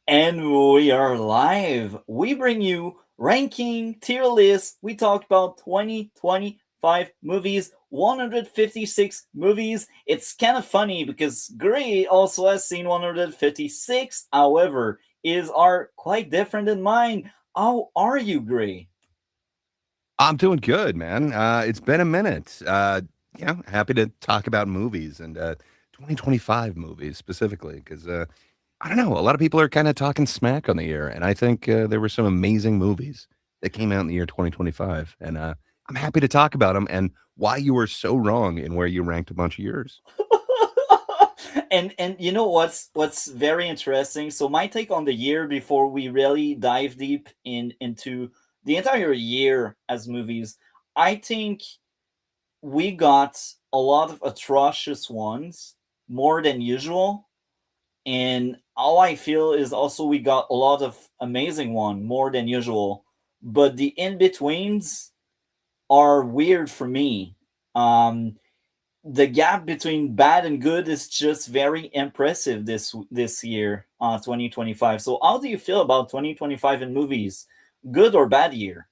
And we are live. We bring you ranking tier list. We talked about 2025 movies, 156 movies. It's kind of funny because Gray also has seen 156. However, is are quite different than mine. How are you, Gray? I'm doing good, man. It's been a minute. Happy to talk about movies and 2025 movies specifically because I don't know. A lot of people are kind of talking smack on the year, and I think there were some amazing movies that came out in the year 2025, and I'm happy to talk about them and why you were so wrong in where you ranked a bunch of yours. And you know what's very interesting, so my take on the year before we really dive deep into the entire year as movies. I think we got a lot of atrocious ones, more than usual, and all I feel is also we got a lot of amazing one, more than usual, but the in-betweens are weird for me. The gap between bad and good is just very impressive this year, 2025. So how do you feel about 2025 in movies? Good or bad year?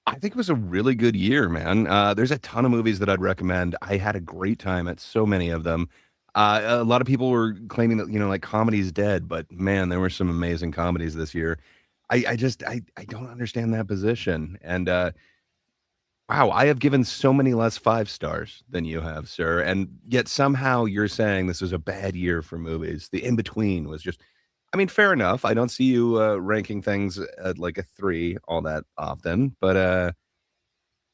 I think it was a really good year, man. There's a ton of movies that I'd recommend. I had a great time at so many of them. A lot of people were claiming that, like comedy's dead, but man, there were some amazing comedies this year. I don't understand that position. And wow, I have given so many less 5 stars than you have, sir. And yet somehow you're saying this was a bad year for movies. The in between was just, I mean, fair enough. I don't see you ranking things at like a 3 all that often, but I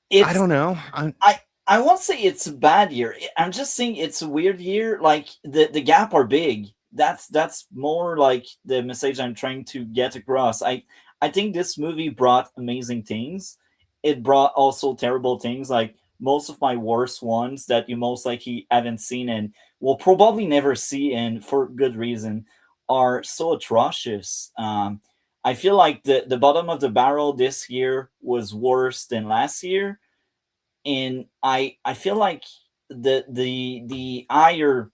It's don't know. I won't say it's a bad year. I'm just saying it's a weird year. Like the gap are big. That's more like the message I'm trying to get across. I think this movie brought amazing things. It brought also terrible things. Like most of my worst ones that you most likely haven't seen and will probably never see, and for good reason, are so atrocious. I feel like the bottom of the barrel this year was worse than last year, and I feel like the higher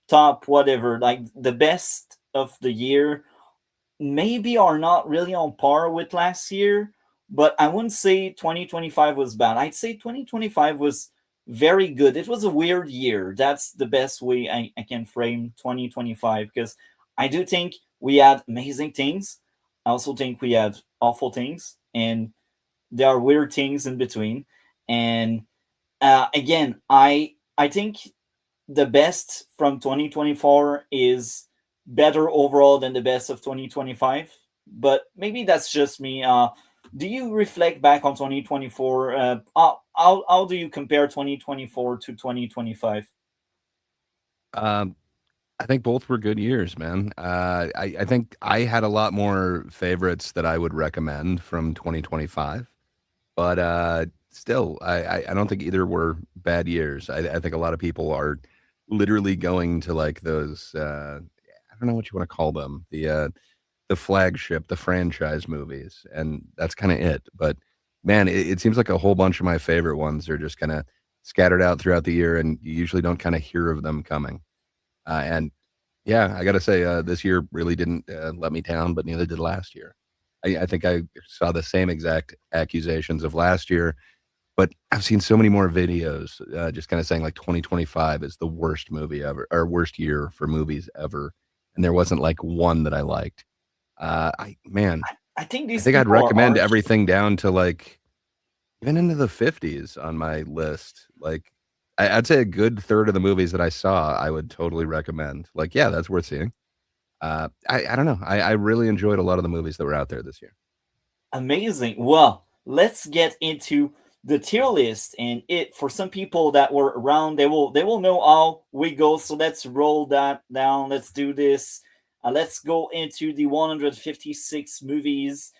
top whatever, like the best of the year, maybe are not really on par with last year, but I wouldn't say 2025 was bad. I'd say 2025 was very good. It was a weird year. That's the best way I can frame 2025, because I do think we had amazing things. I also think we had awful things, and there are weird things in between. And again, I think the best from 2024 is better overall than the best of 2025. But maybe that's just me. Do you reflect back on 2024? How do you compare 2024 to 2025? Um, I think both were good years, man. I think I had a lot more favorites that I would recommend from 2025, but still, I don't think either were bad years. I think a lot of people are literally going to like those. I don't know what you want to call them. The flagship, the franchise movies, and that's kind of it. But man, it seems like a whole bunch of my favorite ones are just kind of scattered out throughout the year, and you usually don't kind of hear of them coming. And yeah, I got to say, this year really didn't let me down, but neither did last year. I think I saw the same exact accusations of last year, but I've seen so many more videos just kind of saying like 2025 is the worst movie ever or worst year for movies ever. And there wasn't like one that I liked. Man, I think I these think I'd people are recommend harsh. everything down to like even into the 50s on my list. Like, I'd say a good third of the movies that I saw, I would totally recommend. Like, yeah, that's worth seeing. I don't know. I really enjoyed a lot of the movies that were out there this year. Amazing. Well, let's get into the tier list, and it for some people that were around, they will know how we go. So let's roll that down. Let's do this. Let's go into the 156 movies,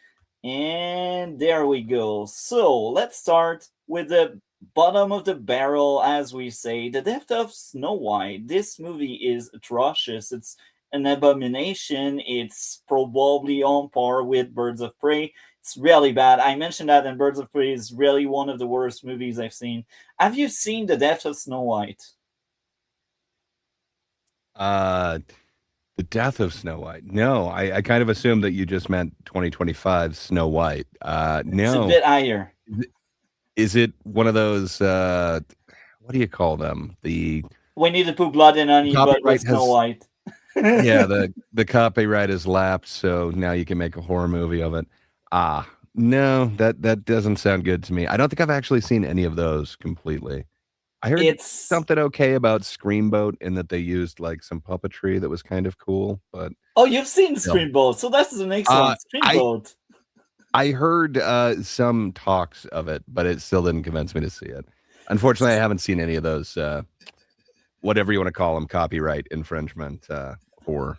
and there we go. So let's start with the bottom of the barrel, as we say, the death of Snow White. This movie is atrocious. It's an abomination. It's probably on par with Birds of Prey. It's really bad. I mentioned that, and Birds of Prey is really one of the worst movies I've seen. Have you seen The Death of Snow White? Uh, The Death of Snow White. No, I kind of assumed that you just meant 2025 Snow White. It's a No. bit higher. Is it one of those, what do you call them? We need to put blood and The honey, but with copyright Snow has, White. yeah, the copyright has lapsed, so now you can make a horror movie of it. Ah, no, that doesn't sound good to me. I don't think I've actually seen any of those completely. I heard It's something okay about Screamboat in that they used like some puppetry that was kind of cool, but oh, you've seen still. Screamboat, so that's the next one. Uh, I Screamboat. I heard some talks of it, but it still didn't convince me to see it. Unfortunately, I haven't seen any of those whatever you want to call them, copyright infringement horror.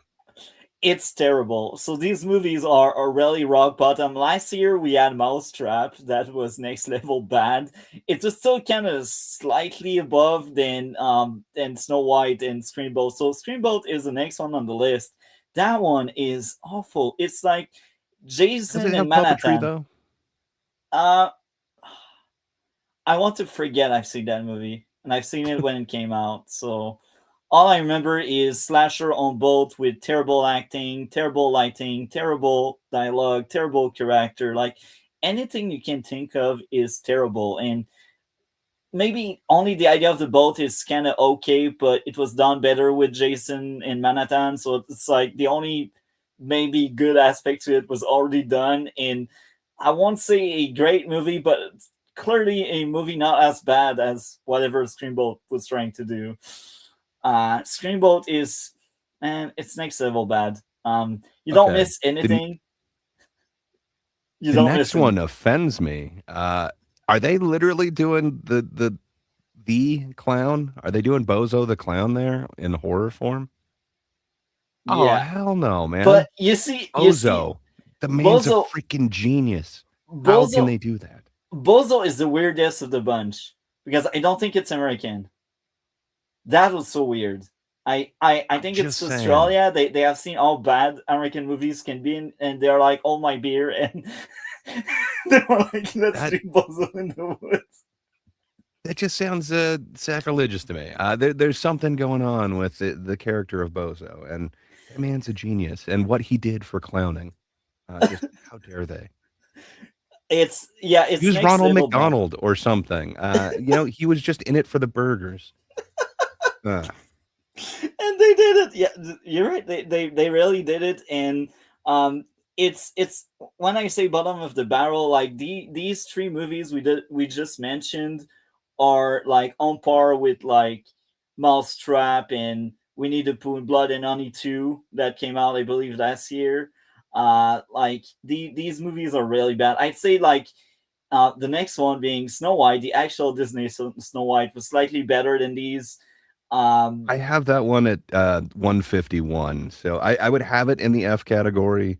It's terrible. So these movies are really rock bottom. Last year we had Mousetrap that was next level bad. It was still kind of slightly above than Snow White and Screamboat. So Screamboat is the next one on the list. That one is awful. It's like Does it Jason in have puppetry Manhattan. though? Uh I want to forget I've seen that movie, and I've seen it when it came out. So all I remember is slasher on both with terrible acting, terrible lighting, terrible dialogue, terrible character. Like anything you can think of is terrible. And maybe only the idea of the boat is kind of okay, but it was done better with Jason in Manhattan. So it's like the only maybe good aspect to it was already done. And I won't say a great movie, but it's clearly a movie not as bad as whatever Screamboat was trying to do. Screamboat is, man, it's next level bad. You don't Okay. miss The anything. You the don't next miss one anything. offends me. Are they literally doing the clown? Are they doing Bozo the clown there in horror form? Oh Yeah, hell no, but man. you see, Bozo. The man's a Bozo, freaking genius. How can Bozo they do that? Bozo is the weirdest of the bunch because I don't think it's American. That was so weird. I I'm think just it's saying. Australia. They have seen how bad American movies can be, and they're like, "Oh my beer," and they were like, "Let's That do Bozo in the woods." that just sounds sacrilegious to me. There's something going on with the character of Bozo, and that man's a genius. And what he did for clowning, just how dare they? It's yeah, He it's was next Ronald level bad. McDonald or something. He was just in it for the burgers. Uh, And they did it. Yeah, you're right. They really did it. And um, it's when I say bottom of the barrel, like these three movies we just mentioned are like on par with like Mousetrap and We Need to Put Blood and Honey 2 that came out I believe last year. Like these movies are really bad. I'd say like the next one being Snow White, the actual Disney Snow White was slightly better than these. Um, I have that one at 151, so I would have it in the F category.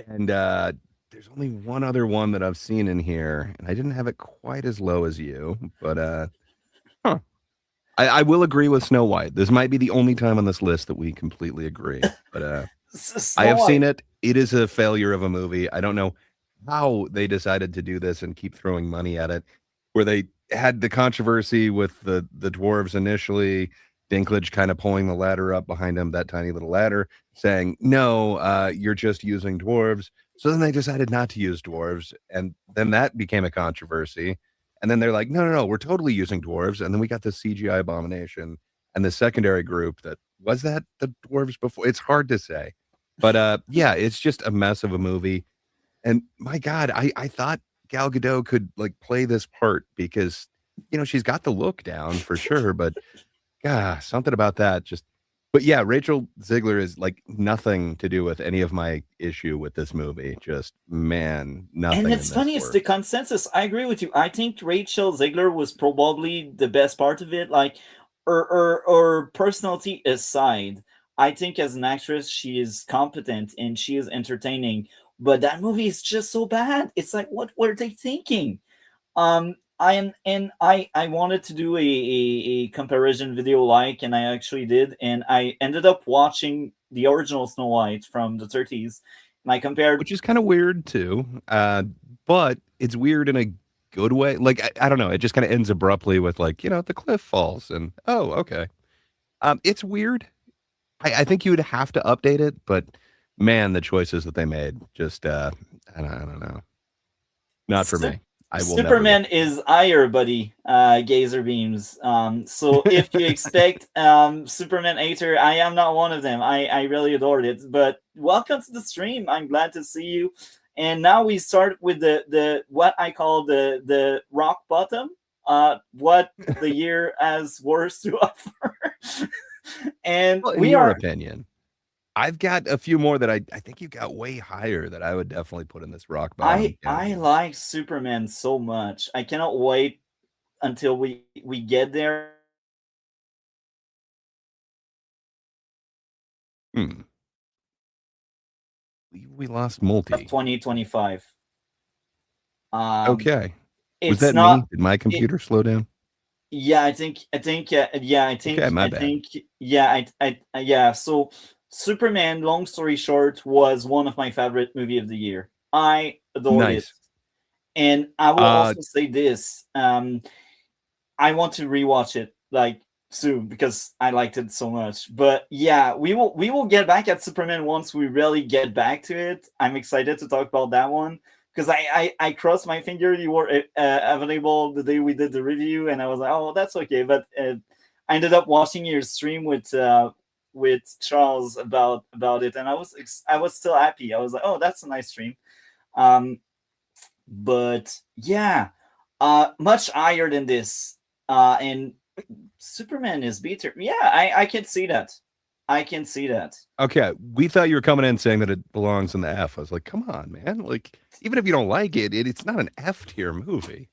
And there's only one other one that I've seen in here, and I didn't have it quite as low as you, but huh. I will agree with Snow White. This might be the only time on this list that we completely agree. But I Snow have White. seen it. It is a failure of a movie. I don't know how they decided to do this and keep throwing money at it, where they had the controversy with the dwarves initially, Dinklage kind of pulling the ladder up behind him, that tiny little ladder, saying, "No, you're just using dwarves." So then they decided not to use dwarves, and then that became a controversy. And then they're like, "No, no, no, we're totally using dwarves." And then we got this CGI abomination and the secondary group that was that the dwarves before. It's hard to say, but yeah, it's just a mess of a movie. And my God, I thought Gal Gadot could like play this part because she's got the look down for sure, but something about that just. But yeah, Rachel Ziegler is like nothing to do with any of my issue with this movie. Just man, And nothing in it's this funny, it's the works. consensus. I agree with you. I think Rachel Ziegler was probably the best part of it. Like, or personality aside, I think as an actress, she is competent and she is entertaining. But that movie is just so bad. It's like, what were they thinking? I wanted to do a comparison video like, and I actually did, and I ended up watching the original Snow White from the 30s, and I compared. Which is kind of weird too. But it's weird in a good way. Like I don't know, it just kind of ends abruptly with like, the cliff falls and oh, okay. It's weird. I think you would have to update it, but man, the choices that they made just I don't know. Not for Sup- me. I will never look Superman is higher, buddy. Gazer beams. So if you expect Superman hater, I am not one of them. I really adored it. But welcome to the stream. I'm glad to see you. And now we start with the what I call the rock bottom. What the year has worse to offer. And well, in we your are. opinion. I've got a few more that I think you got way higher that I would definitely put in this rock bottom I category. like Superman so much. I cannot wait until we get there. Hmm. We lost Of multi. 2025. Um, Okay. Was it's that me? not. Did my It, computer slow down? yeah, Okay, my bad. yeah. So Superman. Long story short, was one of my favorite movie of the year. I adored it, Nice. and I will Uh also say this. I want to rewatch it like soon because I liked it so much. But yeah, we will get back at Superman once we really get back to it. I'm excited to talk about that one because I crossed my finger you were available the day we did the review, and I was like, oh, that's okay. But I ended up watching your stream with Charles about it, and I was still happy. I was like, oh, that's a nice stream. Um, but yeah, much higher than this. And Superman is beater. Yeah, I can see that. I can see that. okay. We thought you were coming in saying that it belongs in the F. I was like, come on, man. Like, even if you don't like it's not an F tier movie.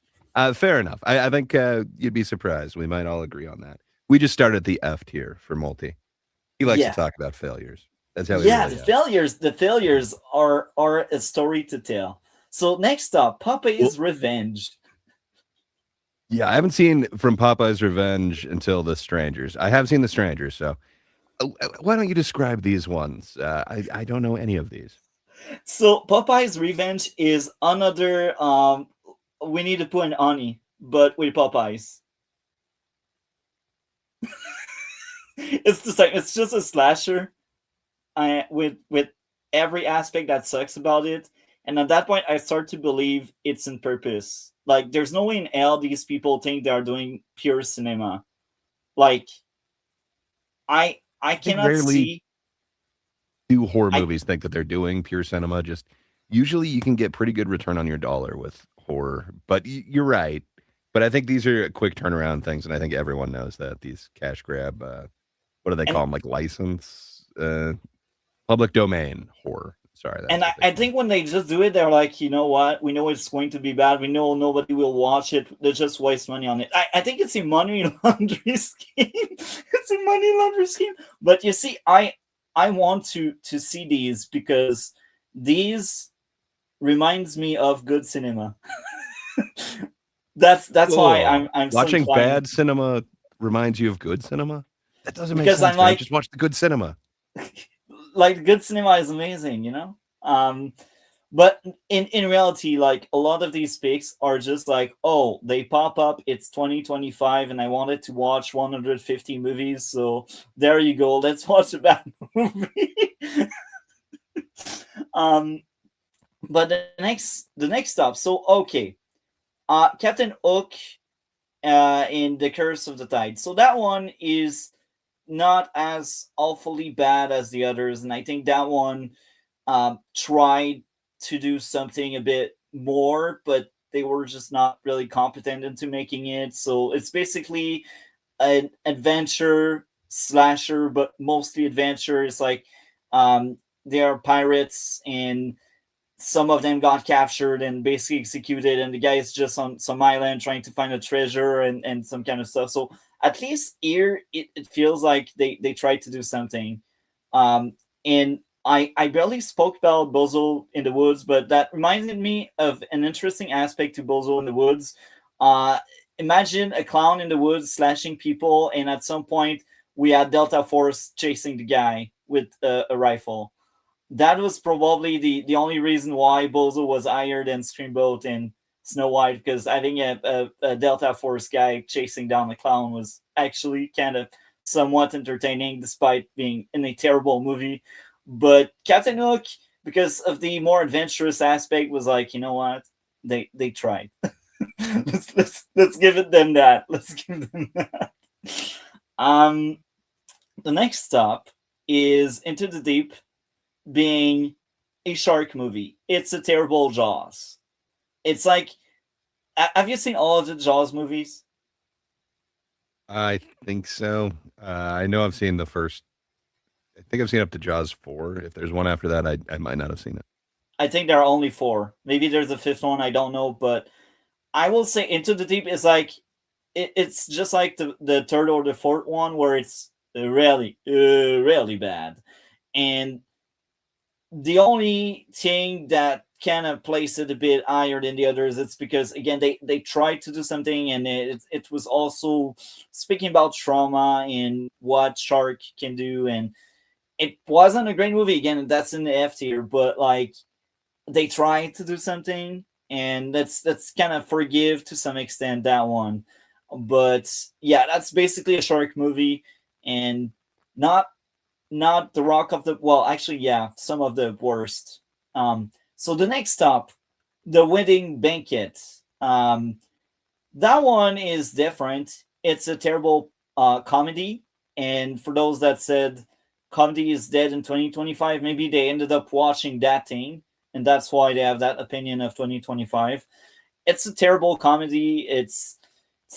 Fair enough. I think you'd be surprised. We might all agree on that. We just started the F tier for multi. He likes to Yeah, talk about failures. That's how he yeah. really The is. failures, the failures are a story to tell. So next up, Well, Popeye's Revenge. yeah, I haven't seen From Popeye's Revenge until The Strangers. I have seen The Strangers, so why don't you describe these ones? I don't know any of these. So Popeye's Revenge is another we need to put an Oni, but with Popeyes. It's the same. It's just a slasher with every aspect that sucks about it. And at that point, I start to believe it's in purpose. Like, there's no way in hell these people think they are doing pure cinema. Like, I I think cannot rarely see. do horror I movies think that they're doing pure cinema. Just usually you can get pretty good return on your dollar with horror. But you're right. But I think these are quick turnaround things, and I think everyone knows that these cash grab. What do they call and them? Like license, public domain horror. Sorry, and that's I, what they I call think them. when they just do it, they're like, you know what? We know it's going to be bad. We know nobody will watch it. They just waste money on it. I think it's a money laundry scheme. It's a money laundry scheme. But you see, I want to see these because these reminds me of good cinema. That's why Oh, I'm so watching inclined bad cinema reminds you of good cinema? That doesn't make because I'm sense, man. like Just watch the good cinema. good cinema is amazing, you know. But in reality, like a lot of these picks are just like, oh, they pop up. It's 2025, and I wanted to watch 150 movies, so there you go. Let's watch a bad movie. um, but the next stop. So okay, Captain Hook in The Curse of the Tide. So that one is not as awfully bad as the others, and I think that one tried to do something a bit more, but they were just not really competent into making it. So it's basically an adventure slasher, but mostly adventure. It's like they are pirates and some of them got captured and basically executed, and the guy is just on some island trying to find a treasure and some kind of stuff. So at least here it feels like they tried to do something. And I barely spoke about Bozo in the Woods, but that reminded me of an interesting aspect to Bozo in the Woods. uh Imagine a clown in the woods slashing people, and at some point we had Delta Force chasing the guy with a rifle. That was probably the only reason why Bozo was higher than Streamboat and Snow White, because I think a Delta Force guy chasing down the clown was actually kind of somewhat entertaining despite being in a terrible movie. But Captain Hook, because of the more adventurous aspect, was like, you know what? They tried. Let's give it them that. Let's give them that. Um, the next stop is Into the Deep, being a shark movie. It's a terrible Jaws. It's like, have you seen all of the Jaws movies? I think so. I know I've seen the first. I think I've seen up to Jaws 4. If there's one after that, I might not have seen it. I think there are only four. Maybe there's a fifth one. I don't know, but I will say Into the Deep is like it's just like the third or the fourth one where it's really bad. And the only thing that kind of places it a bit higher than the others, it's because again they tried to do something, and it was also speaking about trauma and what shark can do, and it wasn't a great movie. Again, that's in the F tier, but like they tried to do something, and that's kind of forgive to some extent that one. But yeah, that's basically a shark movie, and not not the rock of the, well, actually, yeah, some of the worst. So the next stop, the wedding banquet. That one is different. It's a terrible comedy, and for those that said comedy is dead in 2025, maybe they ended up watching that thing, and that's why they have that opinion of 2025. It's a terrible comedy. It's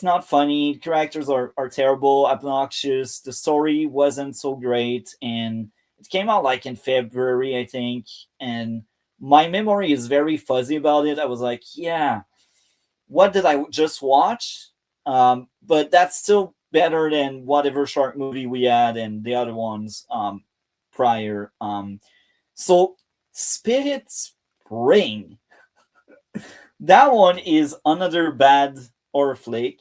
not funny. Characters are terrible, obnoxious. The story wasn't so great, and it came out like in February, I think. And my memory is very fuzzy about it. I was like, yeah, what did I just watch? But that's still better than whatever shark movie we had and the other ones prior. So Spirit Spring, that one is another bad horror flick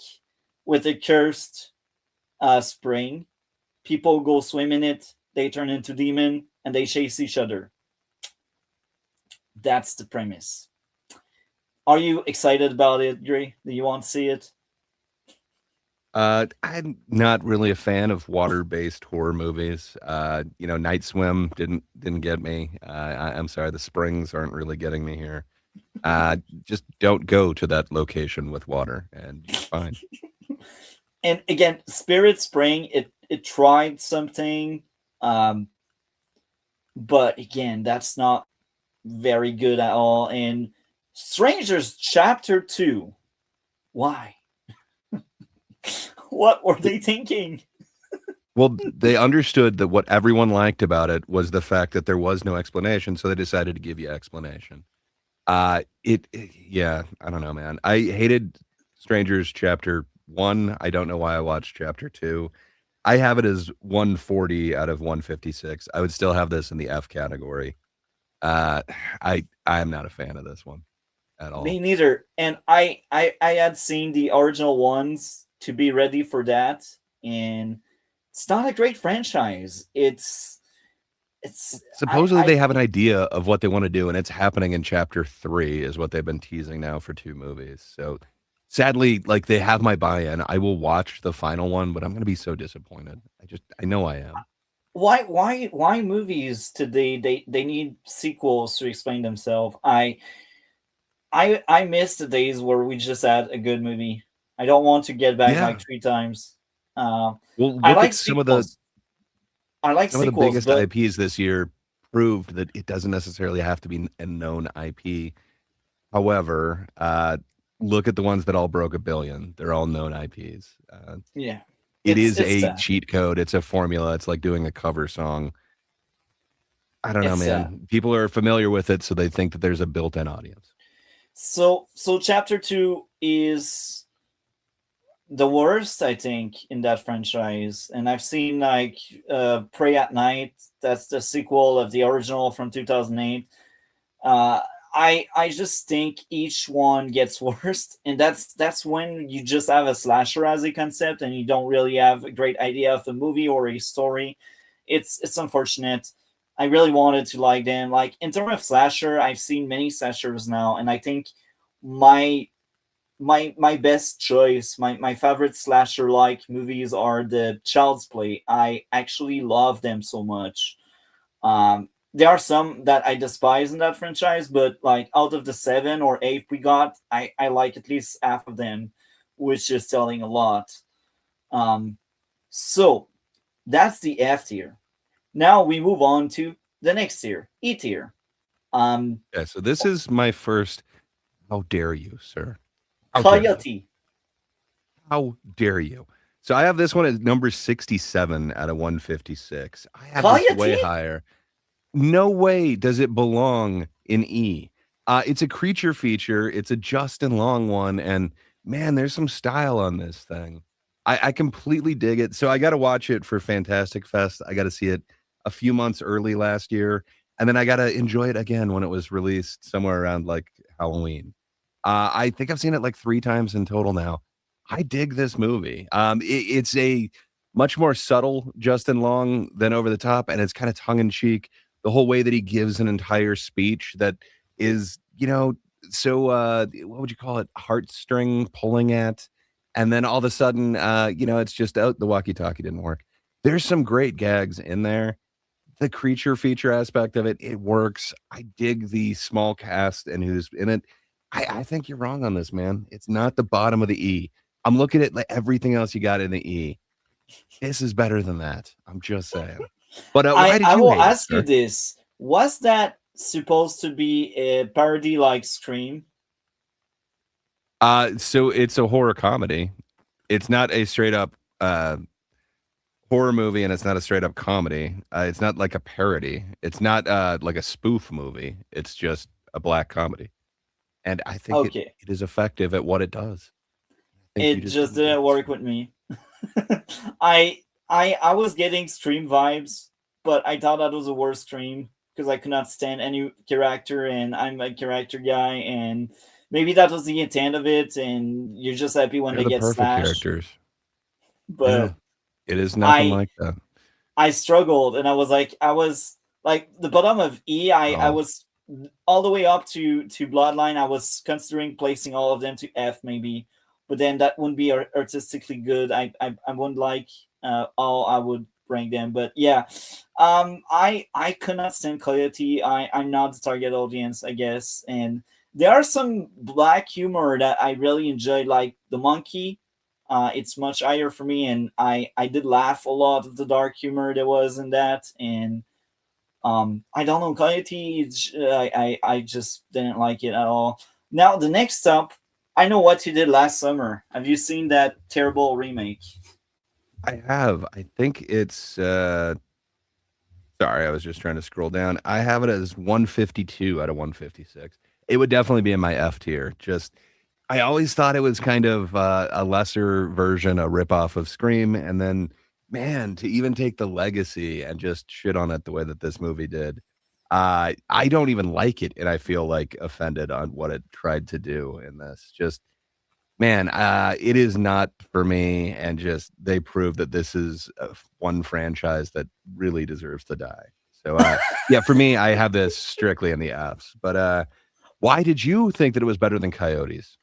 with a cursed spring. People go swim in it, they turn into demon, and they chase each other. That's the premise. Are you excited about it, Gray? Do you want to see it? I'm not really a fan of water-based horror movies. Night Swim didn't get me. I'm sorry, the springs aren't really getting me here. Just don't go to that location with water, and you're fine. And again, Spirit Spring, it tried something, um, but again, that's not very good at all. And Strangers Chapter 2, why? What were they thinking? Well, they understood that what everyone liked about it was the fact that there was no explanation, so they decided to give you explanation. Yeah, I don't know, man. I hated Strangers Chapter 1. I don't know why I watched Chapter 2. I have it as 140 out of 156. I would still have this in the F category. Uh, I am not a fan of this one at Me all. neither. And I had seen the original ones to be ready for that, and it's not a great franchise. Supposedly I they have an idea of what they want to do, and it's happening in Chapter 3, is what they've been teasing now for 2 movies. So sadly, like they have my buy-in. I will watch the final one, but I'm going to be so disappointed. I know I am. why movies today they need sequels to explain themselves. I miss the days where we just had a good movie. I don't want to get back Yeah. like three times. Uh, Well, I look like at sequels. I like some of the sequels, biggest but IPs this year proved that it doesn't necessarily have to be a known IP. However, look at the ones that all broke a billion. They're all known IPs. yeah, It is it's a sad. cheat code. It's a formula. It's like doing a cover song. I don't know, It's sad. man. People are familiar with it, so they think that there's a built-in audience. So chapter two is the worst, I think, in that franchise. And I've seen like Pray at Night. That's the sequel of the original from 2008. Uh, I just think each one gets worse, and that's when you just have a slasher as a concept, and you don't really have a great idea of a movie or a story. It's unfortunate. I really wanted to like them. Like in terms of slasher, I've seen many slashers now, and I think my my best choice, my favorite slasher like movies are the Child's Play. I actually love them so much. There are some that I despise in that franchise, but like out of the 7 or 8 we got, I like at least half of them, which is telling a lot. Um, so that's the F tier. Now we move on to the next tier, E tier. Um, Yeah, so this is my first. How dare you, sir? How dare you? Coyote. How dare you? So I have this one at number 67 out of 156. I have this Coyote? way higher. No way does it belong in E. It's a creature feature. It's a Justin Long one, and man, there's some style on this thing. I completely dig it. So I got to watch it for Fantastic Fest. I got to see it a few months early last year, and then I got to enjoy it again when it was released somewhere around like Halloween. I think I've seen it like 3 times in total now. I dig this movie. It's a much more subtle Justin Long than over the top, and it's kind of tongue in cheek the whole way that he gives an entire speech that is, so what would you call it? Heartstring pulling at. And then all of a sudden, it's just out the walkie-talkie didn't work. There's some great gags in there. The creature feature aspect of it, it works. I dig the small cast and who's in it. I think you're wrong on this, man. It's not the bottom of the E. I'm looking at like everything else you got in the E. This is better than that. I'm just saying. But why did I you will hate it, ask you sir? this. Was that supposed to be a parody like Scream? So it's a horror comedy. It's not a straight up horror movie, and it's not a straight up comedy. It's not like a parody. It's not like a spoof movie. It's just a black comedy, and I think it Okay. it is effective at what it does. I think you It just just didn't get didn't it, work sir. with me. I I was getting stream vibes, but I thought that was a worse stream because I could not stand any character, and I'm a character guy, and maybe that was the intent of it, and you're just happy when They're they the get perfect slashed. characters. Yeah, But it is nothing I like that. I struggled, and I was like the bottom of E. I Oh, was all the way up to Bloodline. I was considering placing all of them to F maybe, but then that wouldn't be artistically good. I wouldn't like all I would rank them. But yeah, I could not stand Coyote. I'm not the target audience, I guess, and there are some black humor that I really enjoyed, like the monkey. It's much higher for me, and I did laugh a lot of the dark humor there was in that, and I don't know, Coyote. I just didn't like it at all. Now the next up, I know what you did last summer. Have you seen that terrible remake? I have. I think it's sorry, I was just trying to scroll down. I have it as 152 out of 156. It would definitely be in my F tier. Just I always thought it was kind of a lesser version, a ripoff of Scream, and then man, to even take the legacy and just shit on it the way that this movie did. I don't even like it, and I feel like offended on what it tried to do in this. Just man, it is not for me, and just they prove that this is one franchise that really deserves to die. So, yeah, for me, I have this strictly in the Fs. But why did you think that it was better than Coyotes?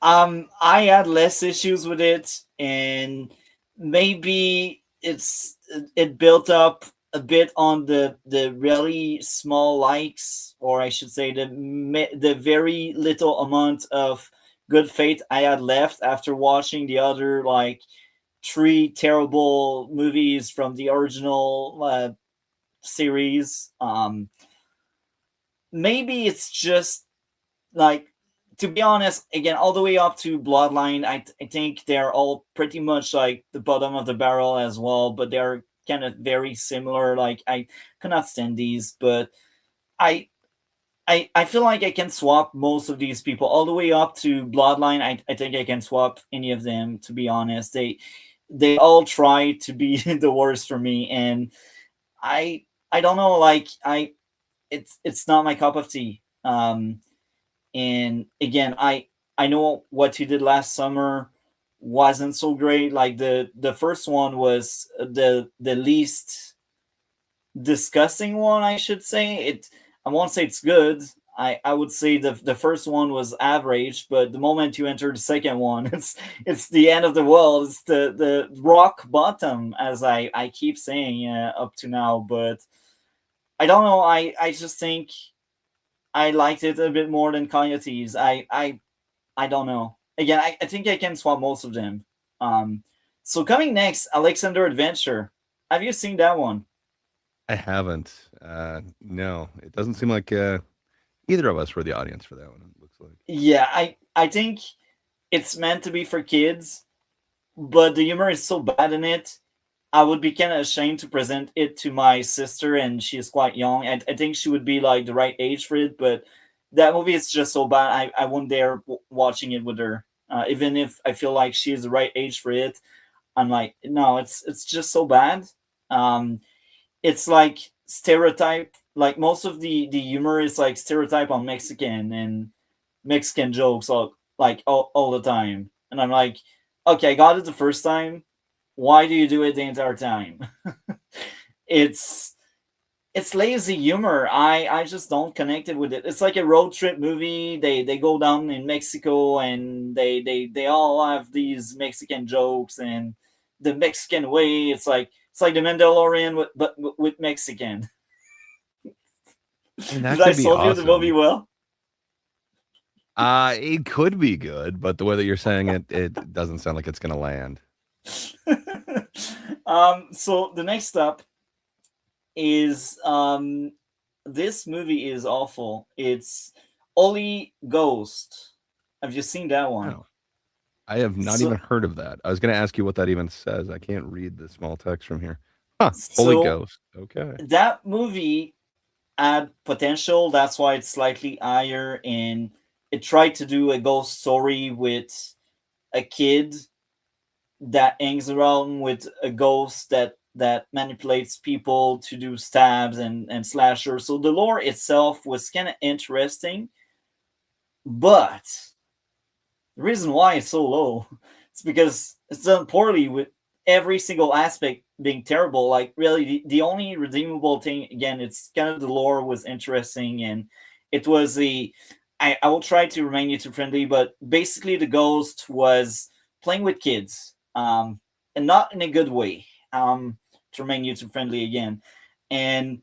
I had less issues with it, and maybe it built up a bit on the really small likes, or I should say the very little amount of good faith I had left after watching the other like three terrible movies from the original series. Maybe it's just like, to be honest, again, all the way up to Bloodline, I think they're all pretty much like the bottom of the barrel as well, but they're kind of very similar. Like I cannot stand these, but I I feel like I can swap most of these people all the way up to Bloodline. I think I can swap any of them, to be honest. They all try to be the worst for me, and I I don't know, like it's not my cup of tea. And again, I know what you did last summer wasn't so great. Like the first one was the least disgusting one, I should say. I won't say it's good. I would say the first one was average, but the moment you enter the second one, it's the end of the world. It's the rock bottom, as I keep saying up to now. But I don't know. I just think I liked it a bit more than Coyotes. I don't know. Again, I think I can swap most of them. Um, so coming next, Alexander Adventure. Have you seen that one? I haven't. No, it doesn't seem like either of us were the audience for that one. It looks like. Yeah, I think it's meant to be for kids, but the humor is so bad in it. I would be kind of ashamed to present it to my sister, and she's quite young. I think she would be like the right age for it, but that movie is just so bad. I won't dare watching it with her, even if I feel like she's the right age for it. I'm like, no, it's just so bad. Um, it's like stereotype. Like most of the humor is like stereotype on Mexican and Mexican jokes all the time. And I'm like, okay, I got it the first time. Why do you do it the entire time? it's it's lazy humor. I just don't connect it with it. It's like a road trip movie. They go down in Mexico and they all have these Mexican jokes and the Mexican way. It's like the Mandalorian but with Mexican. I mean, Did that I could be solve you the movie awesome. well? It could be good, but the way that you're saying it, it doesn't sound like it's gonna land. So the next up is this movie is awful. It's Ollie Ghost. Have you seen that one? Wow. I have not even So heard of that. I was gonna ask you what that even says. I can't read the small text from here. Huh. Holy so Ghost. Okay. that movie had potential. That's why it's slightly higher. And it tried to do a ghost story with a kid that hangs around with a ghost that manipulates people to do stabs and slashers. So the lore itself was kind of interesting, but the reason why it's so low is because it's done poorly with every single aspect being terrible. Like really, the only redeemable thing again, it's kind of the lore was interesting and it was the. I will try to remain user friendly, but basically the ghost was playing with kids, and not in a good way. To remain user friendly again, and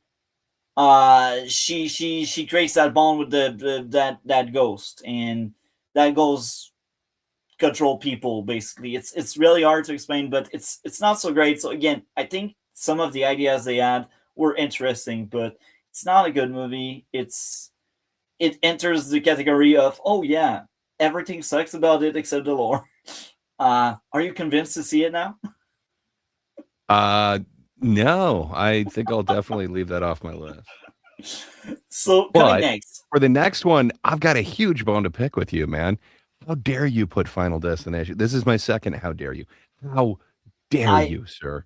she creates that bond with that ghost, and that ghost control people basically. It's really hard to explain, but it's not so great. So again, I think some of the ideas they had were interesting, but it's not a good movie. It enters the category of, oh yeah, everything sucks about it except the lore. Are you convinced to see it now? Uh, no, I think I'll definitely leave that off my list. So coming But next, for the next one, I've got a huge bone to pick with you, man. How dare you put Final Destination? This is my second. How dare you? How dare I you, sir?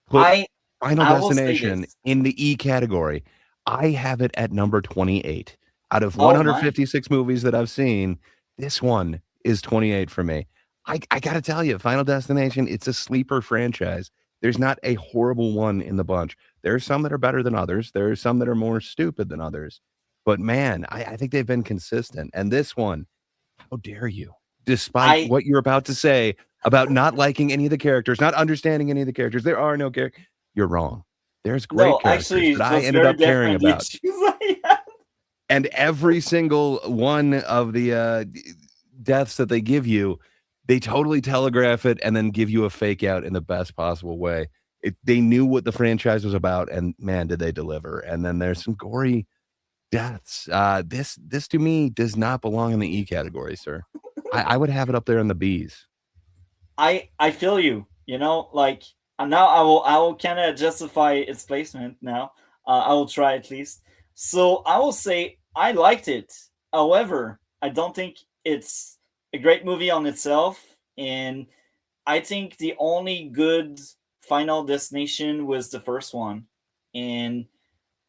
Put I Final I will say Destination this. in the E category. I have it at number 28. Out of Oh my, 156 movies that I've seen, this one is 28 for me. I got to tell you, Final Destination, it's a sleeper franchise. There's not a horrible one in the bunch. There are some that are better than others. There are some that are more stupid than others. But man, I think they've been consistent. And this one, how dare you? Despite I what you're about to say about not liking any of the characters, not understanding any of the characters, there are no characters. You're wrong. There's great no, characters actually, that it I was ended very up caring different. The about. issues I had. And every single one of the deaths that they give you, they totally telegraph it and then give you a fake out in the best possible way. They knew what the franchise was about, and man, did they deliver. And then there's some gory deaths. This to me does not belong in the E category, sir. I would have it up there in the B's. I feel you. You know, like and now I will kind of justify its placement now. I will try at least. So I will say I liked it. However, I don't think it's a great movie on itself, and I think the only good Final Destination was the first one, and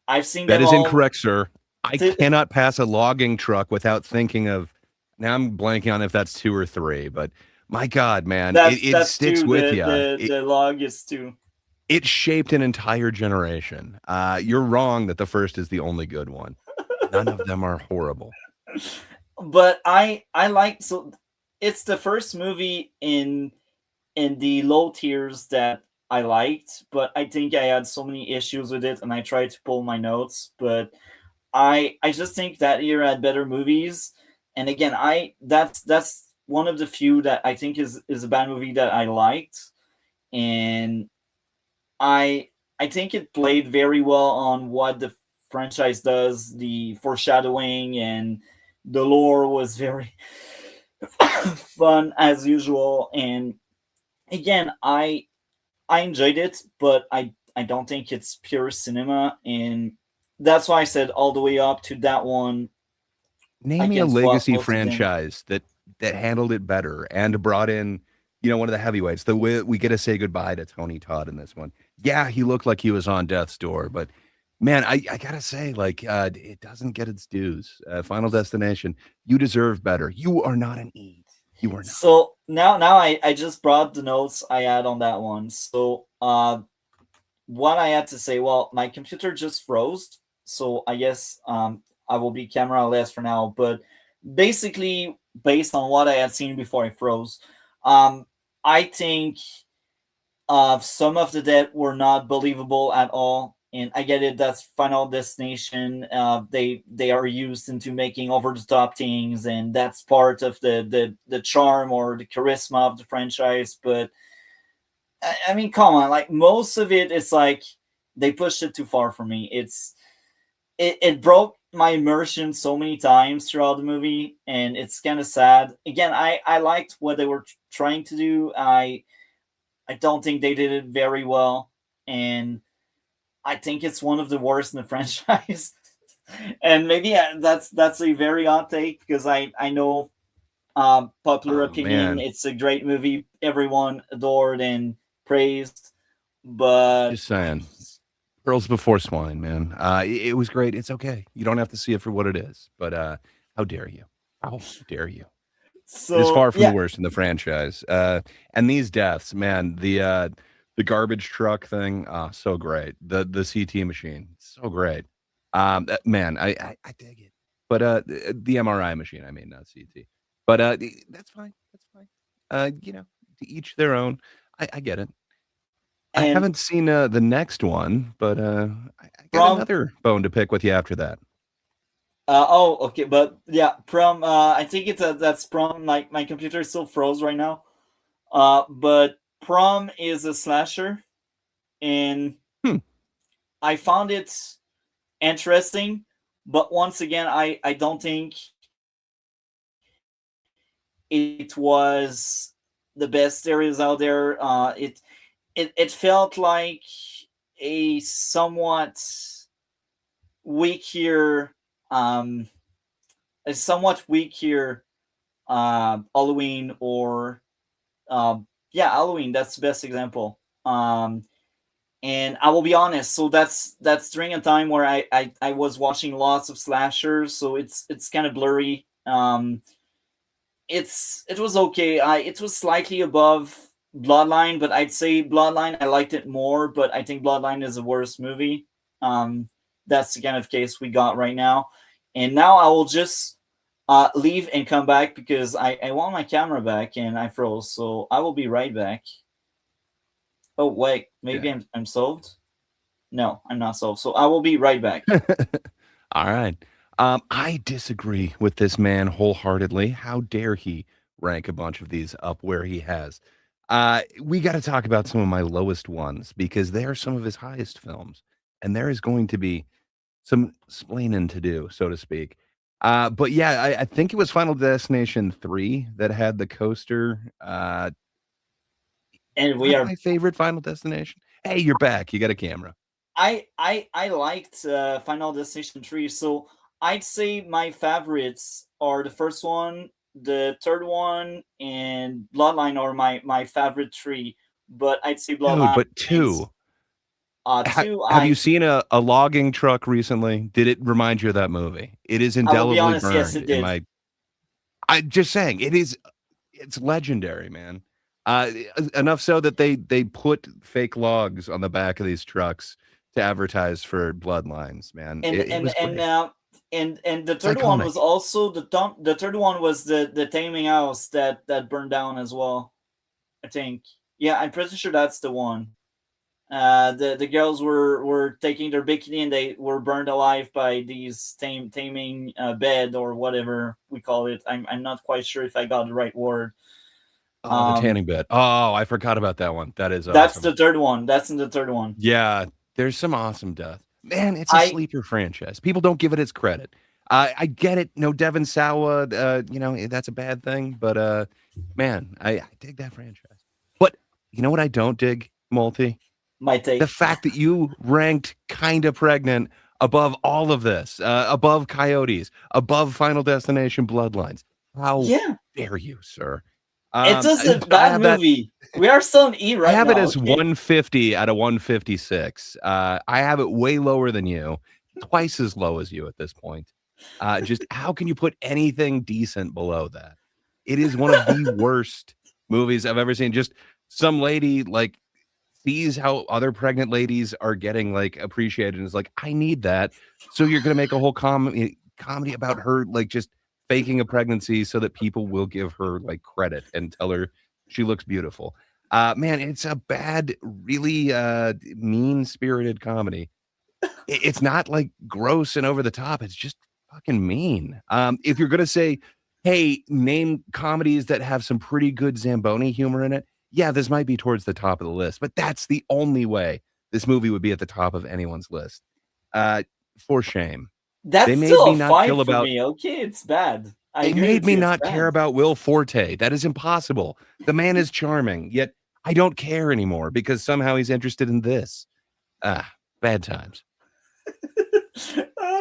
I've seen That them is all. incorrect, sir. I To, cannot pass a logging truck without thinking of. Now I'm blanking on if that's two or three, but my God, man, it that's sticks two. with The you. the the log is two. It shaped an entire generation. You're wrong that the first is the only good one. None of them are horrible. But I like, so it's the first movie in the low tiers that I liked, but I think I had so many issues with it, and I tried to pull my notes. But I just think that year had better movies, and again, I that's one of the few that I think is a bad movie that I liked, and I I think it played very well on what the franchise does, the foreshadowing and the lore was very fun as usual, and again, I enjoyed it, but I don't think it's pure cinema, and that's why I said all the way up to that one Name me a against what legacy most of them. franchise that handled it better and brought in, one of the heavyweights. The way we get to say goodbye to Tony Todd in this one. Yeah, he looked like he was on death's door, but man, I gotta say, like, it doesn't get its dues. Final Destination, you deserve better. You are not an E. You are not. So now I just brought the notes I had on that one. So what I had to say, well, my computer just froze, so I guess I will be camera less for now. But basically, based on what I had seen before I froze, um, I think some of the dead were not believable at all. And I get it. That's Final Destination. They are used into making over the top things, and that's part of the charm or the charisma of the franchise. But I mean, come on, like most of it is like they pushed it too far for me. It broke my immersion so many times throughout the movie, and it's kind of sad. Again, I liked what they were trying to do. I don't think they did it very well, and I think it's one of the worst in the franchise. And maybe that's a very hot take because I know popular Oh opinion. man, It's a great movie, everyone adored and praised, but just saying. Pearls before swine, man. It was great. It's okay. You don't have to see it for what it is. But how dare you? How dare you? It is so far from the yeah. worst in the franchise. And these deaths, man, the garbage truck thing, so great. The CT machine, so great. Man, I dig it. But the MRI machine, I mean, not CT. But that's fine. That's fine. To each their own. I get it. I And haven't seen the next one, but I got from another bone to pick with you after that. oh, okay, but yeah, from I think it's that's from my computer is still froze right now. But Prom is a slasher, and Hmm. I found it interesting. But once again, I don't think it was the best there is out there. It felt like a somewhat weaker, um, a somewhat weaker Halloween, or yeah, Halloween. That's the best example. And I will be honest. So that's during a time where I was watching lots of slashers, so it's kind of blurry. It was okay. It was slightly above Bloodline, but I'd say Bloodline I liked it more. But I think Bloodline is a worse movie. Um, that's the kind of case we got right now. And now I will just leave and come back because I want my camera back and I froze. So I will be right back. Oh wait, maybe Yeah. I'm solved. No, I'm not solved. So I will be right back. All right. I disagree with this man wholeheartedly. How dare he rank a bunch of these up where he has? We got to talk about some of my lowest ones because they are some of his highest films, and there is going to be some splaining to do, so to speak. But yeah, I think it was Final Destination 3 that had the coaster. And we Not are my favorite Final Destination. Hey, you're back. You got a camera. I liked Final Destination 3, so I'd say my favorites are the first one, the third one, and Bloodline are my favorite three. But I'd say Dude, Bloodline but is two. two. Have you seen a logging truck recently? Did it remind you of that movie? It is I will be indelibly honest, yes, burned it in did. my I'm just saying, it's legendary, man. Enough so that they put fake logs on the back of these trucks to advertise for bloodlines, man. And It and was and great. And the It's third one was iconic. also the third one was the taming house that burned down as well. I think. Yeah, I'm pretty sure that's the one. The girls were taking their bikini and they were burned alive by these taming bed or whatever we call it. I'm not quite sure if I got the right word. Oh, the Um, tanning bed. Oh, I forgot about that one. That is that's awesome. the third one. That's in the third one. Yeah, there's some awesome death. Man, it's a I sleeper franchise. People don't give it its credit. I get it. No Devon Sawa, that's a bad thing. But man, I dig that franchise. But you know what I don't dig, Multi? my The take. fact that you ranked Kinda Pregnant above all of this, above Coyotes, above Final Destination Bloodlines. How Yeah, dare you, sir? it's just a I bad have that movie. We are still in E I right have it now. as Okay. 150 out of 156. I have it way lower than you, twice as low as you at this point. Just how can you put anything decent below that? It is one of the worst movies I've ever seen. Just some lady like sees how other pregnant ladies are getting like appreciated and is like, I need that. So you're gonna make a whole comedy about her like just faking a pregnancy so that people will give her like credit and tell her she looks beautiful. Man, it's a bad, really mean spirited comedy. It's not like gross and over the top. It's just fucking mean. If you're gonna say, hey, name comedies that have some pretty good Zamboni humor in it, yeah, this might be towards the top of the list, but that's the only way this movie would be at the top of anyone's list. Uh, for shame. They That's made still me a not five feel for about me. Okay, it's bad. I they agree made with me you. It's not care bad. about Will Forte. That is impossible. The man is charming, yet I don't care anymore because somehow he's interested in this. Ah, bad times.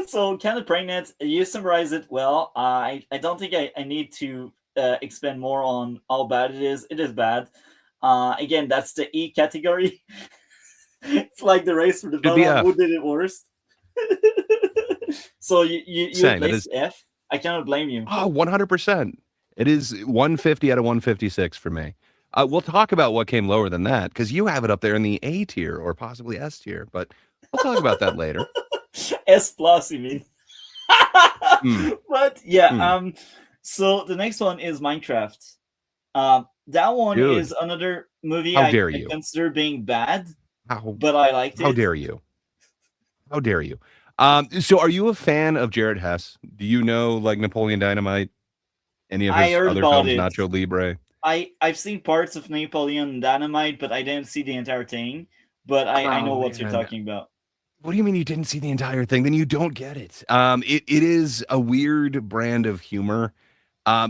So, kind of pregnant. You summarize it well. I don't think I need to expand more on how bad it is. It is bad. Again, that's the E category. It's like the race for the Should be bottom. Who F. did it worst? So you would Saying that place is F. I cannot blame you. 100%. It is 150 out of 156 for me. We'll talk about what came lower than that because you have it up there in the A tier or possibly S tier, but we'll talk about that later. S plus, you mean? Hmm. But yeah. Hmm. So the next one is Minecraft. That one is Dude, another movie how I dare you? consider being bad, How but I liked how it. dare you? How dare you? So are you a fan of Jared Hess? Do you know like Napoleon Dynamite? Any of I his heard other about films, it. Nacho Libre? I've seen parts of Napoleon Dynamite, but I didn't see the entire thing. But I Oh know what you're man. talking about. What do you mean you didn't see the entire thing? Then you don't get it. It is a weird brand of humor.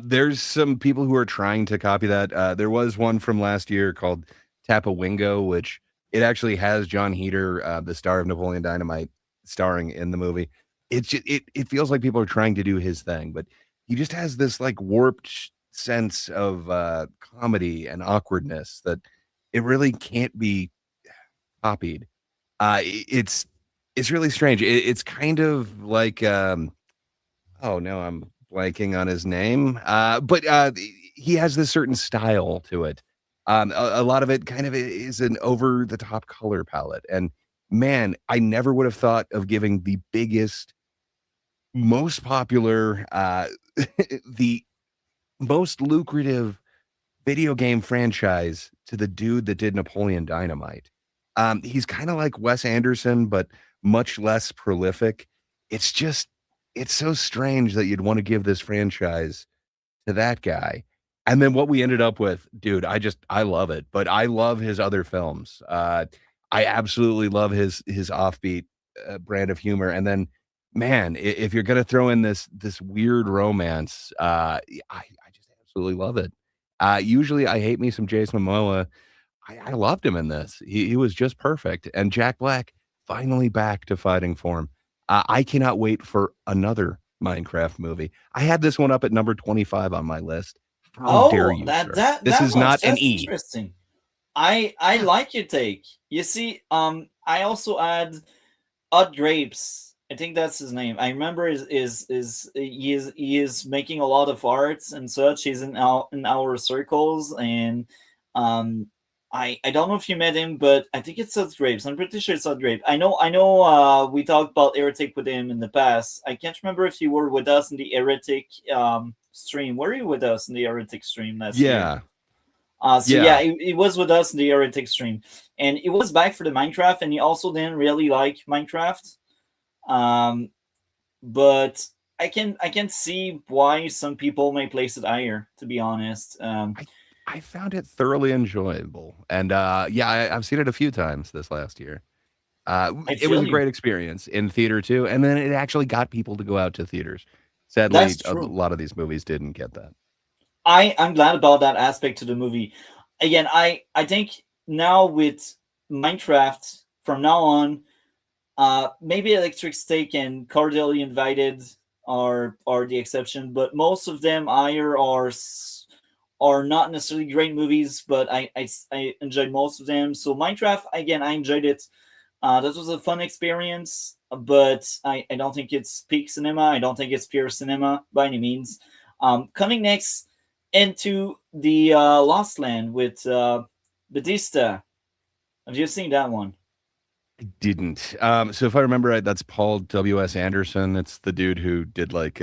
There's some people who are trying to copy that. There was one from last year called Tapawingo, which it actually has John Heater, the star of Napoleon Dynamite, starring in the movie. It feels like people are trying to do his thing, but he just has this like warped sense of comedy and awkwardness that it really can't be copied. It's really strange. It's kind of like oh no, I'm blanking on his name. But he has this certain style to it. A lot of it kind of is an over the top color palette. And man, I never would have thought of giving the biggest, most popular, the most lucrative video game franchise to the dude that did Napoleon Dynamite. He's kind of like Wes Anderson, but much less prolific. It's just, it's so strange that you'd want to give this franchise to that guy. And then what we ended up with, dude, I love it, but I love his other films. I absolutely love his offbeat brand of humor. And then, man, if you're gonna throw in this weird romance, I just absolutely love it. Usually, I hate me some Jason Momoa. I loved him in this. He was just perfect. And Jack Black finally back to fighting form. I cannot wait for another Minecraft movie. I had this one up at number 25 on my list. How dare Oh, you, that sir? that This that is much. not an That's E. interesting. I Yeah. like your take. You see, I also add Odd Grapes. I think that's his name. I remember is he is making a lot of arts and such. He's in our circles, and um, I don't know if you met him, but I think it's Seth Graves. I'm pretty sure it's Seth Graves. I know. We talked about Heretic with him in the past. I can't remember if you were with us in the Heretic stream. Were you with us in the Heretic stream last year? Yeah, So yeah, yeah. he was with us in the Heretic stream, and he was back for the Minecraft, and he also didn't really like Minecraft. Um, but I can see why some people may place it higher. To be honest, I I found it thoroughly enjoyable, and yeah, I've seen it a few times this last year. I It was feel a you. great experience in theater too, and then it actually got people to go out to theaters. That's Sadly, a true. lot of these movies didn't get that. I'm glad about that aspect to the movie. Again, I think now with Minecraft from now on, maybe Electric Steak and Cordially Invited are the exception, but most of them either are not necessarily great movies, but I enjoyed most of them. So Minecraft, again, I enjoyed it. That was a fun experience, but I don't think it's peak cinema. I don't think it's pure cinema by any means. Coming next into the Lost Land with Batista. Have you seen that one? I didn't. So if I remember right, that's Paul W.S. Anderson. It's the dude who did like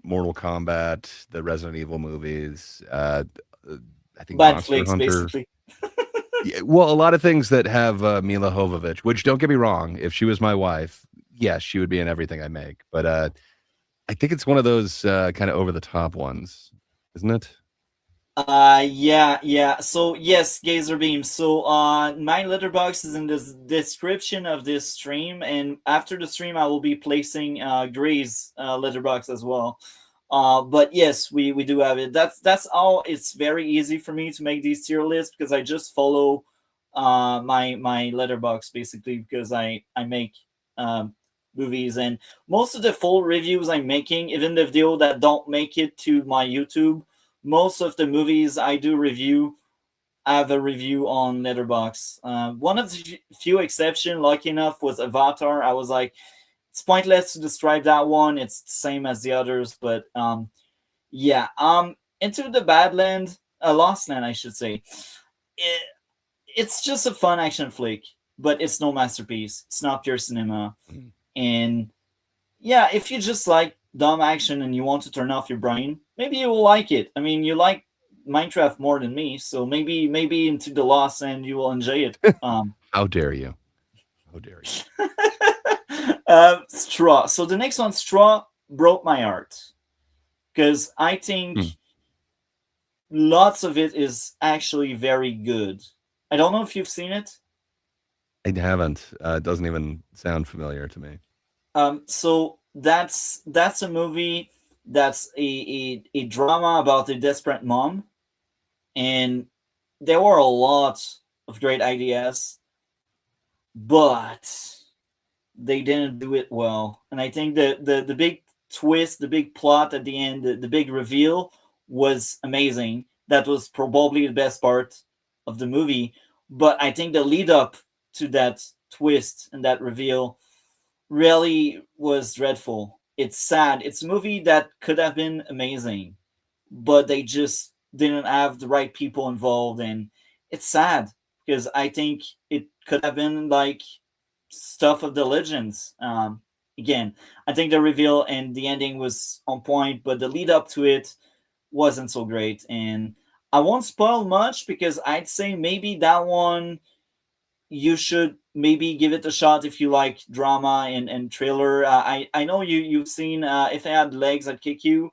Mortal Kombat, the Resident Evil movies, uh, I think Bad Monster flicks, Hunter. basically. Yeah, well, a lot of things that have Mila Jovovich, which don't get me wrong, if she was my wife, yes, she would be in everything I make. But I think it's one of those kind of over the top ones, isn't it? Yeah, yeah. So yes, Gazer Beam. So my letterbox is in the description of this stream, and after the stream, I will be placing Gray's letterbox as well. But yes, we do have it. That's all. It's very easy for me to make these tier lists because I just follow my letterbox basically because I make um movies, and most of the full reviews I'm making, even the video that don't make it to my YouTube, most of the movies I do review have a review on Letterbox. One of the few exception, lucky enough, was Avatar. I was like, it's pointless to describe that one. It's the same as the others, but yeah. Into the Badland, Lost Land, I should say. It, it's just a fun action flick, but it's no masterpiece. It's not pure cinema, Mm. and yeah, if you just like dumb action and you want to turn off your brain, maybe you will like it. I mean, you like Minecraft more than me, so maybe into the loss and you will enjoy it. How dare you? How dare you? Straw. So the next one, Straw, broke my heart because I think Hmm. lots of it is actually very good. I don't know if you've seen it. I haven't. It doesn't even sound familiar to me. So that's a movie that's a drama about a desperate mom, and there were a lot of great ideas, but they didn't do it well. And I think the big twist, the big plot at the end, the big reveal was amazing. That was probably the best part of the movie. But I think the lead up to that twist and that reveal really was dreadful. It's sad. It's a movie that could have been amazing, but they just didn't have the right people involved, and it's sad because I think it could have been like stuff of the legends. Again, I think the reveal and the ending was on point, but the lead up to it wasn't so great. And I won't spoil much because I'd say maybe that one you should maybe give it a shot if you like drama and thriller. I know you've seen If I Had Legs I'd Kick You.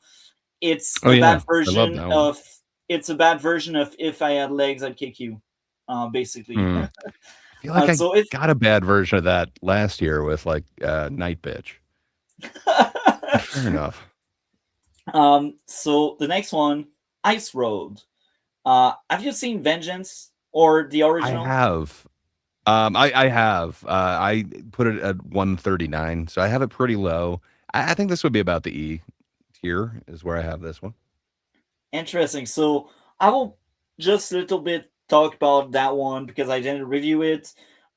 It's Oh a yeah, bad I love version that one. of it's a bad version of If I Had Legs I'd Kick You, basically. Hmm. I feel like I So if got a bad version of that last year with like Night Bitch. But fair enough. so the next one, Ice Road. Have you seen Vengeance or the I original? have. I have. I put it at 139, so I have it pretty low. I think this would be about the E tier is where I have this one. Interesting. So I will just a little bit talk about that one because I didn't review it.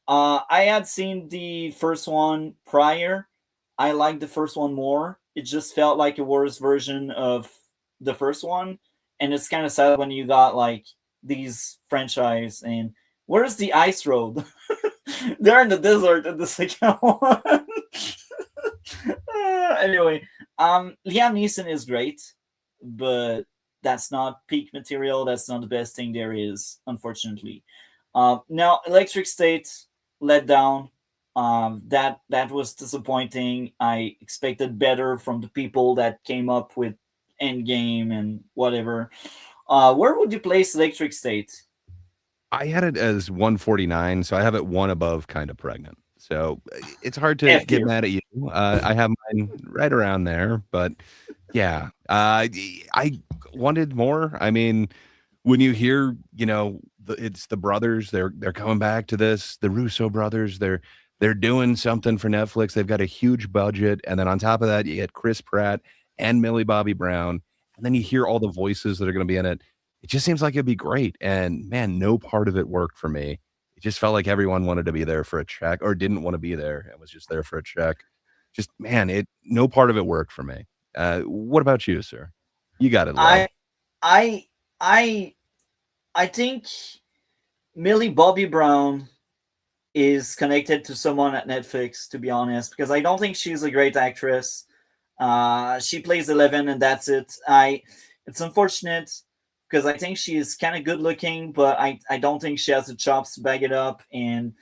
I had seen the first one prior. I liked the first one more. It just felt like a worse version of the first one, and it's kind of sad when you got like these franchise and Where's the ice road? They're in the desert in the second one. Anyway, Liam Neeson is great, but that's not peak material. That's not the best thing there is, unfortunately. Now, Electric State let down. That was disappointing. I expected better from the people that came up with Endgame and whatever. Where would you place Electric State? I had it as 149, so I have it one above kind of pregnant. So it's hard to F get tier. mad at you. I have mine right around there, but yeah, I wanted more. I mean, when you hear, it's the brothers, they're coming back to this, the Russo brothers, they're doing something for Netflix. They've got a huge budget, and then on top of that, you get Chris Pratt and Millie Bobby Brown, and then you hear all the voices that are going to be in it. It just seems like it'd be great. And man, no part of it worked for me. It just felt like everyone wanted to be there for a check or didn't want to be there and was just there for a check. Just man, it no part of it worked for me. What about you, sir? You got it low. I I I I think Millie Bobby Brown is connected to someone at Netflix, to be honest, because I don't think she's a great actress. She plays 11, and that's it. It's unfortunate because I think she's kind of good looking, but I don't think she has the chops to back it up, and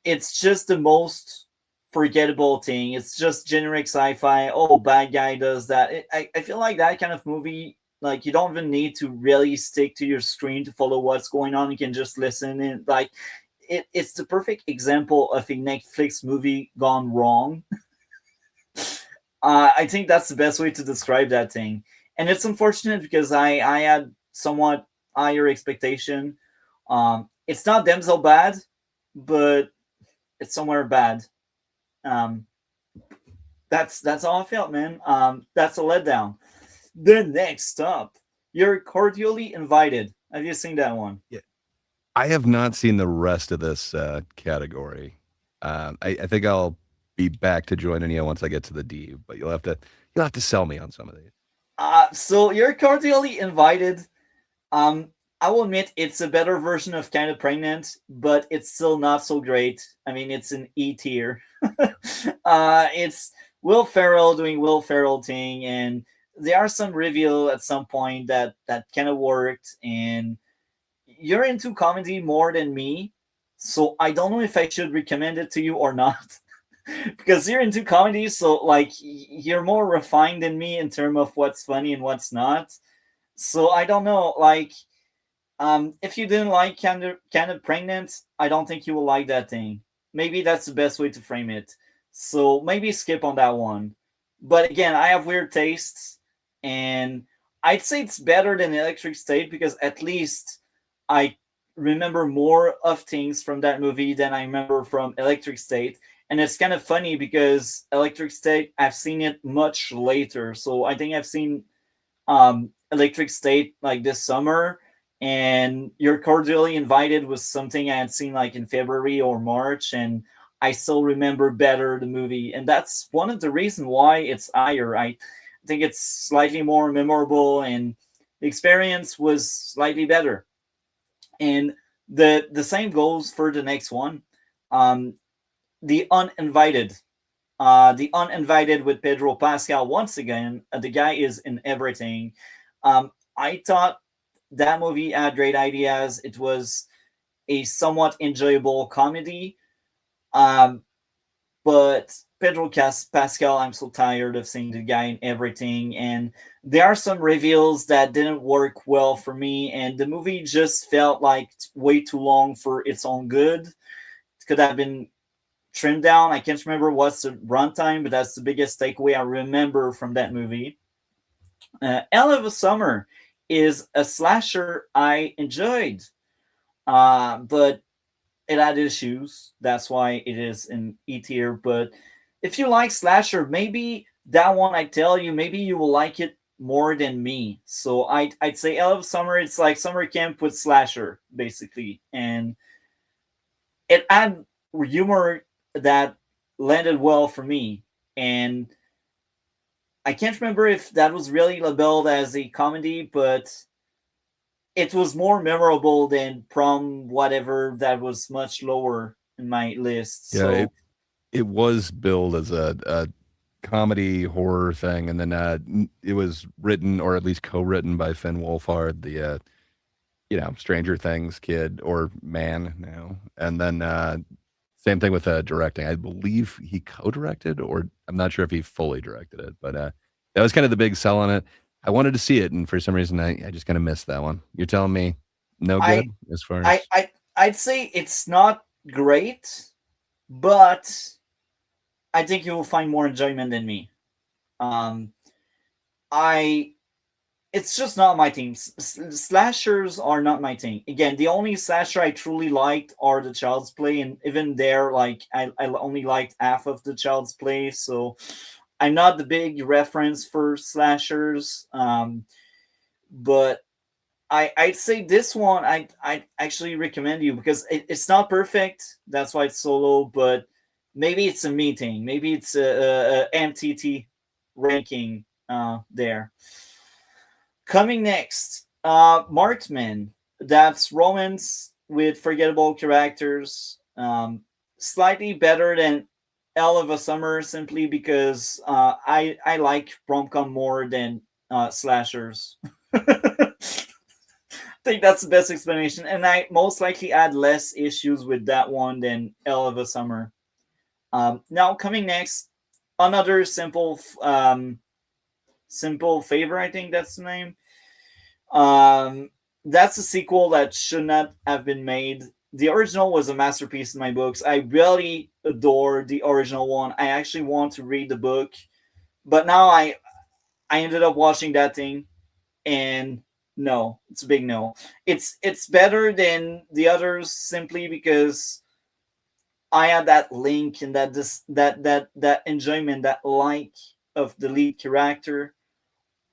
it's just the most forgettable thing. It's just generic sci-fi. Oh, bad guy does that. I feel like that kind of movie. Like you don't even need to really stick to your screen to follow what's going on. You can just listen and like it's the perfect example of a Netflix movie gone wrong. I think that's the best way to describe that thing. And it's unfortunate because I had somewhat higher expectation. It's not Denzel bad, but it's somewhere bad. Um, that's how I felt, man. That's a letdown. The next up, you're cordially invited. Have you seen that one? Yeah. I have not seen the rest of this category. I think I'll be back to joining you once I get to the D, but you'll have to sell me on some of these. So you're cordially invited. Um, I will admit it's a better version of Kind of Pregnant, but it's still not so great. I mean, it's an E tier. It's Will Ferrell doing Will Ferrell thing, and there are some reveal at some point that kind of worked. And you're into comedy more than me, so I don't know if I should recommend it to you or not. Because you're into comedy, so like you're more refined than me in terms of what's funny and what's not. So I don't know, like if you didn't like kind of pregnant, I don't think you will like that thing. Maybe that's the best way to frame it. So maybe skip on that one. But again, I have weird tastes, and I'd say it's better than Electric State because at least I remember more of things from that movie than I remember from Electric State. And it's kind of funny because Electric State, I've seen it much later. So I think I've seen Electric State like this summer, and You're Cordially Invited was something I had seen like in February or March, and I still remember better the movie, and that's one of the reasons why it's higher. I think it's slightly more memorable, and the experience was slightly better. And the same goes for the next one, um, the Uninvited. The Uninvited with Pedro Pascal once again. The guy is in everything. I thought that movie had great ideas. It was a somewhat enjoyable comedy. Um, but Pascal, I'm so tired of seeing the guy in everything. And there are some reveals that didn't work well for me. And the movie just felt like way too long for its own good. It could have been trimmed down. I can't remember what's the runtime, but that's the biggest takeaway I remember from that movie. Hell of a Summer is a slasher I enjoyed, but it had issues. That's why it is in E tier. But if you like slasher, maybe that one I tell you, maybe you will like it more than me. So I'd say Hell of a Summer. It's like summer camp with slasher basically, and it had humor that landed well for me. And I can't remember if that was really labeled as a comedy, but it was more memorable than Prom whatever that was much lower in my list. Yeah, So it was billed as a comedy horror thing, and then it was written or at least co-written by Finn Wolfhard, the Stranger Things kid or man now, and then same thing with directing. I believe he co-directed, or I'm not sure if he fully directed it, but that was kind of the big sell on it. I wanted to see it, and for some reason, I just kind of missed that one. You're telling me no I good as far I as I I'd say it's not great, but I think you will find more enjoyment than me. Um, I it's just not my thing. Slashers are not my thing. Again, the only slasher I truly liked are the Child's Play, and even there, like I only liked half of the Child's Play, so I'm not the big reference for slashers. But I'd say this one I actually recommend you because it's not perfect. That's why it's solo, but maybe it's a meeting. Maybe it's a MTT ranking there. Coming next, Markman. That's romance with forgettable characters. Slightly better than Hell of a Summer simply because I like rom-com more than slashers. I think that's the best explanation, and I most likely had less issues with that one than Hell of a Summer. Now coming next, another simple favor. I think that's the name. Um, that's a sequel that should not have been made. The original was a masterpiece in my books. I really adore the original one. I actually want to read the book, but now I ended up watching that thing, and no, it's a big no. It's better than the others simply because I had that link and that enjoyment, that like of the lead character,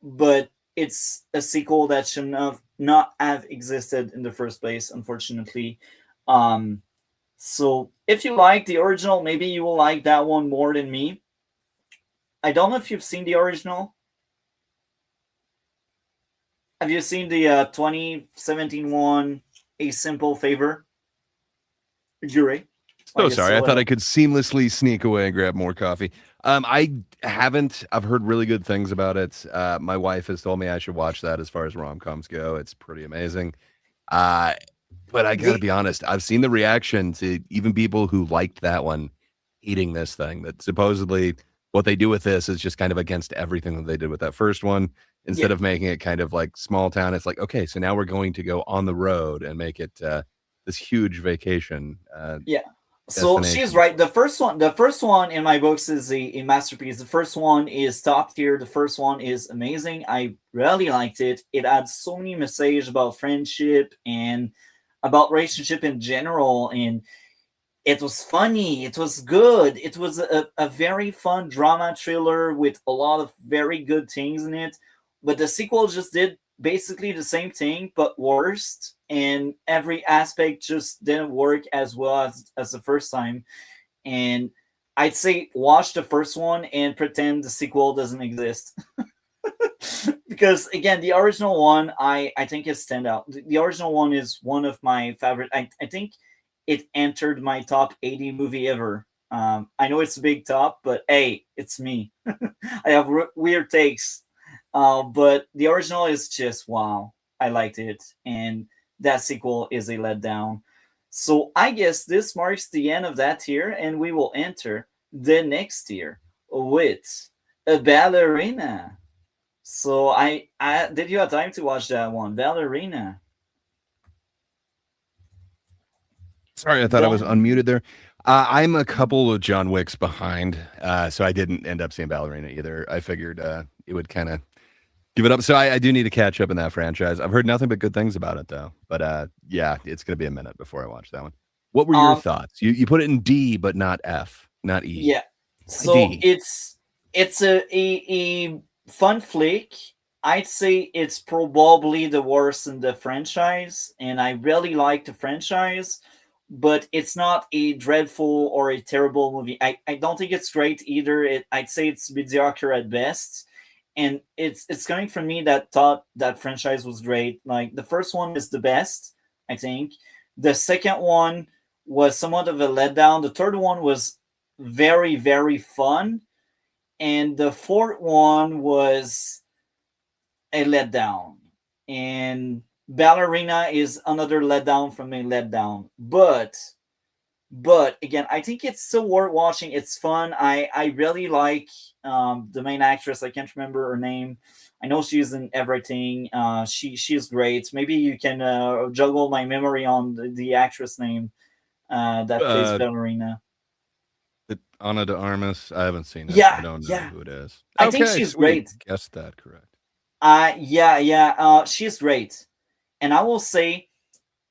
but it's a sequel that should not have existed in the first place, unfortunately. Um, so if you like the original, maybe you will like that one more than me. I don't know if you've seen the original. Have you seen the 2017 one, A Simple Favor? Yuri? so Like it's sorry. I so thought I could seamlessly sneak away and grab more coffee. I haven't. I've heard really good things about it. My wife has told me I should watch that. As far as rom coms go, it's pretty amazing. Uh, but I got to the be honest. I've seen the reaction to even people who liked that one eating this thing. That supposedly what they do with this is just kind of against everything that they did with that first one. yeah, Instead of making it kind of like small town, it's like okay, so now we're going to go on the road and make it this huge vacation yeah. So she's destination. right. The first one in my books is a masterpiece. The first one is top tier. The first one is amazing. I really liked it. It adds so many messages about friendship and about relationship in general, and it was funny. It was good. It was a very fun drama thriller with a lot of very good things in it. But the sequel just did basically the same thing, but worse. And every aspect just didn't work as well as the first time. And I'd say watch the first one and pretend the sequel doesn't exist. Because again, the original one I think is standout. The original one is one of my favorite. I think it entered my top 80 movie ever. I know it's a big top, but hey, it's me. I have weird takes, but the original is just wow. I liked it, and that sequel is a letdown. So I guess this marks the end of that tier, and we will enter the next tier with a ballerina. So I did you have time to watch that one, Ballerina? Sorry, I thought I was That unmuted there. I'm a couple of John Wicks behind, so I didn't end up seeing Ballerina either. I figured it would kind of give it up. So I do need to catch up in that franchise. I've heard nothing but good things about it though. But yeah, it's gonna be a minute before I watch that one. What were your um thoughts? You put it in D, but not F, not E. yeah. Why So D? it's a fun flick. I'd say it's probably the worst in the franchise, and I really like the franchise, but it's not a dreadful or a terrible movie. I don't think it's great either. I'd say it's mediocre at best. and it's coming from me that thought that franchise was great. Like the first one is the best, I think. The second one was somewhat of a letdown. The third one was very very fun, and the fourth one was a letdown. And Ballerina is another letdown from a letdown. But again, I think it's still worth watching. It's fun. I really like the main actress. I can't remember her name. I know she's in everything. She's great. Maybe you can juggle my memory on the actress name that plays Uh, Ballerina. Ana de Armas. I haven't seen it. I Yeah, don't know yeah. who it is. I think Okay, she's sweet. great. Guessed that correct. Yeah, yeah. She's great. And I will say,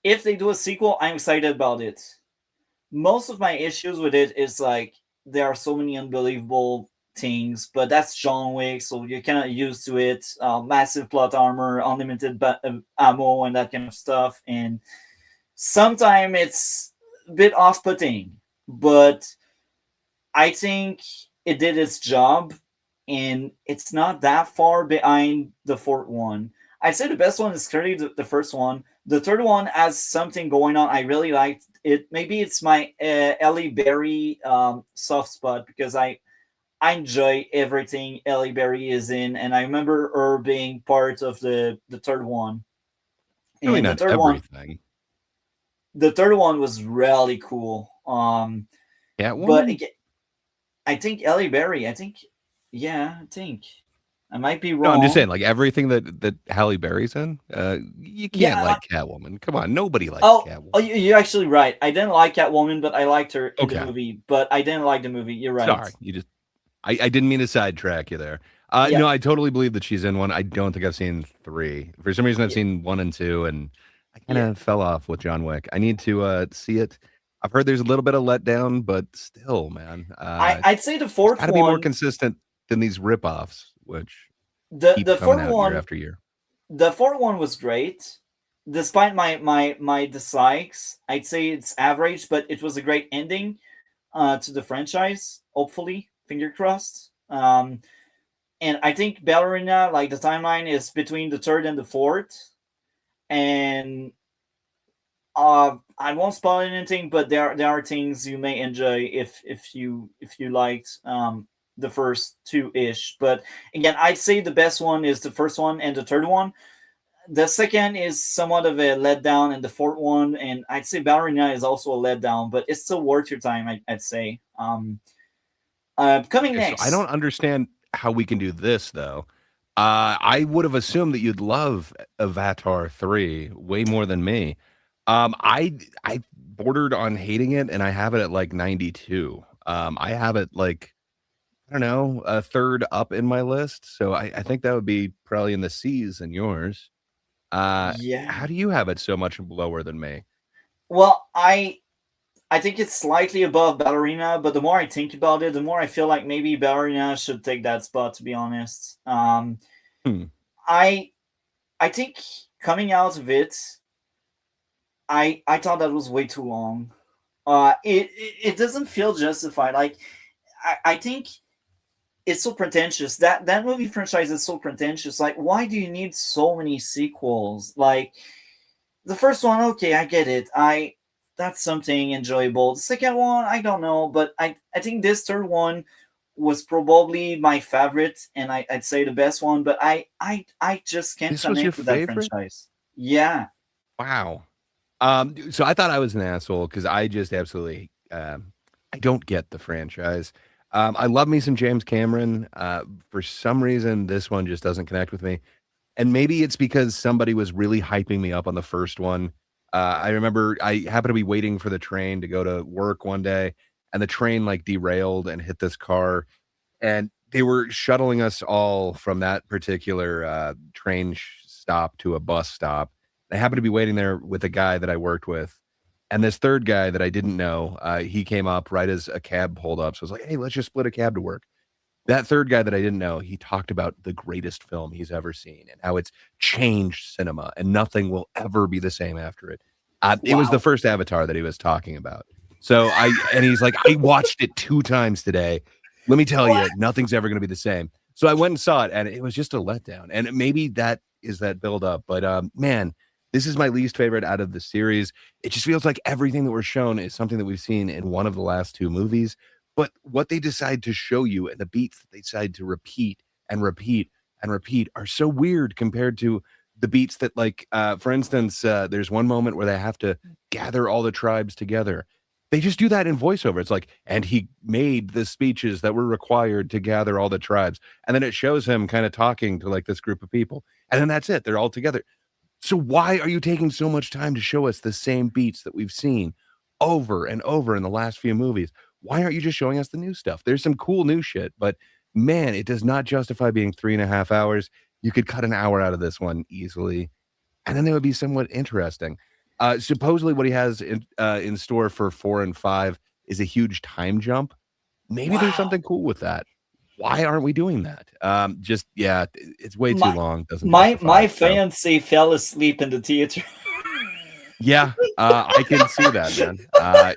if they do a sequel, I'm excited about it. Most of my issues with it is like there are so many unbelievable things, but that's John Wick, so you're kind of used to it. Massive plot armor, unlimited ammo, and that kind of stuff. And sometimes it's a bit off-putting, but I think it did its job, and it's not that far behind the fourth one. I'd say the best one is clearly the first one. The third one has something going on. I really liked it. Maybe it's my Ellie Berry soft spot because I enjoy everything Ellie Berry is in, and I remember her being part of the third one. Really And not everything. the third one was really cool. But Catwoman? again, I think Ellie Berry. I think, yeah, I think I might be No, I'm just saying, wrong. like everything that Halle Berry's in. You can't Yeah. like Catwoman. Come on, nobody likes Oh, Catwoman. you're actually right. I didn't like Catwoman, but I liked her in the Okay, movie. But I didn't like the movie. You're right. sorry. I didn't mean to sidetrack you there. Yeah. No, I totally believe that she's in one. I don't think I've seen three. For some reason, I've Yeah. seen one and two, and I kind Yeah. of fell off with John Wick. I need to see it. I've heard there's a little bit of letdown, but still, man, I'd say the it's fourth got to be more one. consistent than these ripoffs, which keep The coming fourth out year one. after year. The fourth one was great. Despite my dislikes, I'd say it's average, but it was a great ending to the franchise. Hopefully, finger crossed. And I think Ballerina, like the timeline is between the third and the fourth, and I won't spoil anything, but there are things you may enjoy if you liked the first two ish. But again, I'd say the best one is the first one and the third one. The second is somewhat of a letdown, and the fourth one, and I'd say Ballerina is also a letdown, but it's still worth your time. I'd say. Coming Okay, so I don't next. understand how we can do this though. I would have assumed that you'd love Avatar 3 way more than me. I bordered on hating it and I have it at like 92. I have it like I don't know, a third up in my list. So I think that would be probably in the C's and yours. Uh Yeah. how do you have it so much lower than me? Well, I think it's slightly above Ballerina, but the more I think about it, the more I feel like maybe Ballerina should take that spot. To be honest, Hmm. I I think coming out of it, I thought that was way too long. It doesn't feel justified. Like I think it's so pretentious. That movie franchise is so pretentious. Like, why do you need so many sequels? Like the first one, okay, I get it. I That's something enjoyable. The second one, I don't know, but I think this third one was probably my favorite, and I'd say the best one. But I just can't This was your connect with that favorite? franchise. Yeah, Wow. So I thought I was an asshole because I just absolutely I don't get the franchise. I love me some James Cameron. For some reason, this one just doesn't connect with me. And maybe it's because somebody was really hyping me up on the first one. I remember I happened to be waiting for the train to go to work one day, and the train like derailed and hit this car, and they were shuttling us all from that particular train stop to a bus stop. I happened to be waiting there with a guy that I worked with, and this third guy that I didn't know, he came up right as a cab pulled up. So I was like, "Hey, let's just split a cab to work." That third guy that I didn't know, he talked about the greatest film he's ever seen and how it's changed cinema and nothing will ever be the same after it. It was the wow. first Avatar that he was talking about. So and he's like, I watched it 2 times today. Let me tell What? you, nothing's ever going to be the same. So I went and saw it, and it was just a letdown. And maybe that is that build up. But man, this is my least favorite out of the series. It just feels like everything that we're shown is something that we've seen in one of the last two movies. But what they decide to show you and the beats that they decide to repeat and repeat and repeat are so weird compared to the beats that, like, for instance, there's one moment where they have to gather all the tribes together. They just do that in voiceover. It's like, and he made the speeches that were required to gather all the tribes. And then it shows him kind of talking to like this group of people. And then that's it. They're all together. So why are you taking so much time to show us the same beats that we've seen over and over in the last few movies? Why aren't you just showing us the new stuff? There's some cool new shit, but man, it does not justify being 3.5 hours. You could cut an hour out of this one easily, and then it would be somewhat interesting. Supposedly, what he has in store for 4 and 5 is a huge time jump. Maybe there's Wow. something cool with that. Why aren't we doing that? Just yeah, it's way too My long. Doesn't my justify my it. So fiance fell asleep in the theater. yeah, I can see that, man.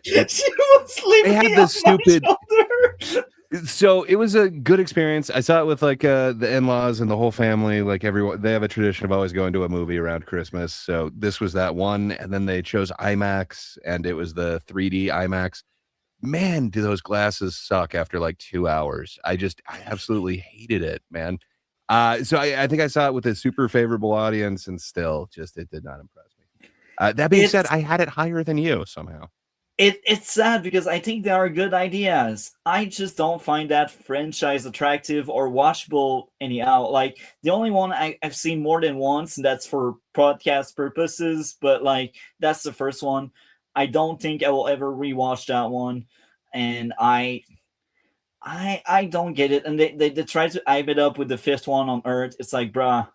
It She was they sleeping had on this my stupid. shoulder. So it was a good experience. I saw it with like the in-laws and the whole family. Like everyone, they have a tradition of always going to a movie around Christmas. So this was that one, and then they chose IMAX, and it was the 3D IMAX. Man, do those glasses suck after like 2 hours. I absolutely hated it, man. So I think I saw it with a super favorable audience, and still, just it did not impress me. That being said, It's I had it higher than you somehow. it's sad because I think they are good ideas. I just don't find that franchise attractive or watchable anyhow. Like the only one I've seen more than once, and that's for podcast purposes, but like that's the first one. I don't think I will ever rewatch that one. And I don't get it. And they try to hype it up with the fifth one on Earth. It's like, bruh,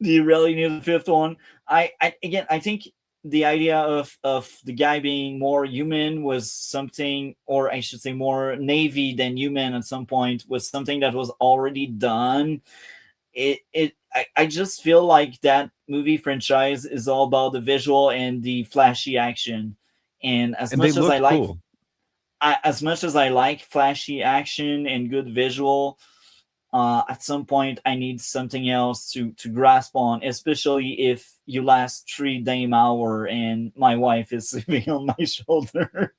do you really need the fifth one? I again, I think the idea of the guy being more human was something, or I should say more navy than human at some point, was something that was already done. I just feel like that movie franchise is all about the visual and the flashy action. And as And they much as looked cool. as much as I like flashy action and good visual, at some point I need something else to grasp on, especially if you last 3 damn hour and my wife is sleeping on my shoulder.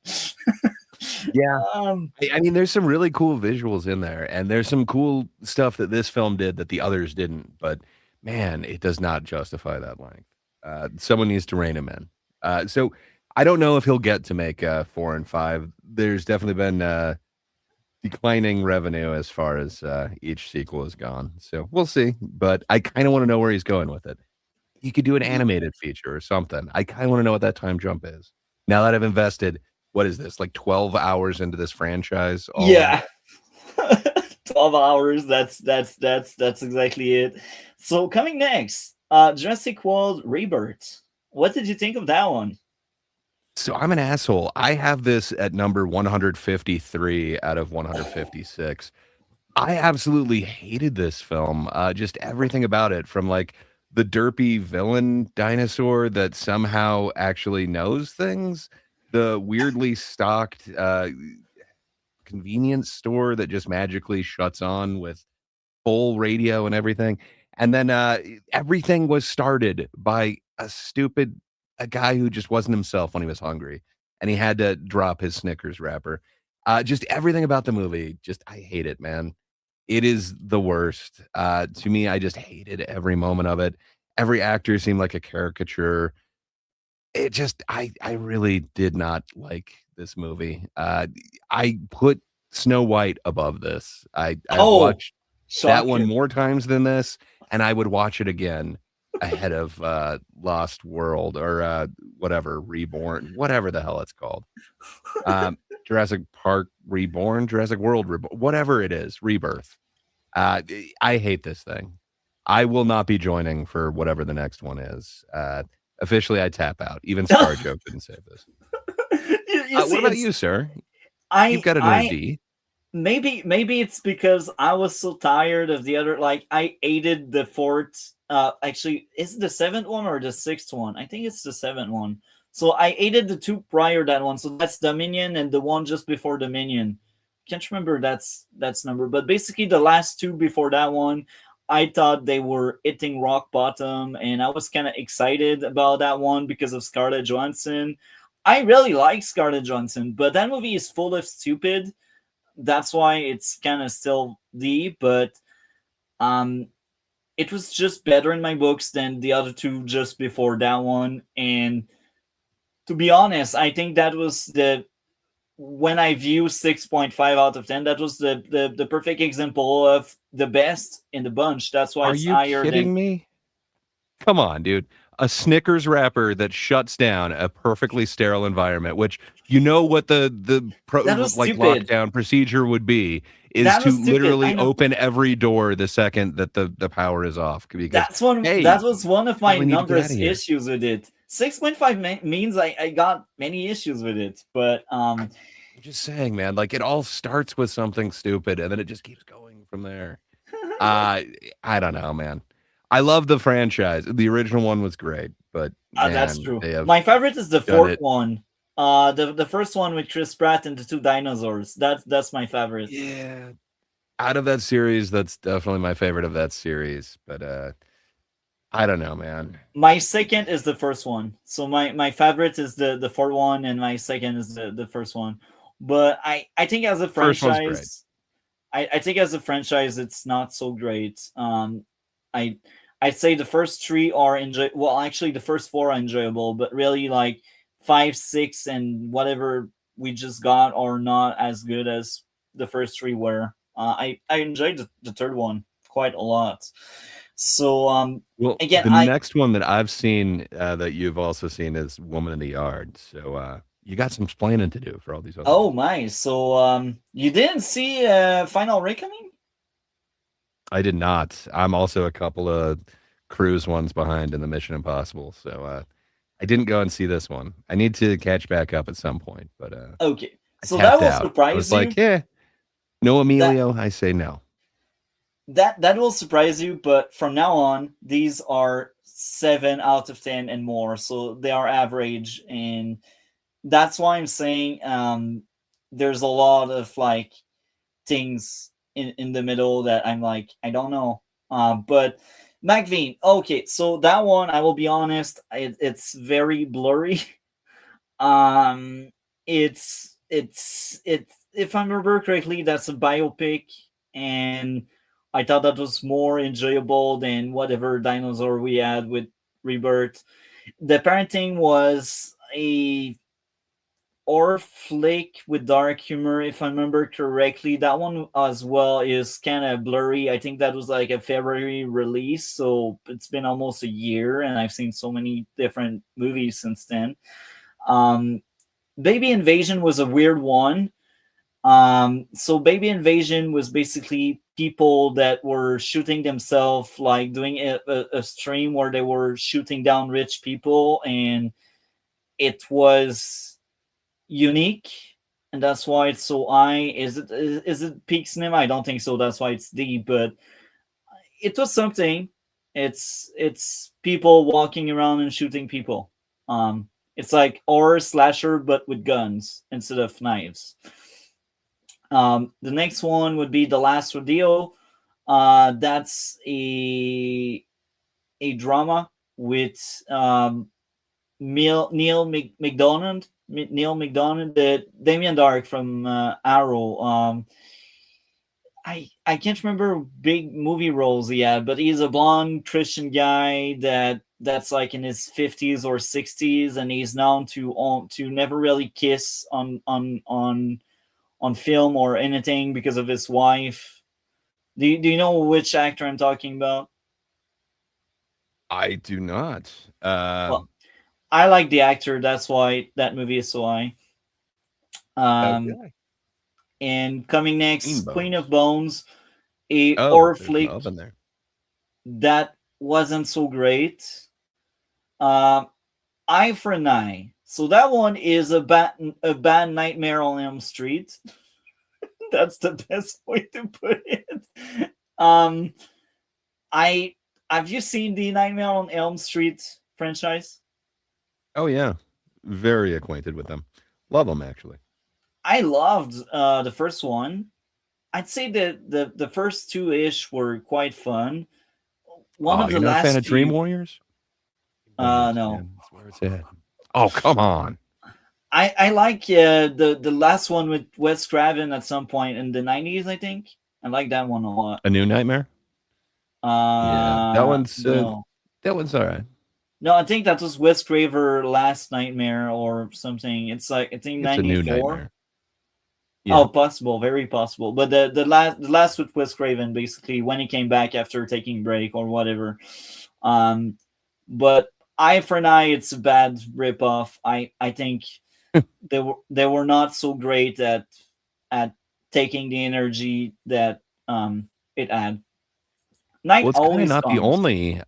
Yeah. um, I mean, there's some really cool visuals in there, and there's some cool stuff that this film did that the others didn't. But man, it does not justify that length. Someone needs to rein him in. So I don't know if he'll get to make 4 and 5. There's definitely been declining revenue as far as each sequel has gone. So we'll see. But I kind of want to know where he's going with it. You could do an animated feature or something. I kind of want to know what that time jump is. Now that I've invested, what is this, like 12 hours into this franchise all in? yeah. 12 hours, that's exactly it. So coming next, Jurassic World Rebirth. What did you think of that one? So I'm an asshole. I have this at number 153 out of 156. I absolutely hated this film. Just everything about it, from like the derpy villain dinosaur that somehow actually knows things, the weirdly stocked convenience store that just magically shuts on with full radio and everything. And then everything was started by a guy who just wasn't himself when he was hungry, and he had to drop his Snickers wrapper. Just everything about the movie, just I hate it, man. It is the worst. To me, I just hated every moment of it. Every actor seemed like a caricature. It just I really did not like this movie. I put Snow White above this. I've Oh, watched that one shocking. more times than this, and I would watch it again ahead of Lost World or whatever, Reborn, whatever the hell it's called. Jurassic Park Reborn, Jurassic World Reborn, whatever it is, Rebirth. I hate this thing. I will not be joining for whatever the next one is. Officially, I tap out. Even ScarJo couldn't save this. You What see, about it's you, sir? You've I got it in a I D. maybe it's because I was so tired of the other. Like I hated the fourth. Actually, is it the seventh one or the sixth one? I think it's the seventh one. So I hated the two prior that one. So that's Dominion and the one just before Dominion. can't remember that's number, but basically the last two before that one, I thought they were hitting rock bottom, and I was kind of excited about that one because of Scarlett Johansson. I really like Scarlett Johansson, but that movie is full of stupid. That's why it's kind of still D, but um, it was just better in my books than the other two just before that one. And to be honest, I think that was the when I view 6.5 out of 10, that was the perfect example of the best in the bunch. That's why Are it's you higher than. kidding me? Come on, dude. A Snickers wrapper that shuts down a perfectly sterile environment, which you know what That was like stupid. lockdown procedure would be, is That was to stupid. I literally know. open every door the second that the power is off because That's one. hey, That was one of my really need to get out of numbers here. issues with it. 6.5 means I got many issues with it, but I'm just saying, man, like it all starts with something stupid and then it just keeps going from there. Uh I don't know, man. I love the franchise. The original one was great, but that's man, true. they have My favorite is the done fourth it. one. The first one with Chris Pratt and the two dinosaurs. That's my favorite. Yeah. Out of that series, that's definitely my favorite of that series, but I don't know, man. My second is the first one. So my favorite is the fourth one, and my second is the first one. But I think as a First one's great. franchise, I think as a franchise, it's not so great. I I'd say the first three are enjoy. Well, actually, the first four are enjoyable, but really like five, six, and whatever we just got are not as good as the first three were. I enjoyed the third one quite a lot. So Well, again, the I next one that I've seen that you've also seen is Woman in the Yard. So you got some explaining to do for all these other oh movies. my. So you didn't see Final Reckoning? I did not. I'm also a couple of cruise ones behind in the Mission Impossible. So I didn't go and see this one. I need to catch back up at some point, but Okay, I so that tapped will out. I was surprise you. like, yeah, no That Emilio. I say no. that will surprise you, but from now on these are 7 out of 10 and more, so they are average. And that's why I'm saying there's a lot of like things in the middle that I'm like, I don't know. But McVean, okay, so that one, I will be honest, it's very blurry. um it's if I remember correctly, that's a biopic, and I thought that was more enjoyable than whatever dinosaur we had with Rebirth. The parenting was a or flick with dark humor, if I remember correctly. That one as well is kind of blurry. I think that was like a February release, so it's been almost a year, and I've seen so many different movies since then. um Baby Invasion was a weird one. So Baby Invasion was basically people that were shooting themselves, like doing a stream where they were shooting down rich people, and it was unique, and that's why it's so high. Is it peak cinema? I don't think so. That's why it's D. But it was something. It's people walking around and shooting people. It's like horror slasher but with guns instead of knives. The next one would be The Last Rodeo. That's a drama with Neil McDonough, the Damien Dark from Arrow. I can't remember big movie roles he had, but he's a blonde Christian guy that's like in his 50s or 60s, and he's known to never really kiss on film or anything because of his wife. Do you know which actor I'm talking about? I do not. Well, I like the actor. That's why that movie is so high. Um, Okay. and coming Bean next, Queen of Bones. Bones, a Oh, horror there's flick love in there. that wasn't so great. Um, Eye for an Eye. So that one is a bad Nightmare on Elm Street. That's the best way to put it. Um, I have you seen the Nightmare on Elm Street franchise? Oh yeah, very acquainted with them. Love them actually. I loved the first one. I'd say that the first two ish were quite fun. One Oh, of you're the not a fan last of Dream few, Warriors? Warriors, no, man, that's where it's at. Oh, come on. I like the last one with Wes Craven at some point in the 90s. I think I like that one a lot. A New Nightmare? Yeah, No, that one's all right. no, I think that was Wes Craven Last Nightmare or something. It's like I think It's a New 94. Nightmare. Oh, Yeah. possible, very possible. But the last with Wes Craven, basically when he came back after taking break or whatever. Um, but Eye for an Eye, it's a bad ripoff. I think they were not so great at taking the energy that it had. Night Well, it's kinda always not the comes. only,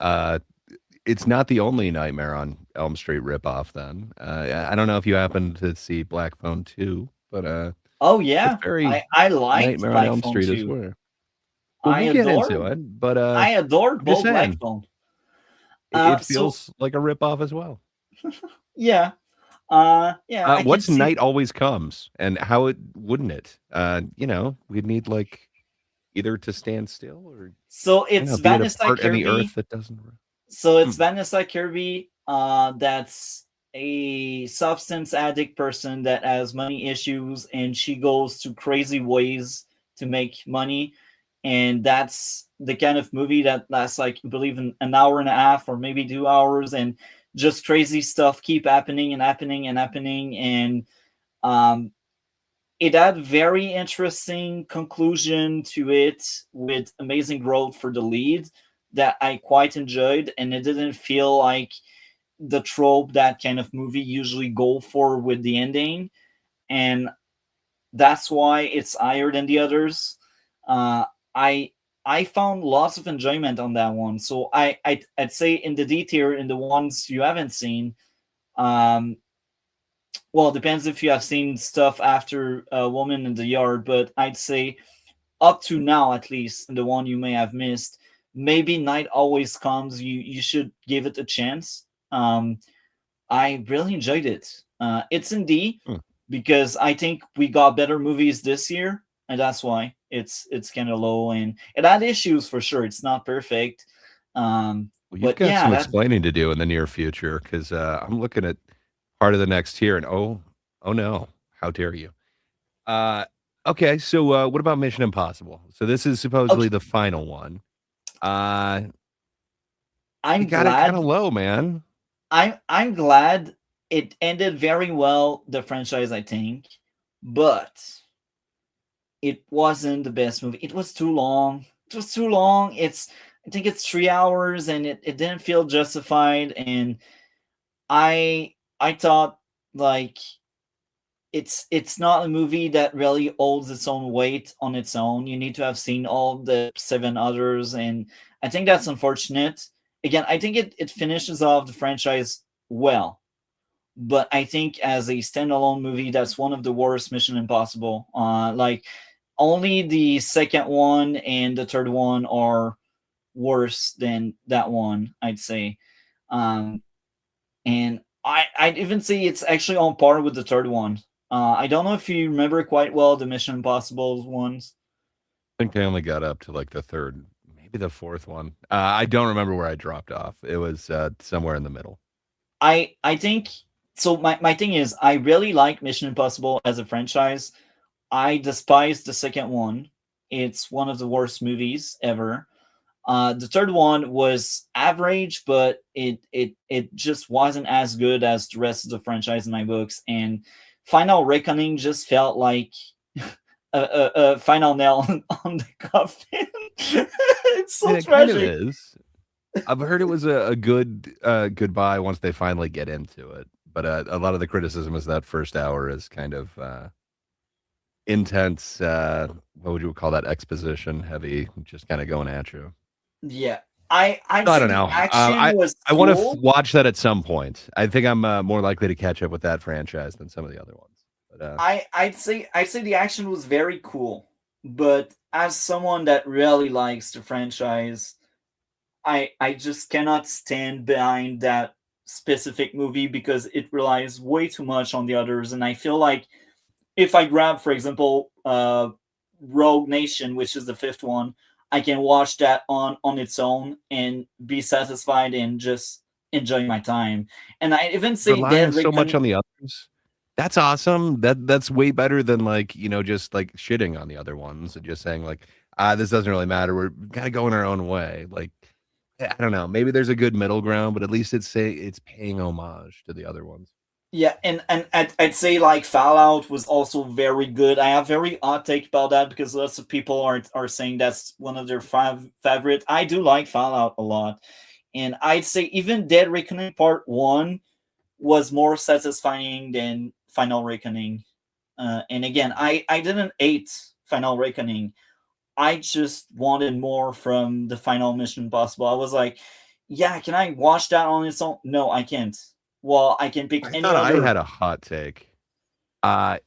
it's not the only Nightmare on Elm Street ripoff then. I don't know if you happened to see Black Phone 2, but, Oh it's yeah, very I liked Nightmare on Black Elm Phone Street as too. well. Well, I we'll get into adored it, but, I adored I'm just both Black saying, Phone. it So feels like a ripoff as well. yeah, yeah, I can What's see. Night Always Comes, and how it wouldn't it? We'd need, like, either to stand still or, So I don't it's know, be at a Vanessa part in the Kirby. earth that doesn't So it's mm, Vanessa Kirby. That's a substance addict person that has money issues, and she goes to crazy ways to make money, and that's the kind of movie that lasts like I believe an hour and a half or maybe 2 hours, and just crazy stuff keep happening and happening and happening, and um, it had very interesting conclusion to it with amazing growth for the lead that I quite enjoyed, and it didn't feel like the trope that kind of movie usually go for with the ending, and that's why it's higher than the others. Uh, I I found lots of enjoyment on that one, so I'd say in the D tier, in the ones you haven't seen, um, well, it depends if you have seen stuff after Woman in the Yard, but I'd say up to now, at least, and the one you may have missed, maybe Night Always Comes. You should give it a chance. I really enjoyed it. It's in D hmm. because I think we got better movies this year, and that's why it's kind of low, and it had issues for sure. It's not perfect, Well, you've but got yeah, some that explaining to do in the near future because I'm looking at part of the next tier, and oh no, how dare you? Uh, okay, so what about Mission Impossible? So this is supposedly okay. the final one. Uh, you I'm got it kind glad. of low, man. I'm glad it ended very well. The franchise, I think, but it wasn't the best movie. It was too long. It was too long. I think it's 3 hours, and it didn't feel justified. And I thought like it's not a movie that really holds its own weight on its own. You need to have seen all the seven others, and I think that's unfortunate. Again, I think it finishes off the franchise well, but I think as a standalone movie, that's one of the worst Mission Impossible. Like only the second one and the third one are worse than that one, I'd say. Um, and I'd even say it's actually on par with the third one. I don't know if you remember quite well the Mission Impossible ones. I think I only got up to like the third, maybe the fourth one. I don't remember where I dropped off. It was somewhere in the middle. I think so. My thing is, I really like Mission Impossible as a franchise. I despise the second one. It's one of the worst movies ever. The third one was average, but it just wasn't as good as the rest of the franchise in my books. And Final Reckoning just felt like a final nail on the coffin. It's I so mean, it kind of tragic. is. I've heard it was a good goodbye once they finally get into it. But a lot of the criticism is that first hour is kind of intense. What would you call that? Exposition heavy, just kind of going at you. Yeah, I'd I say don't the know. action was I want to cool. watch that at some point. I think I'm more likely to catch up with that franchise than some of the other ones. But I'd say the action was very cool, but as someone that really likes the franchise, I just cannot stand behind that specific movie because it relies way too much on the others, and I feel like if I grab, for example, Rogue Nation, which is the fifth one, I can watch that on its own and be satisfied and just enjoy my time. And I even say Relying Dead so much Reckoning. on the others. That's awesome. That's way better than like, just like shitting on the other ones and just saying like, this doesn't really matter. We're gotta go in our own way. Like, I don't know. Maybe there's a good middle ground, but at least it's paying homage to the other ones. Yeah, and I'd say like Fallout was also very good. I have very odd take about that because lots of people are saying that's one of their favorite. I do like Fallout a lot, and I'd say even Dead Reckoning Part One was more satisfying than Final Reckoning. And again, I didn't hate Final Reckoning. I just wanted more from the final Mission Impossible. I was like, yeah, can I watch that on its own? No, I can't. Well, I can pick I any thought I other. had a hot take. Uh,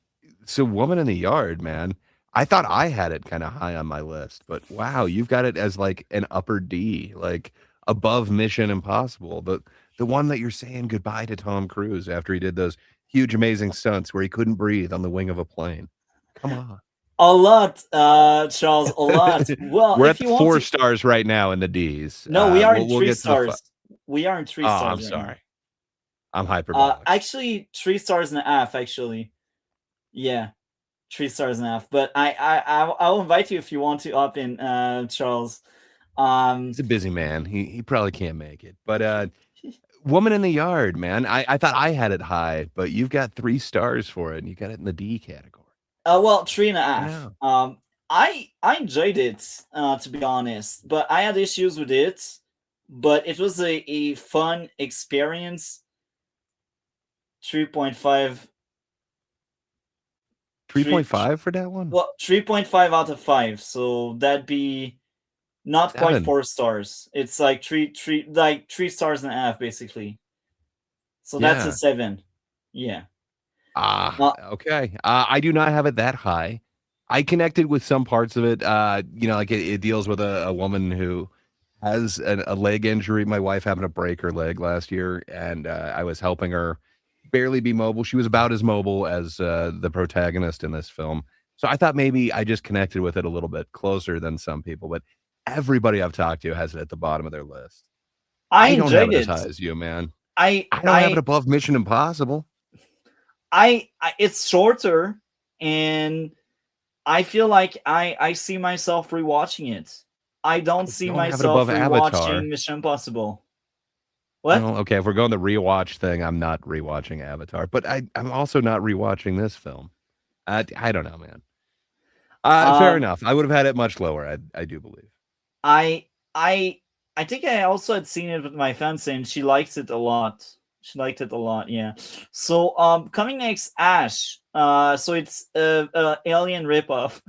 so Woman in the Yard, man. I thought I had it kind of high on my list, but wow, you've got it as like an upper D, like above Mission Impossible. The one that you're saying goodbye to Tom Cruise after he did those huge amazing stunts where he couldn't breathe on the wing of a plane. Come on. A lot, Charles, a lot. Well, We're at if the you want four to. stars right now in the D's. No, we are in We'll three get to the stars. We are in Oh, three I'm stars right now. sorry. I'm hyperbolic. Actually, 3 stars and a half, actually. Yeah, 3 stars and a half. But I'll invite you if you want to up in, Charles. Um, He's a busy man. He probably can't make it. But Woman in the Yard, man. I thought I had it high, but you've got 3 stars for it, and you got it in the D category. well, three and a I half. know. I enjoyed it, to be honest, but I had issues with it. But it was a fun experience. 3.5. Three, 3.5 for that one? well, 3.5 out of 5. So that'd be not quite 7. 4 stars. It's like like 3 stars and a half, basically. So that's a Yeah. 7. Yeah. Okay. I do not have it that high. I connected with some parts of it. Like it deals with a woman who has a leg injury. My wife happened to break her leg last year, and I was helping her barely be mobile. She was about as mobile as the protagonist in this film. So I thought maybe I just connected with it a little bit closer than some people, but everybody I've talked to has it at the bottom of their list. I I don't have enjoyed it as it. high as you, man. I I don't have it I above Mission Impossible. it's shorter, and I feel like I see myself rewatching it. I don't I see don't have it myself above rewatching Avatar. Mission Impossible. What? Well, okay, if we're going the rewatch thing, I'm not rewatching Avatar, but I'm also not rewatching this film. I don't know, man. Fair Um, enough. I would have had it much lower. I do believe. I I I think I also had seen it with my fiance, and she likes it a lot. She liked it a lot, yeah. So coming next, Ash. So it's Alien ripoff.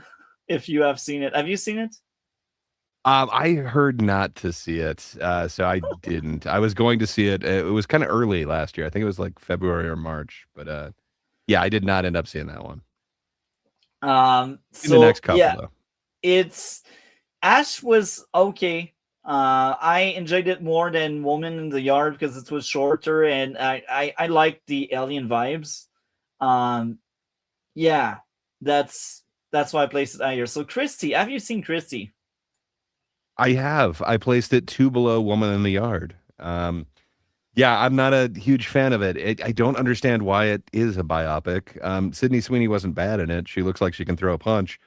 If you have seen it, have you seen it? I heard not to see it, so I didn't. I was going to see it. It was kind of early last year. I think it was like February or March, but yeah, I did not end up seeing that one. In the So next couple yeah, though. it's Ash was okay. I enjoyed it more than Woman in the Yard because it was shorter, and I liked the alien vibes. Um, yeah, that's why I placed it higher. So Christy, have you seen Christy? I have. I placed it 2 below Woman in the Yard. Yeah, I'm not a huge fan of it. I don't understand why it is a biopic. Sydney Sweeney wasn't bad in it. She looks like she can throw a punch.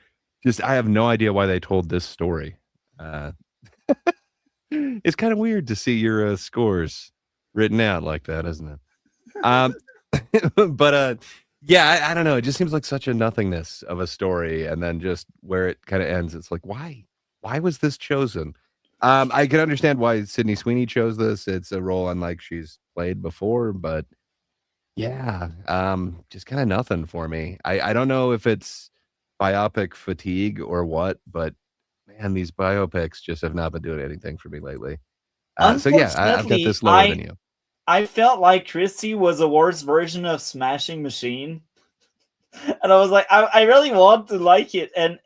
Just I have no idea why they told this story. Uh, it's kind of weird to see your scores written out like that, isn't it? Um, but yeah, I don't know. It just seems like such a nothingness of a story, and then just where it kind of ends, it's like why? Why was this chosen? I can understand why Sydney Sweeney chose this. It's a role unlike she's played before, but yeah, just kind of nothing for me. I don't know if it's biopic fatigue or what, but man, these biopics just have not been doing anything for me lately. So yeah, I've got Unfortunately, this lower than you. I felt like Christy was a worse version of Smashing Machine, and I was like, I really want to like it, and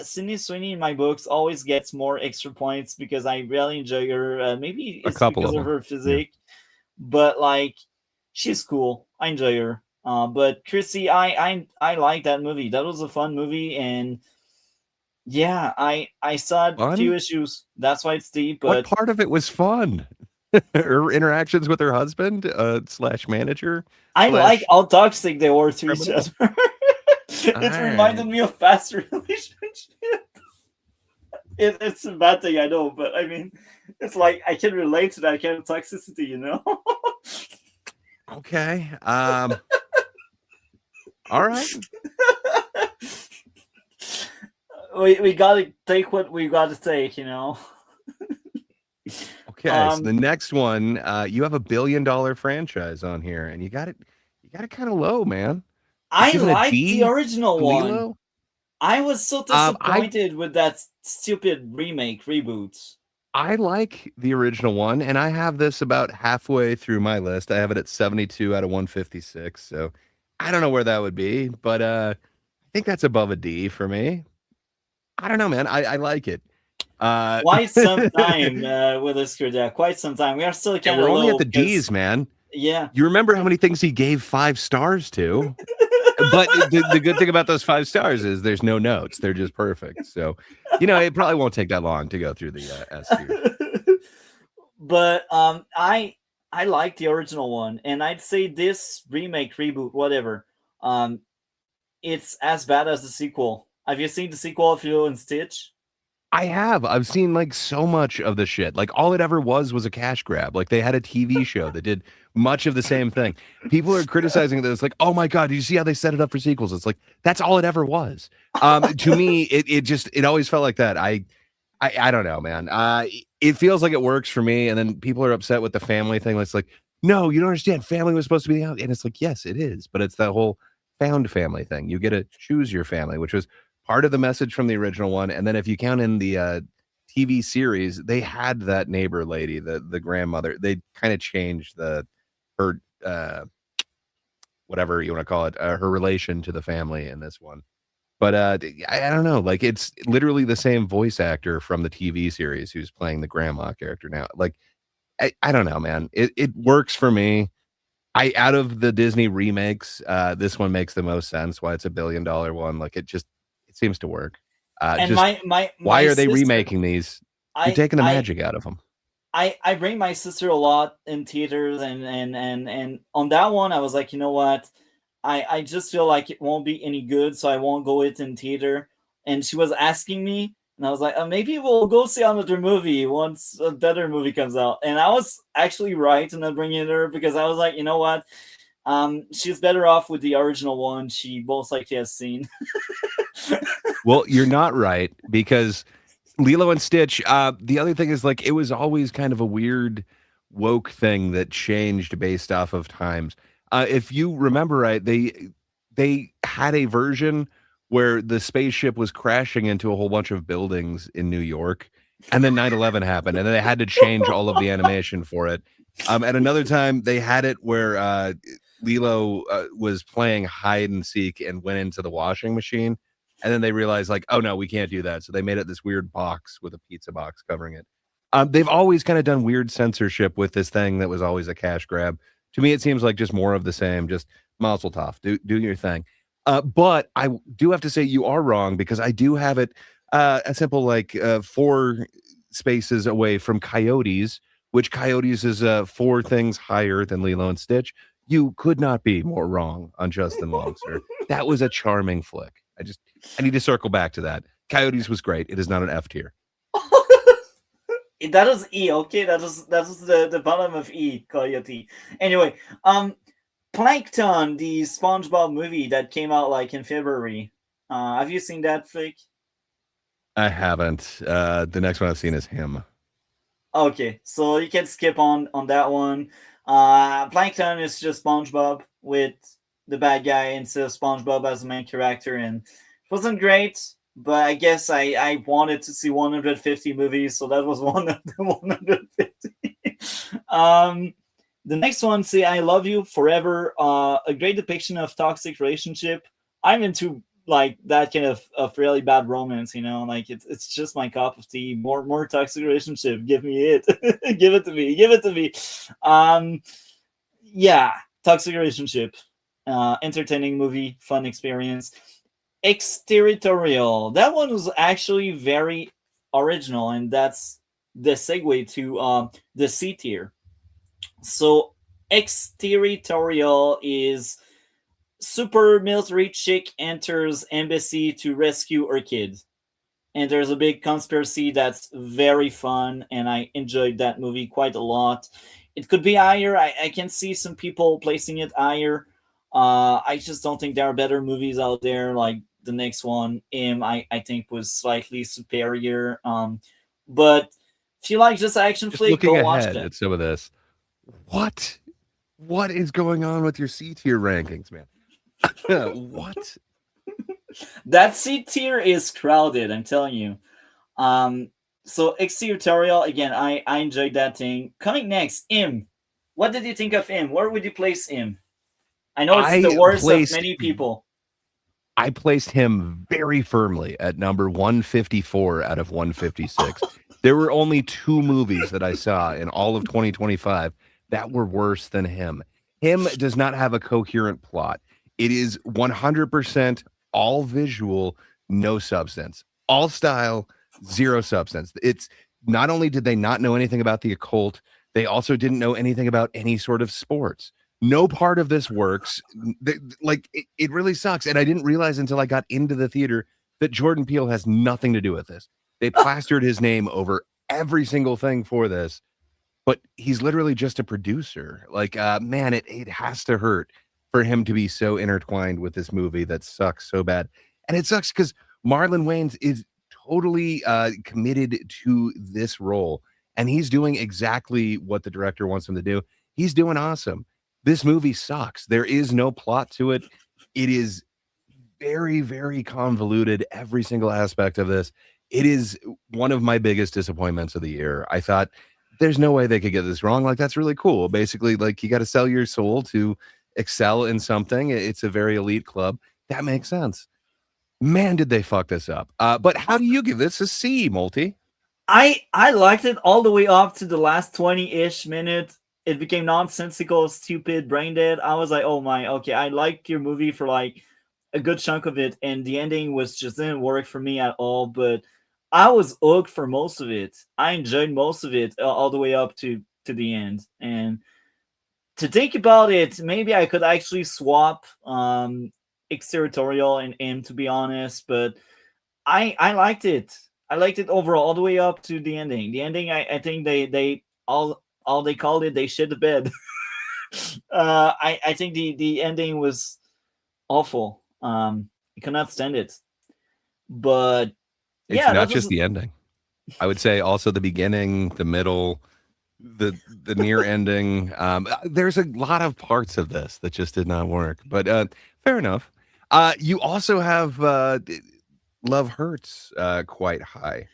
Sydney Sweeney in my books always gets more extra points because I really enjoy her. Maybe A it's couple because of of them. her Yeah. physique, but like she's cool. I enjoy her. But Chrissy, I like that movie. That was a fun movie, and yeah, I saw a few Fun? issues. That's why it's deep. What But part of it was fun? Her interactions with her husband, slash manager, I like slash how toxic they were to each criminal. other. All It reminded right. me of past relationship. It's a bad thing, I know, but I mean, it's like I can relate to that kind of toxicity, you know. Okay. All right. We gotta take what we gotta take, you know. Okay. So the Um, next one, you have $1 billion franchise on here, and you got it kind of low, man. You're I giving a like the D original to one. Lilo. I was so I disappointed with that stupid remake reboot. I like the original one, and I have this about halfway through my list. I have it at 72 out of 156. So I don't know where that would be, but I think that's above a D for me. I don't know, man. I like it. Uh Quite some time with this crew there. Quite some time. We are still and kind of we're only at low the because D's, man. yeah. You remember how many things he gave 5 stars to? But the good thing about those 5 stars is there's no notes. They're just perfect. So, it probably won't take that long to go through the S tier. But I like the original one, and I'd say this remake, reboot, whatever, um, it's as bad as the sequel. Have you seen the sequel of Lilo and Stitch? I have. I've seen like so much of the shit. Like all it ever was a cash grab. Like they had a TV show that did much of the same thing. People are criticizing this like, "Oh my god, do you see how they set it up for sequels?" It's like that's all it ever was. To me, it always felt like that. I don't know, man. It feels like it works for me, and then people are upset with the family thing. It's like, no, you don't understand. Family was supposed to be out, and it's like, yes, it is, but it's that whole found family thing. You get to choose your family, which was part of the message from the original one. And then if you count in the TV series, they had that neighbor lady, the grandmother. They kind of changed her whatever you want to call it, her relation to the family in this one. But I don't know. Like it's literally the same voice actor from the TV series who's playing the grandma character now. Like I don't know, man. It works for me. I out of the Disney remakes, this one makes the most sense. Why it's $1 billion one. Like it seems to work. And Just why my are they sister, remaking these? You're I taking the I magic out of them. I bring my sister a lot in theaters, and on that one I was like, you know what, I just feel like it won't be any good, so I won't go it in theater. And she was asking me, and I was like, maybe we'll go see another movie once a better movie comes out. And I was actually right in not bringing her because I was like, you know what, she's better off with the original one. She most likely has seen. Well, you're not right because Lilo and Stitch. The other thing is like it was always kind of a weird woke thing that changed based off of times. If you remember right, they had a version where the spaceship was crashing into a whole bunch of buildings in New York, and then 9/11 happened, and then they had to change all of the animation for it. At another time, they had it where Lilo was playing hide and seek and went into the washing machine, and then they realized, like, oh no, we can't do that. So they made it this weird box with a pizza box covering it. They've always kind of done weird censorship with this thing that was always a cash grab. To me, it seems like just more of the same. Just Mazel Tov, do your thing. But I do have to say you are wrong because I do have it a simple like 4 spaces away from Coyotes, which Coyotes is 4 things higher than Lilo and Stitch. You could not be more wrong on Justin Long, sir. That was a charming flick. I need to circle back to that. Coyotes was great. It is not an F tier. That was E, okay? That was the bottom of E, Coyote. Anyway, Plankton, the SpongeBob movie that came out like in February. Have you seen that flick? I haven't. The next one I've seen is him. Okay, so you can skip on that one. Plankton is just SpongeBob with the bad guy instead of SpongeBob as the main character, and it wasn't great. But I guess I wanted to see 150 movies, so that was one of the 150. um, the next one, say I love you forever. A great depiction of toxic relationship. I'm into like that kind of really bad romance, you know, like it's just my cup of tea. More toxic relationship. Give me it. Give it to me. Give it to me. Um yeah, toxic relationship. entertaining movie, fun experience. Exterritorial. That one was actually very original, and that's the segue to the C tier. So, exterritorial is super military chick enters embassy to rescue her kid. And there's a big conspiracy that's very fun, and I enjoyed that movie quite a lot. It could be higher. I can see some people placing it higher. I just don't think there are better movies out there. Like the next one, I think was slightly superior. But if you like just action Just flick, looking go watch ahead that. at some of this, what what is going on with your C tier rankings, man? What? That C tier is crowded. I'm telling you. Um, so exteritorial again. I enjoyed that thing. Coming next, Im. What did you think of Im? Where would you place Im? I know it's the I worst of placed many people. I placed him very firmly at number 154 out of 156. There were only two movies that I saw in all of 2025 that were worse than him. Him does not have a coherent plot. It is 100% all visual, no substance. All style, zero substance. It's not only did they not know anything about the occult, they also didn't know anything about any sort of sports. No part of this works. Like it really sucks. And I didn't realize until I got into the theater that Jordan Peele has nothing to do with this. They plastered his name over every single thing for this, but he's literally just a producer. Like, man, it has to hurt for him to be so intertwined with this movie that sucks so bad. And it sucks because Marlon Wayans is totally committed to this role, and he's doing exactly what the director wants him to do. He's doing awesome. This movie sucks. There is no plot to it. It is very, very convoluted, every single aspect of this. It is one of my biggest disappointments of the year. I thought there's no way they could get this wrong. Like, that's really cool. Basically, like, you got to sell your soul to excel in something. It's a very elite club. That makes sense. Man, did they fuck this up. But how do you give this a C, Multi? I liked it all the way up to the last 20-ish minutes. It became nonsensical, stupid, brain dead. I was like, oh my, okay, I liked your movie for like a good chunk of it, and the ending was just didn't work for me at all. But I was hooked for most of it. I enjoyed most of it all the way up to the end. And to think about it, maybe I could actually swap exterritorial and M, to be honest. But I liked it. I liked it overall, all the way up to the ending. The ending, I think they all they called it, they shit the bed. I think the ending was awful. I cannot stand it. But It's yeah, that not just was the ending. I would say also the beginning, the middle, the near ending. There's a lot of parts of this that just did not work. But fair enough. You also have Love Hurts quite high.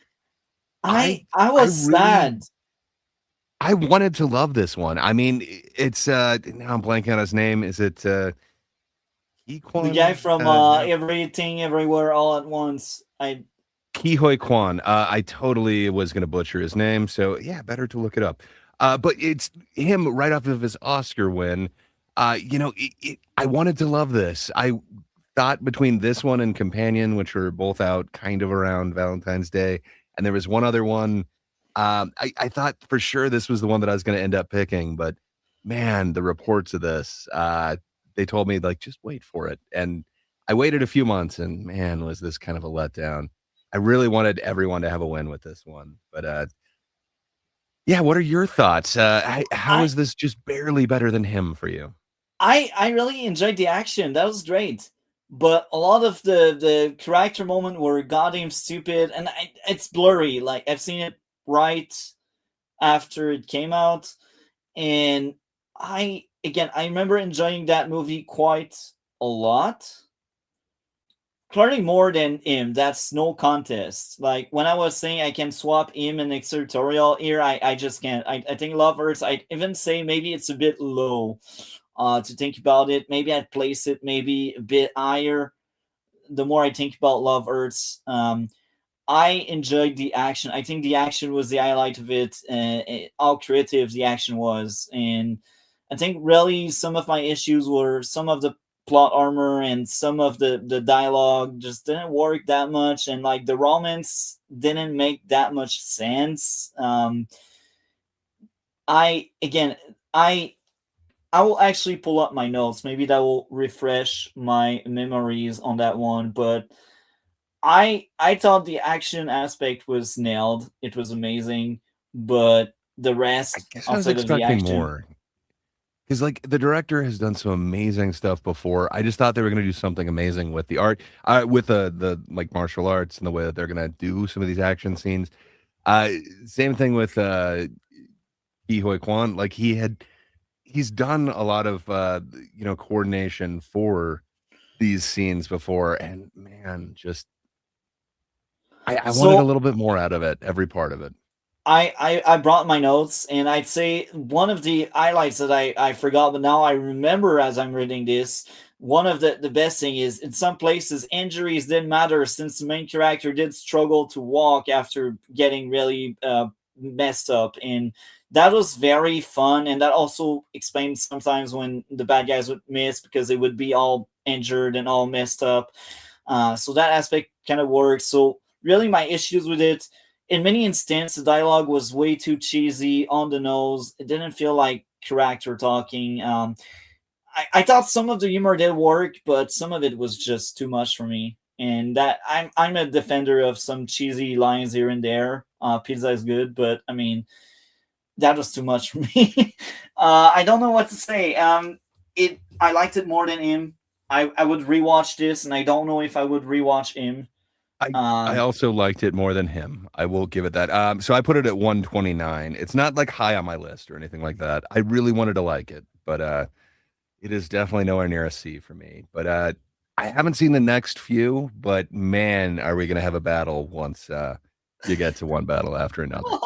I I I was really sad. I wanted to love this one. I mean, it's now I'm blanking on his name. Is it The guy Equan? from No. Everything Everywhere All at Once. I Kihoi Kwan. I totally was going to butcher his name, so yeah, better to look it up. But it's him right off of his Oscar win. I wanted to love this. I thought between this one and Companion, which were both out kind of around Valentine's Day, and there was one other one. I thought for sure this was the one that I was going to end up picking, but man, the reports of this, they told me like just wait for it, and I waited a few months, and man, was this kind of a letdown. I really wanted everyone to have a win with this one, but yeah. What are your thoughts? How I is this just barely better than him for you? I really enjoyed the action. That was great. But a lot of the character moment were goddamn stupid, and it's blurry. Like I've seen it right after it came out, and I remember enjoying that movie quite a lot. Clearly more than him. That's no contest. Like when I was saying I can swap him and exertorial here, I just can't. I think Love Hurts. I'd even say maybe it's a bit low. To think about it, maybe I'd place it maybe a bit higher. The more I think about Love Hurts, I enjoyed the action. I think the action was the highlight of it. How creative the action was, and I think really some of my issues were some of the plot armor, and some of the dialogue just didn't work that much, and like the romance didn't make that much sense. I again, I I will actually pull up my notes. Maybe that will refresh my memories on that one. But I thought the action aspect was nailed. It was amazing, but the I rest guess I was outside of the expecting action. more because, like, the director has done some amazing stuff before. I just thought they were going to do something amazing with the art, with the like martial arts and the way that they're going to do some of these action scenes. Uh, Same thing with Ke Huy Quan. Like he's done a lot of coordination for these scenes before, and man, just I wanted a So little bit more out of it, every part of it. I brought my notes, and I'd say one of the highlights that I forgot, but now I remember as I'm reading this. One of the best thing is in some places injuries didn't matter since the main character did struggle to walk after getting really messed up, and that was very fun. And that also explains sometimes when the bad guys would miss because they would be all injured and all messed up. So that aspect kind of works. So really, my issues with it in many instances, the dialogue was way too cheesy, on the nose. It didn't feel like character talking. I thought some of the humor did work, but some of it was just too much for me. And that I'm a defender of some cheesy lines here and there. Pizza is good, but I mean that was too much for me. I don't know what to say. It I liked it more than him. I would rewatch this, and I don't know if I would rewatch him. I Um, also liked it more than him. I will give it that. So I put it at 129. It's not like high on my list or anything like that. I really wanted to like it, but it is definitely nowhere near a C for me. But I haven't seen the next few, but man, are we gonna have a battle once you get to one battle after another.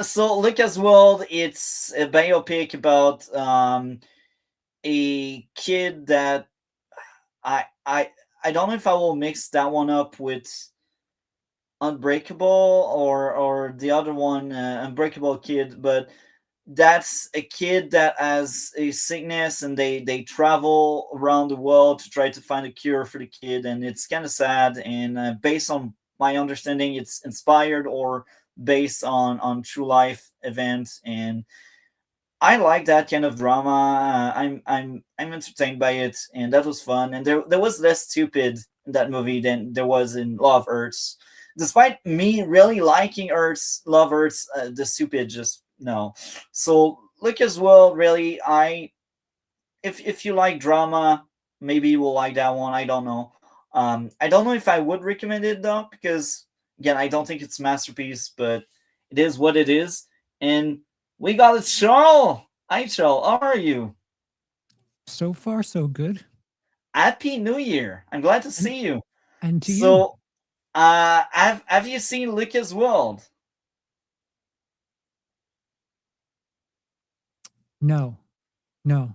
so Lucas World, it's a biopic about a kid that I I I don't know if I will mix that one up with Unbreakable or the other one, Unbreakable Kid, but that's a kid that has a sickness, and they travel around the world to try to find a cure for the kid, and it's kind of sad. And based on my understanding, it's inspired or based on true life events, and I like that kind of drama. I'm entertained by it, and that was fun. And there was less stupid in that movie than there was in Love Earths. Despite me really liking Earths, Love Earths, the stupid just no. So look as well. Really, if you like drama, maybe you will like that one. I don't know. I don't know if I would recommend it though, because again, I don't think it's a masterpiece, but it is what it is. And we got it, Charles. Hi, Charles. How are you? So far, so good. Happy New Year. I'm glad to And see you. and to you. So, have you seen Lucas World? No, no.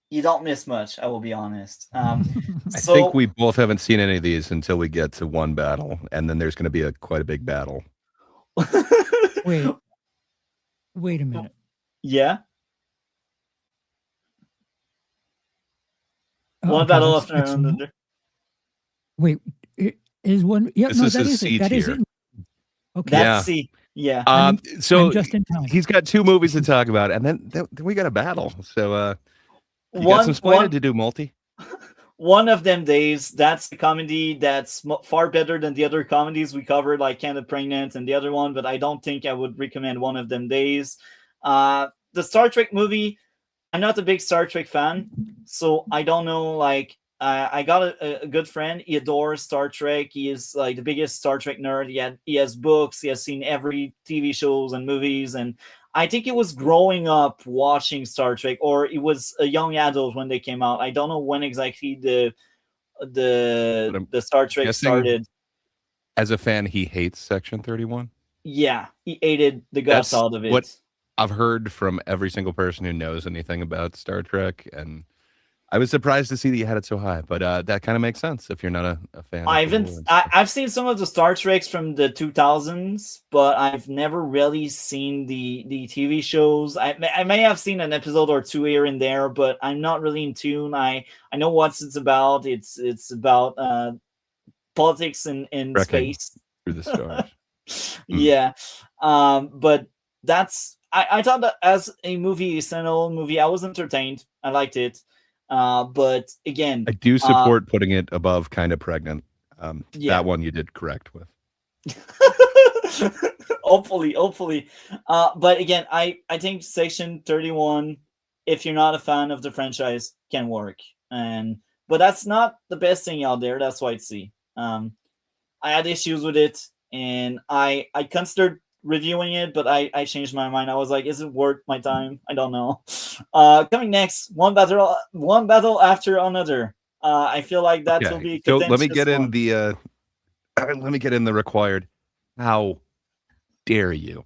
You don't miss much. I will be honest. I think So we both haven't seen any of these until we get to one battle, and then there's going to be quite a big battle. Wait, wait a minute. yeah, one Okay, battle after that's another. wait. Is one? Yep. This No, is that his is it. C That is tier. it. Okay, That's Yeah. C. Yeah. I'm So just in time. he's got two movies to talk about, and then we got a battle. So you got some One splaining one to do, Multi. one of them days. That's a comedy that's far better than the other comedies we covered, like Kind of Pregnant and the other one. But I don't think I would recommend one of them days. The Star Trek movie. I'm not a big Star Trek fan, so I don't know. Like, I got a good friend. He adores Star Trek. He is like the biggest Star Trek nerd. He has books. He has seen every TV shows and movies. And I think he was growing up watching Star Trek, or he was a young adult when they came out. I don't know when exactly But I'm the Star Trek guessing, started. as a fan, he hates Section 31. Yeah, he hated the guts That's out of what it. I've heard from every single person who knows anything about Star Trek, and I was surprised to see that you had it so high, but that kind of makes sense if you're not a fan I of the haven't. lore and stuff. I've seen some of the Star Treks from the 2000s, but I've never really seen the TV shows. I may have seen an episode or two here and there, but I'm not really in tune. I know what it's about. It's about politics in Trekking space. through the stars. Yeah, but I thought that as a movie, standalone movie, I was entertained. I liked it. But again, I do support putting it above Kind of Pregnant. yeah. That one you did correct with. hopefully. But again, I think Section 31, if you're not a fan of the franchise, can work. But that's not the best thing out there. That's why it's C. I had issues with it, and I considered reviewing it, but I changed my mind. I was like, is it worth my time? I don't know. Coming next, one battle after another. I feel like that will be a so let me contentious get in one. the let me get in the required. How dare you?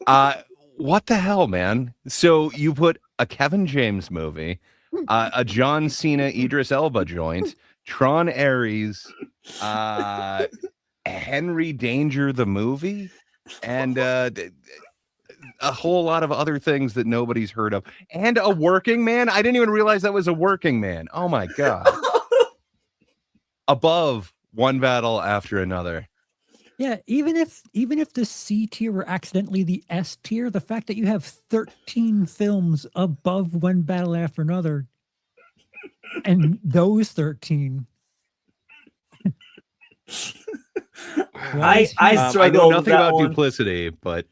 What the hell, man? So you put a Kevin James movie, a John Cena Idris Elba joint, Tron Ares, Henry Danger the movie, and a whole lot of other things that nobody's heard of, and a Working Man. I didn't even realize that was a Working Man. Oh my god! Above One Battle After Another. Yeah, even if the C tier were accidentally the S tier, the fact that you have 13 films above One Battle After Another, and those 13. I struggle. I know with nothing that about one. Duplicity, but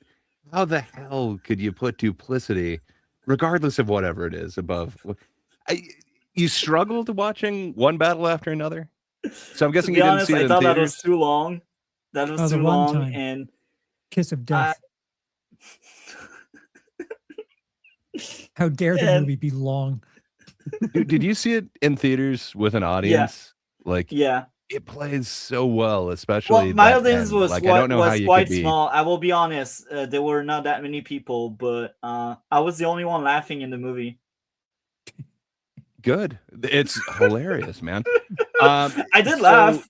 how the hell could you put Duplicity, regardless of whatever it is, above? You struggled watching One Battle After Another, so I'm To guessing be you didn't honest, see it I in thought that theaters. was too long. That was the too long, runtime. and Kiss of Death. How dare the movie be long? Dude, did you see it in theaters with an audience? Like, yeah. it plays so well, especially Well, my that audience end. was Like, I don't know how you quite could be small. I will be honest. There were not that many people, but I was the only one laughing in the movie. good. It's hilarious, man. I did laugh.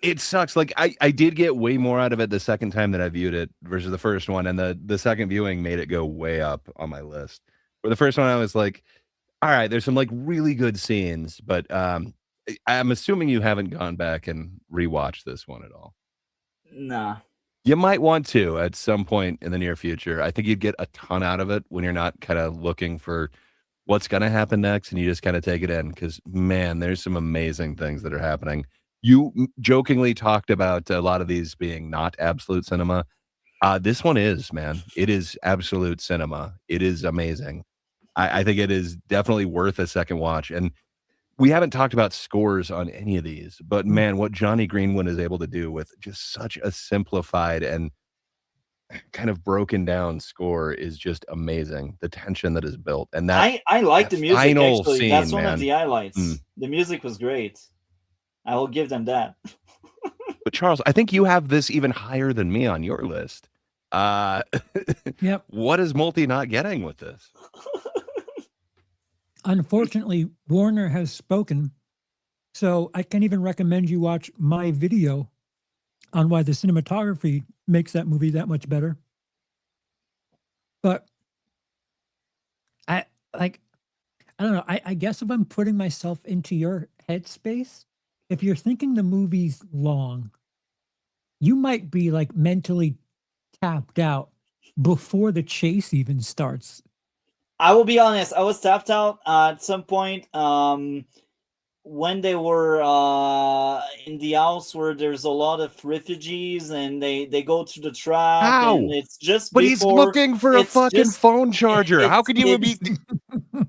It sucks. Like I did get way more out of it the second time that I viewed it versus the first one, and the second viewing made it go way up on my list. For the first one, I was like, all right, there's some like really good scenes, but I'm assuming you haven't gone back and rewatched this one at all. Nah. You might want to at some point in the near future. I think you'd get a ton out of it when you're not kind of looking for what's going to happen next, and you just kind of take it in, because man, there's some amazing things that are happening. You jokingly talked about a lot of these being not absolute cinema. This one is, man. It is absolute cinema. It is amazing. I think it is definitely worth a second watch. And we haven't talked about scores on any of these, but man, what Johnny Greenwood is able to do with just such a simplified and kind of broken down score is just amazing. The tension that is built, and that I like the music. final Actually, scene, that's one man. of the highlights. The music was great. I will give them that. But Charles, I think you have this even higher than me on your list. Yep. What is Multi not getting with this? Unfortunately, Warner has spoken, so I can't even recommend you watch my video on why the cinematography makes that movie that much better. But I don't know. I guess if I'm putting myself into your headspace, if you're thinking the movie's long, you might be like mentally tapped out before the chase even starts. I will be honest. I was tapped out at some point. When they were in the house where there's a lot of refugees, and they go to the trap. How? And it's just but he's looking for a fucking phone charger. How could you be?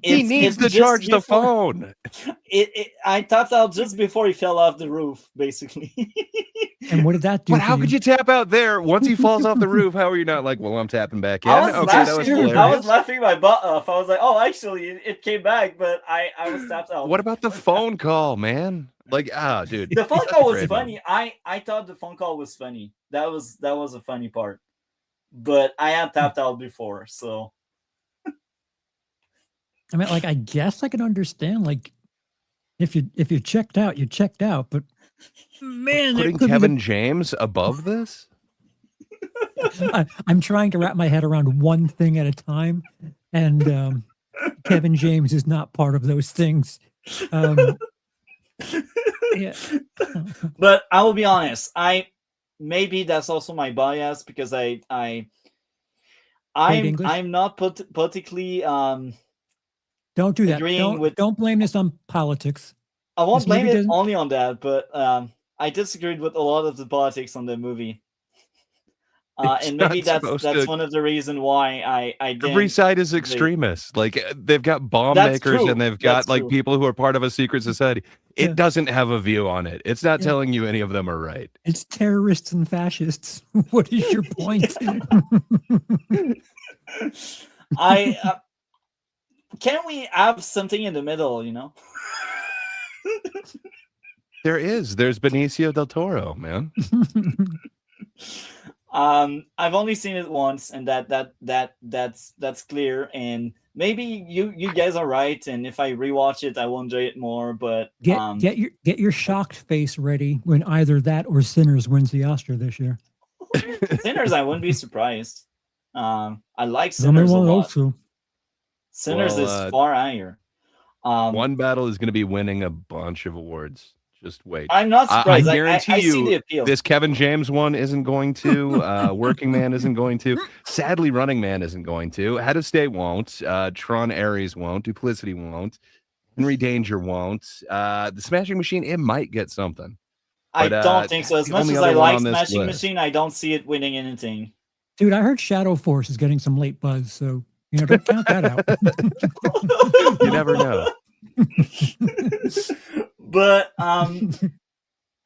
He needs to charge the phone. I tapped out just before he fell off the roof, basically. And what did that do? But how could you tap out there once he falls off the roof? How are you not like, well, I'm tapping back in? I was laughing my butt off. I was like, oh, actually, it came back, but I was tapped out. What about the phone call, man? Like, dude. The phone call was funny. I thought the phone call was funny. That was a funny part. But I had tapped out before, so. I mean, like, I guess I can understand, like, if you checked out, you checked out. But man, Putting it could Kevin be James above this? I'm trying to wrap my head around one thing at a time, and Kevin James is not part of those things. Yeah. But I will be honest. Maybe that's also my bias because English? I'm not particularly Don't do that. agreeing with. Don't blame this on politics. I won't This blame movie it doesn't. only on that, but I disagreed with a lot of the politics on the movie. It's And maybe not supposed that's to. one of the reasons why I Every didn't. side is They, extremist. Like they've got bomb that's makers and true. they've That's got like true. people who are part of a secret society. Yeah. It doesn't have a view on it. It's not Yeah. telling you any of them are right. It's terrorists and fascists. What is your point? I can we have something in the middle? There's Benicio del Toro, man. I've only seen it once, and that's clear. And maybe you guys are right, and if I rewatch it, I will enjoy it more. But Get your shocked face ready when either that or Sinners wins the Oscar this year. Sinners, I wouldn't be surprised. I like Tell me Sinners a one of lot. those two. Sinners Well, is far higher. One Battle is going to be winning a bunch of awards. Just wait. I'm not I surprised. guarantee I see the you, appeal. this Kevin James one isn't going to. Working Man isn't going to. Sadly, Running Man isn't going to. Head of State won't. Tron Ares won't. Duplicity won't. Henry Danger won't. The Smashing Machine, it might get something. I But, don't think so. As the much only as I other one like on this Smashing list. Machine, I don't see it winning anything. Dude, I heard Shadow Force is getting some late buzz, so don't count that out. You never know. But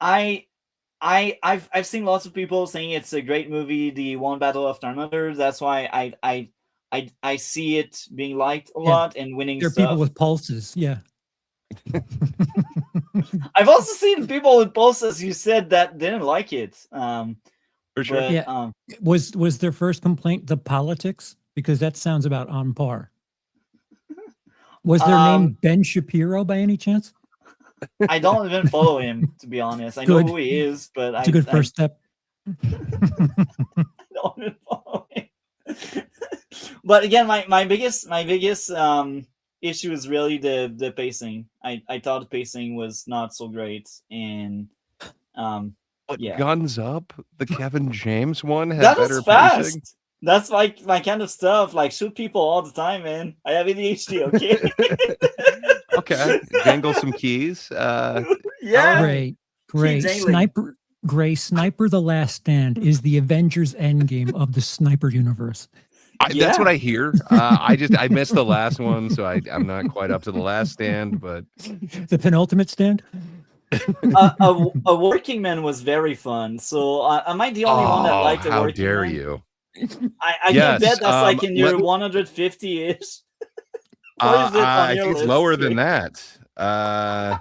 I've seen lots of people saying it's a great movie, the One Battle After Another. That's why I see it being liked a lot and winning There are stuff. people with pulses, yeah. I've also seen people with pulses you said that didn't like it. For sure. But, Yeah. Was their first complaint the politics? Because that sounds about on par. Was their name Ben Shapiro by any chance? I don't even follow him, to be honest. I Good. know who he is, but It's a good first step. I don't even follow him. But again, my biggest issue is really the pacing. I thought the pacing was not so great, and But yeah. Guns Up, the Kevin James one, had that better was fast. pacing. That's like my kind of stuff. Like shoot people all the time, man. I have ADHD. Okay. Okay, jangle some keys. Yeah. Great. jangling. Sniper the Last Stand is the Avengers Endgame of the Sniper universe. That's what I hear. I missed the last one, so I'm not quite up to the Last Stand, but The penultimate stand? A Working Man was very fun. So am I the only one that liked a how Working dare Man? you? I Yes, can bet that's like in your let me- 150-ish. What is it on I your think it's list, lower than Jake? that.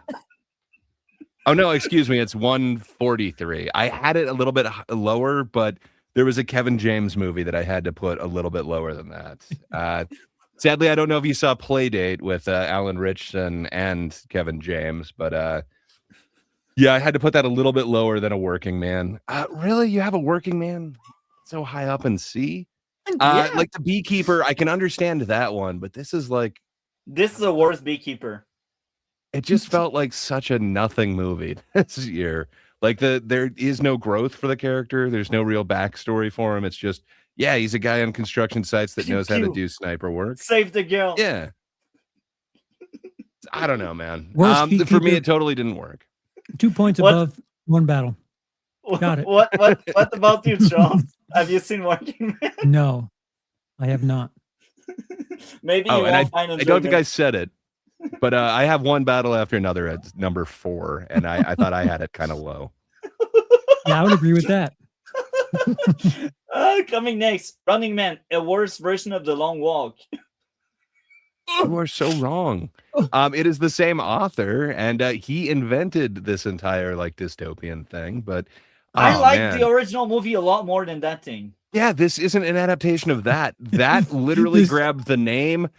Oh no, excuse me, it's 143. I had it a little bit lower, but there was a Kevin James movie that I had to put a little bit lower than that. Sadly, I don't know if you saw Playdate with Alan Ritchson and Kevin James, but yeah, I had to put that a little bit lower than a Working Man. Really, you have a Working Man so high up in C? Yeah. Like The Beekeeper, I can understand that one, but this is like, This is the worst Beekeeper. it just felt like such a nothing movie this year. Like there is no growth for the character. There's no real backstory for him. It's just, yeah, he's a guy on construction sites that knows how to do sniper work. Save the girl. Yeah. I don't know, man. Worst For me, Beekeeper. it totally didn't work. 2 points What? above One Battle. Got it. What about you, Charles? Have you seen Working Man? No, I have not. Maybe you Oh, and won't find I don't think I enjoyment. said it, but I have One Battle After Another at number 4, and I thought I had it kind of low. Yeah, I would agree with that. Coming next, Running Man, a worse version of The Long Walk. You are so wrong. It is the same author, and he invented this entire like dystopian thing. But I like man. the original movie a lot more than that thing. Yeah, this isn't an adaptation of that. That literally This- grabbed the name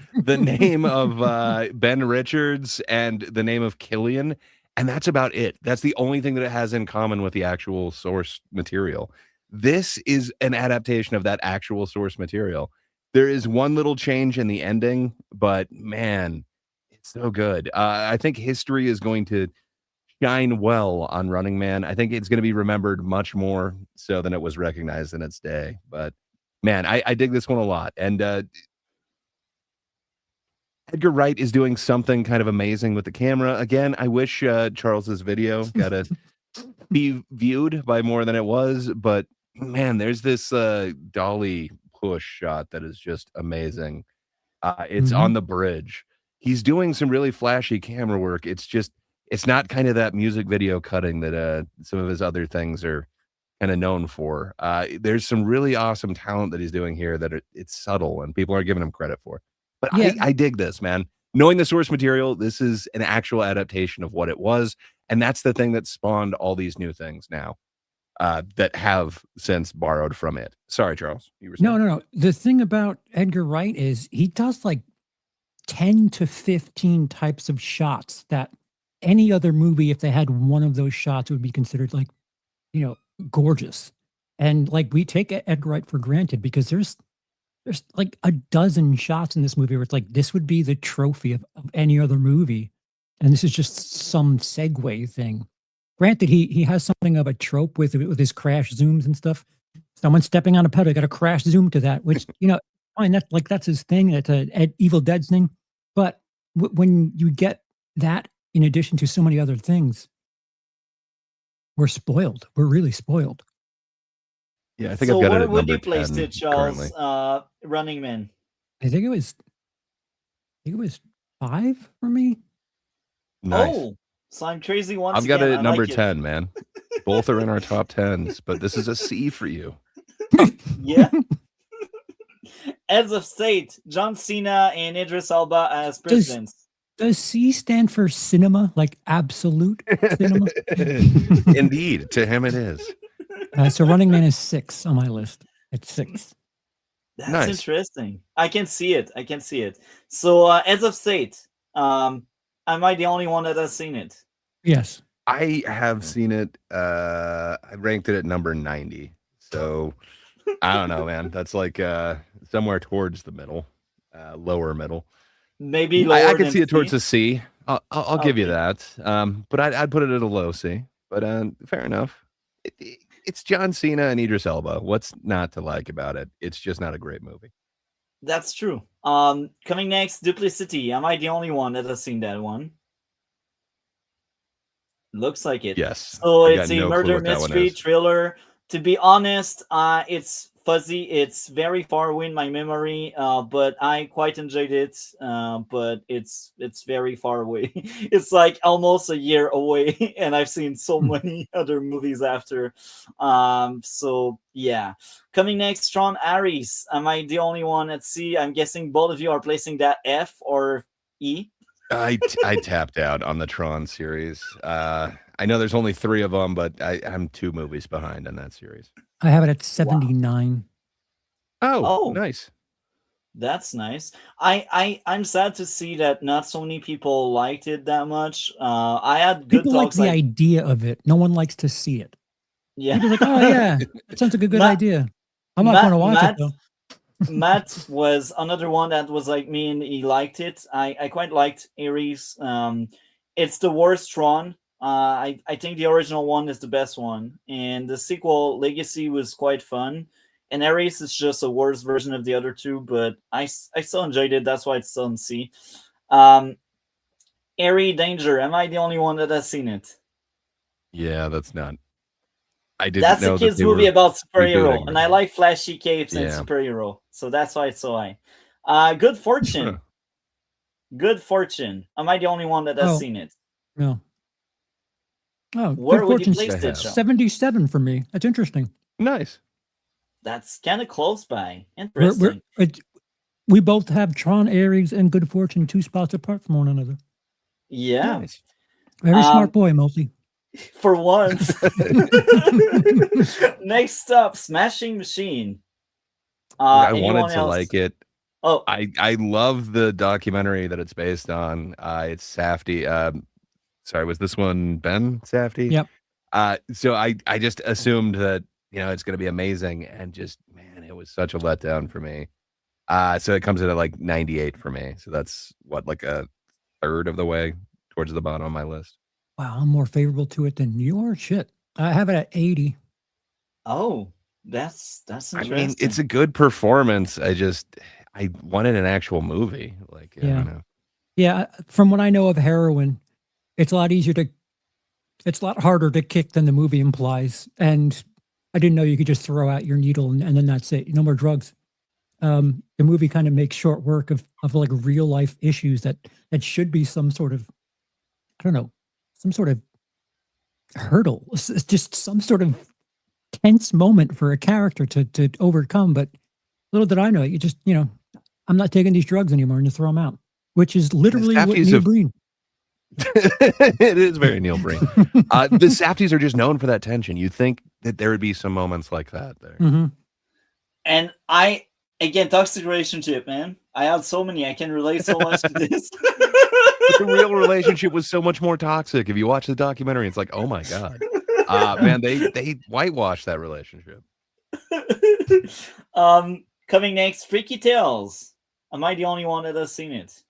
of Ben Richards and the name of Killian, and that's about it. That's the only thing that it has in common with the actual source material. This is an adaptation of that actual source material. There is one little change in the ending, but man, it's so good. I think history is going to shine well on Running Man. I think it's going to be remembered much more so than it was recognized in its day. But man, I dig this one a lot. And Edgar Wright is doing something kind of amazing with the camera. Again, I wish Charles's video got to be viewed by more than it was. But man, there's this dolly push shot that is just amazing. It's Mhm. on the bridge. He's doing some really flashy camera work. It's not kind of that music video cutting that some of his other things are kind of known for. There's some really awesome talent that he's doing here that it's subtle and people aren't giving him credit for. But Yeah. I dig this, man. Knowing the source material, this is an actual adaptation of what it was. And that's the thing that spawned all these new things now that have since borrowed from it. Sorry, Charles. You were saying? No. The thing about Edgar Wright is he does like 10 to 15 types of shots that any other movie, if they had one of those shots, would be considered like, gorgeous. And like we take Edgar Wright for granted because there's like a dozen shots in this movie where it's like this would be the trophy of any other movie. And this is just some segue thing. Granted, he has something of a trope with his crash zooms and stuff. Someone stepping on a pedal, got a crash zoom to that, which fine. That's his thing. That's a Evil Dead's thing. But when you get that in addition to so many other things, we're spoiled. We're really spoiled. Yeah, I think So I've got it where at would number you place 10 it, Charles? currently. Running Man. I think it was 5 for me. Nice. Oh, so I'm crazy once I've got again. it I at number like it. 10, man. Both are in our top 10s, but this is a C for you. Yeah. Heads of State, John Cena and Idris Elba as presidents. Does C stand for cinema, like absolute cinema? Indeed, to him it is. So Running Man is 6 on my list. It's 6. That's Nice. interesting. I can see it. So Heads of State. Am I the only one that has seen it? Yes. I have seen it. I ranked it at number 90. So I don't know, man. That's like somewhere towards the middle, lower middle. Maybe lower I could than see it towards C? a C. I'll give you Okay. that. But I'd put it at a low C. But fair enough. It's John Cena and Idris Elba. What's not to like about it? It's just not a great movie. That's true. Coming next, Duplicity. Am I the only one that has seen that one? Looks like it. Yes. So I it's got a no clue murder what that one mystery is. thriller. To be honest, it's fuzzy. It's very far away in my memory, but I quite enjoyed it. But it's very far away. It's like almost a year away, and I've seen so many other movies after. So yeah. Coming next, Tron Ares. Am I the only one at C? I'm guessing both of you are placing that F or E. I tapped out on the Tron series. I know there's only 3 of them, but I'm 2 movies behind on that series. I have it at 79. Oh, Oh. nice. That's nice. I'm sad to see that not so many people liked it that much. I had good People like talks the like idea of it. No one likes to see it. yeah. People are like, oh yeah, that sounds like a good Matt- idea. I'm not going to watch it though. Matt was another one that was like me and he liked it. I quite liked Ares. It's the worst Tron. I think the original one is the best one, and the sequel Legacy was quite fun. And Ares is just a worse version of the other two, but I still enjoyed it. That's why it's still in C. Airy Danger. Am I the only one that has seen it? Yeah, that's not. I didn't That's know a that kids they movie were about superhero, rebooting and I it. like flashy capes and Yeah. superhero, so that's why it's so high. Good Fortune. Good Fortune. Am I the only one that has Oh. seen it? No. Oh, Where Good would you Fortune's place I it, have. Sean? 77 for me. That's interesting. Nice. That's kind of close by. Interesting. We both have Tron, Ares, and Good Fortune 2 spots apart from one another. Yeah. Nice. Very smart boy, Multi. For once. Next up, Smashing Machine. Look, I wanted Anyone to else? like it. Oh, I love the documentary that it's based on. It's Safdie. Sorry, was this one Ben Safdie? Yep. So I just assumed that it's going to be amazing, and just man, it was such a letdown for me. So it comes in at like 98 for me. So that's what, like a third of the way towards the bottom of my list. Wow, I'm more favorable to it than you are. Shit, I have it at 80. oh, that's I mean, interesting. it's a good performance. I wanted an actual movie. Like, I Yeah, don't know. yeah. From what I know of heroin, it's a lot easier to, it's a lot harder to kick than the movie implies. And I didn't know you could just throw out your needle and then that's it. No more drugs. The movie kind of makes short work of like real life issues that should be some sort of, I don't know, some sort of hurdle. It's just some sort of tense moment for a character to overcome. But little did I know, you just, I'm not taking these drugs anymore and you throw them out, which is literally what Safdies Neil have Breen. it is very Neil Breen. The Safdies are just known for that tension. You'd think that there would be some moments like that there. Mhm. And again, toxic relationship, man. I had so many. I can relate so much to this. But the real relationship was so much more toxic. If you watch the documentary, it's like, oh my god, man, they whitewashed that relationship. Coming next, Freaky Tales. Am I the only one that has seen it?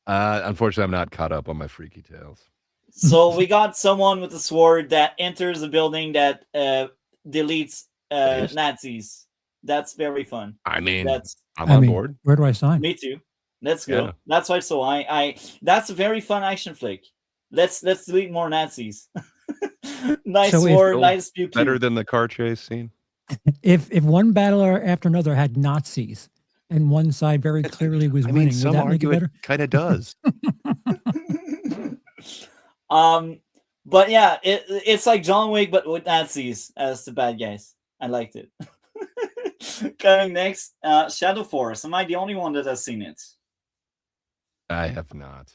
Unfortunately, I'm not caught up on my Freaky Tales. So we got someone with a sword that enters a building that deletes Based. Nazis. That's very fun. I mean, That's I'm on board. Where do I sign? me too. Let's go. Yeah. That's why. So I that's a very fun action flick. Let's delete more Nazis. Nice So if- sword, Still nice pew pew. Better than the car chase scene. If one battle after another had Nazis and one side very clearly was I winning, mean, some would that make it argue it better? kind of does. But yeah, it's like John Wick, but with Nazis as the bad guys. I liked it. Coming next, Shadow Force. Am I the only one that has seen it? I have not.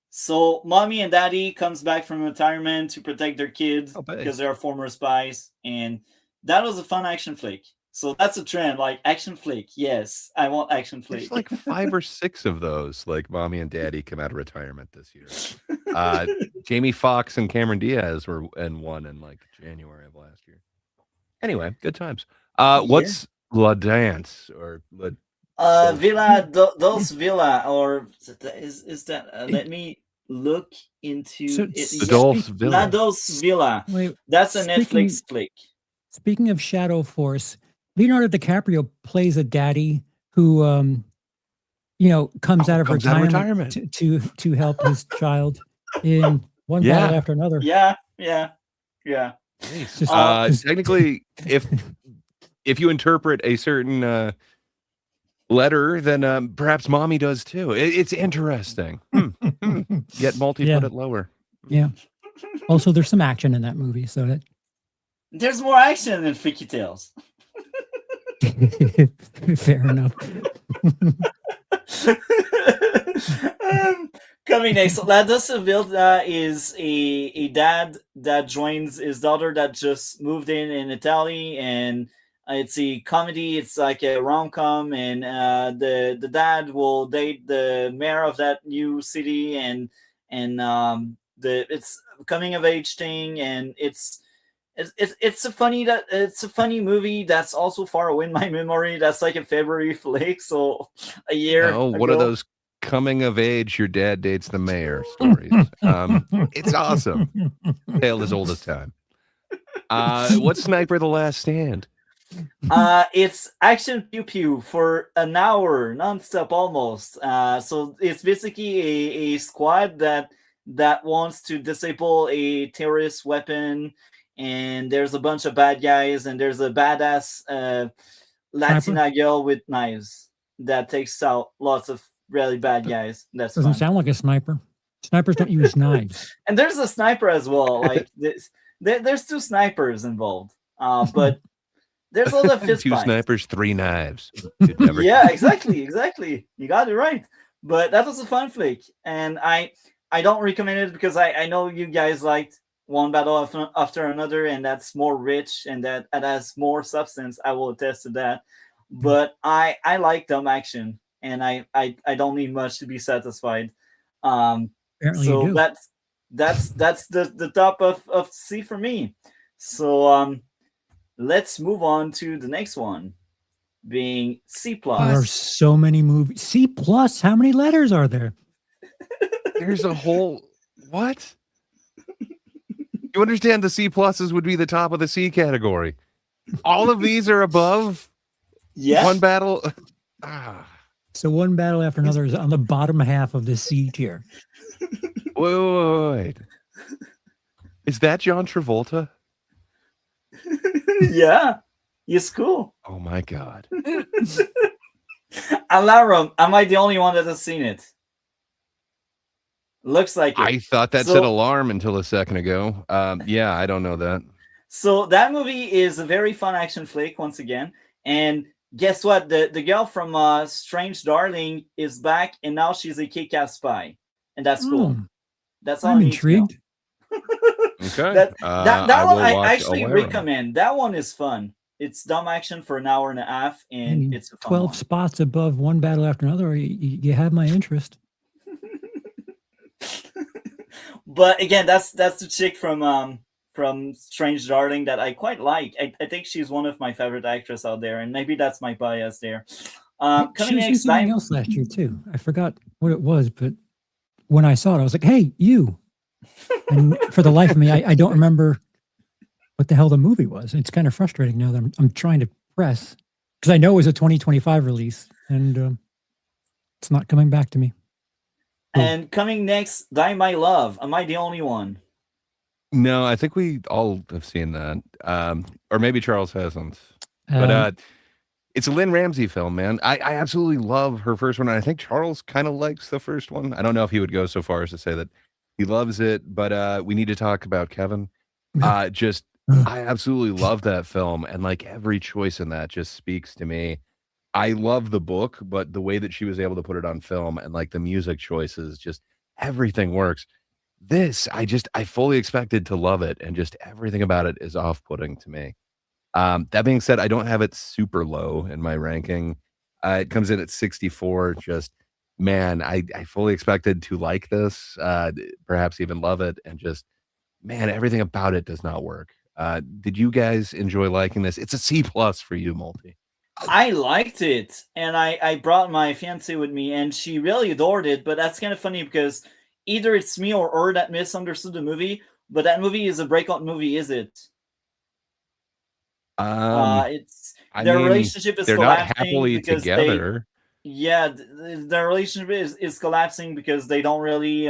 So, mommy and daddy comes back from retirement to protect their kids Oh, babe. because they are former spies, and that was a fun action flick. So that's a trend, like action flick. Yes, I want action flick. There's like 5 or 6 of those. Like mommy and daddy come out of retirement this year. Jamie Foxx and Cameron Diaz were in one in like January of last year. Anyway, good times. What's La Dance or La? Villa dos Villa, or is that? Let me look into So it. speak- Adolf's La Villa. dos Villa. Wait, That's a speaking- Netflix flick. Speaking of Shadow Force, Leonardo DiCaprio plays a daddy who, comes out of comes out of retirement, to help his child in one Yeah. battle after another. Yeah. Just- Technically, if you interpret a certain letter, then perhaps mommy does too. It's interesting. Yet multi Yeah. put it lower. Yeah. Also, there's some action in that movie, so that There's more action than Freaky Tales. fair enough. Coming next, La Villa is a dad that joins his daughter that just moved in Italy, and it's a comedy. It's like a rom-com, and the dad will date the mayor of that new city, and it's a coming of age thing, and it's a funny movie that's also far away in my memory. That's like a February flick, so a year. Oh, what are ago. those coming of age? Your dad dates the mayor stories. It's awesome. Tale as old as time. What's Sniper: The Last Stand? It's action pew pew for an hour nonstop almost. So it's basically a squad that wants to disable a terrorist weapon, and there's a bunch of bad guys, and there's a badass Latina girl with knives that takes out lots of really bad guys. That's Doesn't fun. sound like a sniper. Snipers don't use knives. And there's a sniper as well. Like there's 2 snipers involved. But there's all the fist 2 fights. snipers, 3 knives. You'd never Yeah, exactly. You got it right. But that was a fun flick, and I don't recommend it because I know you guys liked one battle after another, and that's more rich and that has more substance. I will attest to that. but I like dumb action, and I don't need much to be satisfied. Um, Apparently you so do. that's the top of C for me. So let's move on to the next one, being C There are plus. so many movies. C plus. How many letters are there? There's a whole what? You understand the C pluses would be the top of the C category. All of these are above Yeah. one battle. Ah. So one battle after another is on the bottom half of the C tier. Wait. Is that John Travolta? Yeah. It's cool. Oh my god. Alarum, am I the only one that has seen it? Looks like it. I thought that So- said alarm until a second ago. Yeah, I don't know that. So that movie is a very fun action flick once again. And guess what? The girl from Strange Darling is back, and now she's a kick-ass spy, and that's cool. Hmm, That's all I'm I need to know. intrigued. Okay. That I one will I watch actually Alarm. recommend. That one is fun. It's dumb action for an hour and a half, and And it's a fun 12 one. spots above one battle after another. You have my interest. But again, that's the chick from Strange Darling that I quite like. I think she's one of my favorite actresses out there, and maybe that's my bias there. She Coming was in next something time, else last year too. I forgot what it was, but when I saw it, I was like, "Hey, you!" And for the life of me, I don't remember what the hell the movie was. It's kind of frustrating now that I'm trying to press because I know it was a 2025 release, and it's not coming back to me. and coming next, Die My Love. Am I the only one? No, I think we all have seen that. Or maybe Charles hasn't. But Um, it's a Lynn Ramsey film, man. I absolutely love her first one. And I think Charles kind of likes the first one. I don't know if he would go so far as to say that he loves it, but we need to talk about Kevin. Just I absolutely love that film, and like every choice in that just speaks to me. I love the book, but the way that she was able to put it on film and like the music choices, just everything works. This, I fully expected to love it, and just everything about it is off-putting to me. That being said, I don't have it super low in my ranking. It comes in at 64. Just man, I fully expected to like this, perhaps even love it, and just man, everything about it does not work. Did you guys enjoy liking this? It's a C plus for you, Multi. I liked it, and I brought my fiance with me, and she really adored it. But that's kind of funny because either it's me or her that misunderstood the movie. But that movie is a breakout movie, is it? It's I their mean, relationship is they're not collapsing happily because together. their relationship is collapsing because they don't really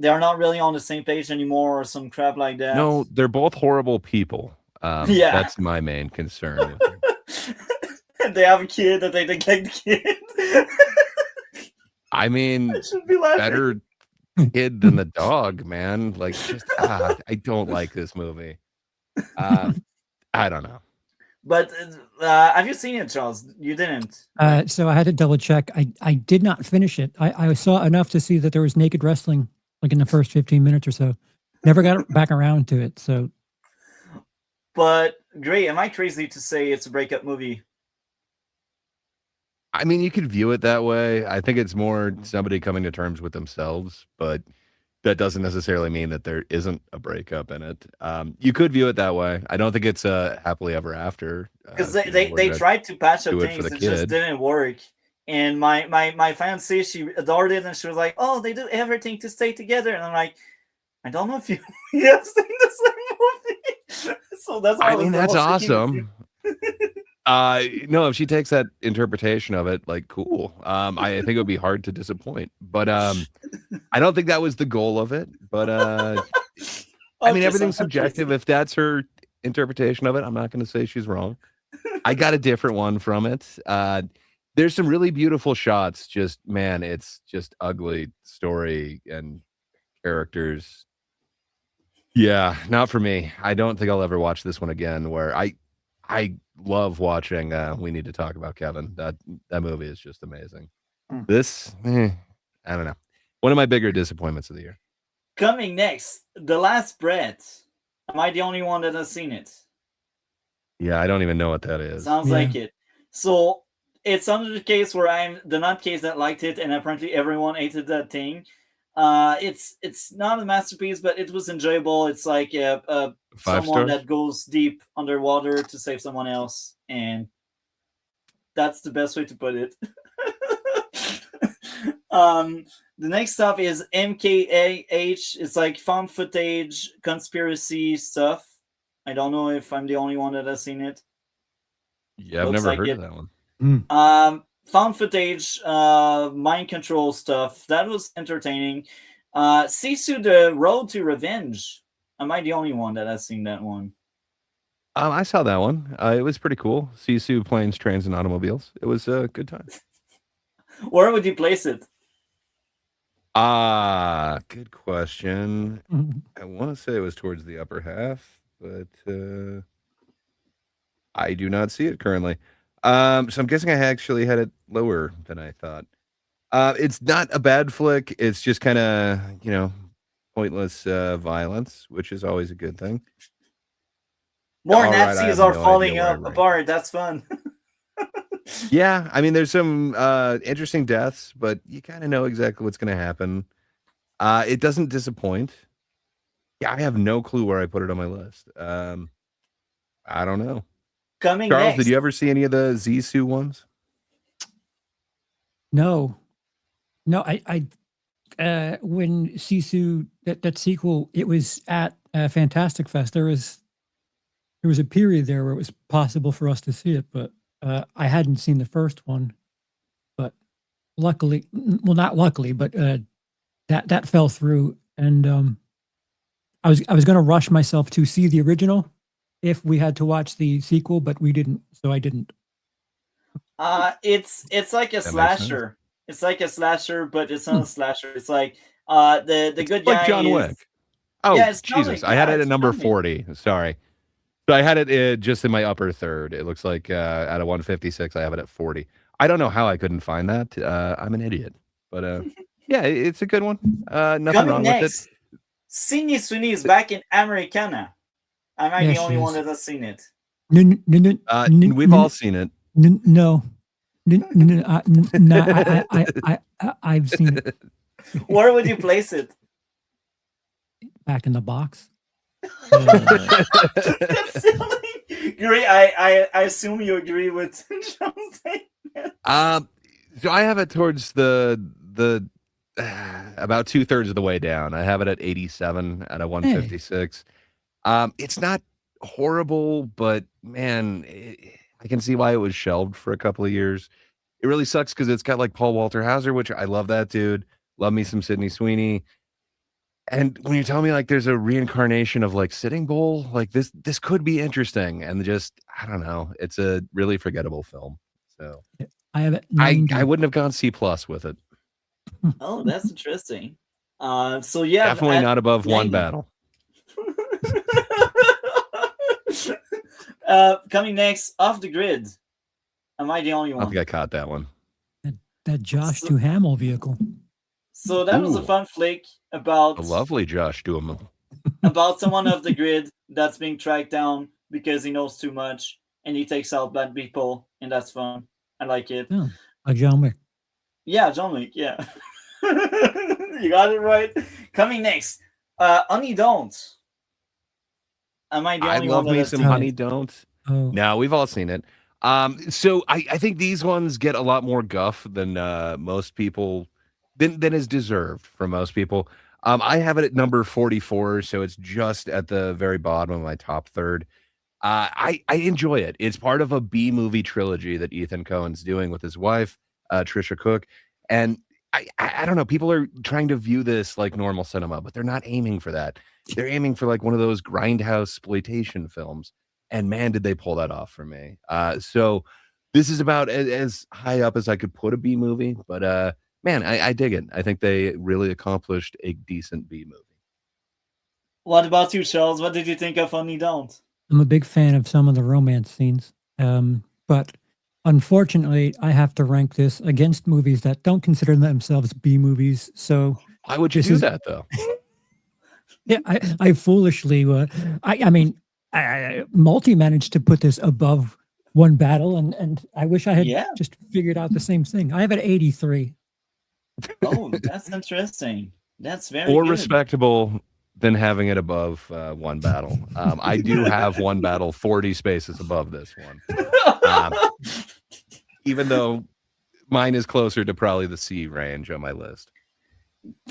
they are not really on the same page anymore or some crap like that. No, they're both horrible people. Yeah. That's my main concern with it. And they have a kid that they neglect the kid. I mean, I should be laughing. better kid than the dog, man. Like, just I don't like this movie. I don't know. But have you seen it, Charles? You didn't. So I had to double check. I did not finish it. I saw enough to see that there was naked wrestling like in the first 15 minutes or so. Never got back around to it. So, But Gray, am I crazy to say it's a breakup movie? I mean, you could view it that way. I think it's more somebody coming to terms with themselves, but that doesn't necessarily mean that there isn't a breakup in it. You could view it that way. I don't think it's a happily ever after. Because you know, they we're gonna tried to patch up do it for things, the it just kid. didn't work. And my fiancée, she adored it, and she was like, "Oh, they do everything to stay together." And I'm like, I don't know if you have seen the same movie. So that's why I mean, that's almost thinking awesome. No, if she takes that interpretation of it, like, cool. I think it would be hard to disappoint, but I don't think that was the goal of it. But I mean, Okay, everything's so I'm subjective. crazy. If that's her interpretation of it, I'm not going to say she's wrong. I got a different one from it. There's some really beautiful shots. Just man, it's just ugly story and characters. Yeah, not for me. I don't think I'll ever watch this one again. Where I love watching. We need to talk about Kevin. That movie is just amazing. This, I don't know. One of my bigger disappointments of the year. Coming next, The Last Breath. Am I the only one that has seen it? Yeah, I don't even know what that is. Sounds Yeah. like it. So it's under the case where I'm the nutcase that liked it, and apparently everyone hated that thing. It's not a masterpiece, but it was enjoyable. It's like Five someone stars. that goes deep underwater to save someone else, and that's the best way to put it. um, the next stuff is MKAH. It's like found footage, conspiracy stuff. I don't know if I'm the only one that has seen it. Yeah, I've Looks never like heard it. of that one. Found footage, mind control stuff. That was entertaining. Sisu, the Road to Revenge. Am I the only one that has seen that one? I saw that one. It was pretty cool. Sisu, planes, trains, and automobiles. It was a good time. Where would you place it? Good question. Mhm. I want to say it was towards the upper half, but I do not see it currently. So I'm guessing I actually had it lower than I thought. It's not a bad flick. It's just kind of, pointless violence, which is always a good thing. More All right, I Nazis have are no idea falling where I up rank it. apart. That's fun. Yeah, I mean, there's some interesting deaths, but you kind of know exactly what's going to happen. It doesn't disappoint. Yeah, I have no clue where I put it on my list. I don't know. Coming Charles, did next. you ever see any of the Zissou ones? No, no, when Sisu that sequel, it was at Fantastic Fest. There was a period there where it was possible for us to see it, but I hadn't seen the first one. But luckily, well, not luckily, but that fell through, and I was going to rush myself to see the original if we had to watch the sequel, but we didn't, so I didn't. It's like a That makes sense. slasher. It's like a slasher, but it's not a slasher. It's like the good Like guy John is Wick. Oh, yeah, it's John Jesus. Wick. I had Yeah, it it's at number John Wick. 40. Sorry. So I had it just in my upper third. It looks like out of 156, I have it at 40. I don't know how I couldn't find that. I'm an idiot. But yeah, it's a good one. Nothing Coming wrong with it. next, Sydney Sweeney is back in Americana. Am I Yeah, the she only one is. that has seen it? No, no, no, no, no, We've all seen it. no, no, no, I've seen it Where would you place it? back in the box. That's silly. Agree. I assume you agree with John's statement. So I have it towards the about 2/3 of the way down. I have it at 87 out of 156. It's not horrible, but man, I can see why it was shelved for a couple of years. It really sucks because it's got like Paul Walter Hauser, which I love that dude. Love me some Sydney Sweeney. And when you tell me like there's a reincarnation of like Sitting Bull, like this could be interesting. And just I don't know, it's a really forgettable film. So I have it. I wouldn't have gone C+ with it. Oh, that's interesting. So yeah, Definitely not above 90. One Battle. Coming next, Off the Grid. Am I the only I one? think I caught that one. That Josh Duhamel vehicle. So that was a Ooh. fun flick about A lovely Josh Duhamel. about someone off the grid that's being tracked down because he knows too much and he takes out bad people, and that's fun. I like it. Oh, like John Wick. Yeah, John Wick. Yeah, you got it right. Coming next, Honey Don't. Am I the I only love one that me has some seen it? Honey Don't. Oh, No, we've all seen it. So I think these ones get a lot more guff than most people than is deserved from most people. I have it at number 44, so it's just at the very bottom of my top third. I enjoy it. It's part of a B movie trilogy that Ethan Cohen's doing with his wife, Trisha Cook, and I don't know. People are trying to view this like normal cinema, but they're not aiming for that. They're aiming for like one of those grindhouse exploitation films. And man, did they pull that off for me. So this is about as high up as I could put a B movie, but man, I dig it. I think they really accomplished a decent B movie. What about you, Charles? What did you think of Honey Don't? I'm a big fan of some of the romance scenes, but unfortunately, I have to rank this against movies that don't consider themselves B movies. So Why would you This do is- that though? yeah, I foolishly, I mean, Multi managed to put this above One Battle, and I wish I had Yeah. just figured out the same thing. I have an 83. Oh, that's interesting. That's very More good. respectable than having it above One Battle. I do have One Battle 40 spaces above this one, even though mine is closer to probably the C range on my list.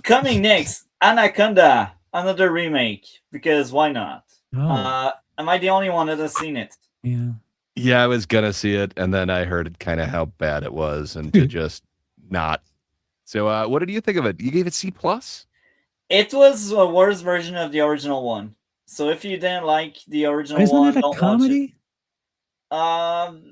Coming next, Anaconda, another remake, because why not? Oh, Am I the only one that has seen it? yeah. Yeah, I was gonna see it, and then I heard kind of how bad it was, and to just not. So, what did you think of it? You gave it C plus? It was a worse version of the original one. So if you didn't like the original Isn't one, it a don't watch it. comedy?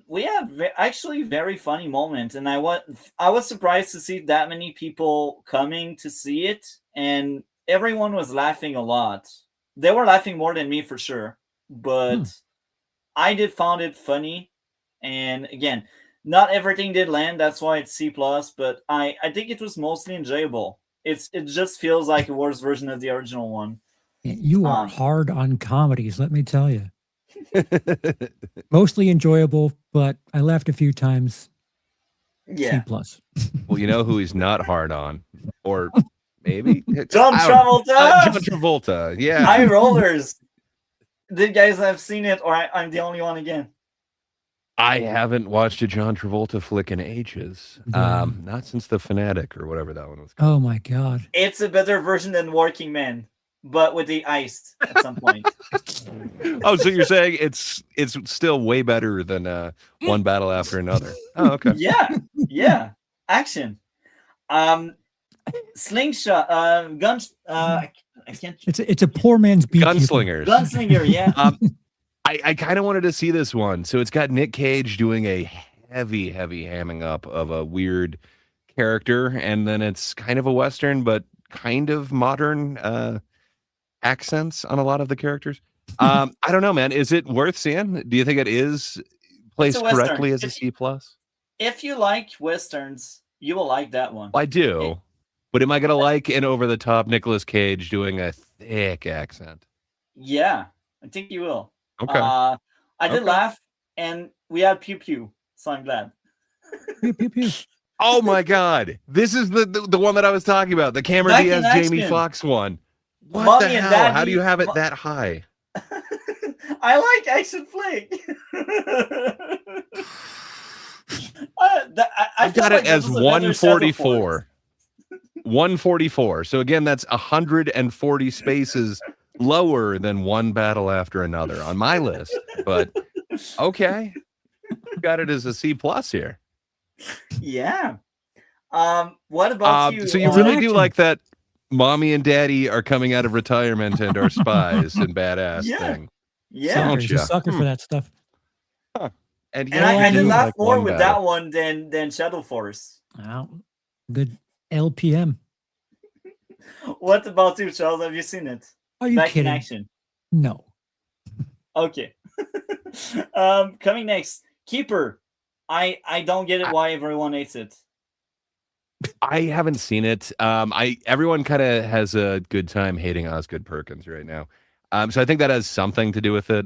We had actually very funny moments, and I was surprised to see that many people coming to see it, and everyone was laughing a lot. They were laughing more than me for sure, but I did found it funny. And again, not everything did land. That's why it's C plus. But I think it was mostly enjoyable. It just feels like a worse version of the original one. You are hard on comedies, let me tell you. Mostly enjoyable, but I laughed a few times. Yeah. C plus. Well, you know who he's not hard on, or maybe John Travolta. John Travolta. Yeah. High Rollers. Did guys have seen it, or I'm the only one again? I haven't watched a John Travolta flick in ages. Yeah. Not since The Fanatic or whatever that one was called. Oh my god. It's a better version than Working Man, but with the iced at some point. Oh, so you're saying it's still way better than One Battle After Another? Oh, okay. Yeah. Action. Slingshot. Guns. I can't. It's a poor man's beekeeper. Gunslingers. Gunslinger. Yeah. I kind of wanted to see this one. So it's got Nick Cage doing a heavy hamming up of a weird character, and then it's kind of a Western, but kind of modern accents on a lot of the characters. I don't know, man. Is it worth seeing? Do you think it is placed correctly as a C plus? If you like Westerns, you will like that one. I do. But am I going to like an over-the-top Nicolas Cage doing a thick accent? Yeah, I think you will. Okay. I did laugh, and we had pew pew, so I'm glad. Pew, pew, pew. Oh my God! This is the one that I was talking about, the Cameron Diaz, Jamie Foxx one. What Mommy the and hell? Daddy, How do you have it that high? I like action flick. I've got it as 144. 144. So again, that's 140 spaces lower than One Battle After Another on my list. But okay, got it as a C plus here. Yeah. What about you? So you really do like that mommy and daddy are coming out of retirement and are spies and badass thing. Yeah. He's a sucker for that stuff. Huh. And I did laugh more with that one than Shadow Force. Wow. Good LPM. What about you, Charles? Have you seen it? Are you Back kidding? in action. No. Okay. Coming next, Keeper. I don't get it why everyone hates it. I haven't seen it. Everyone kind of has a good time hating Osgood Perkins right now. So I think that has something to do with it.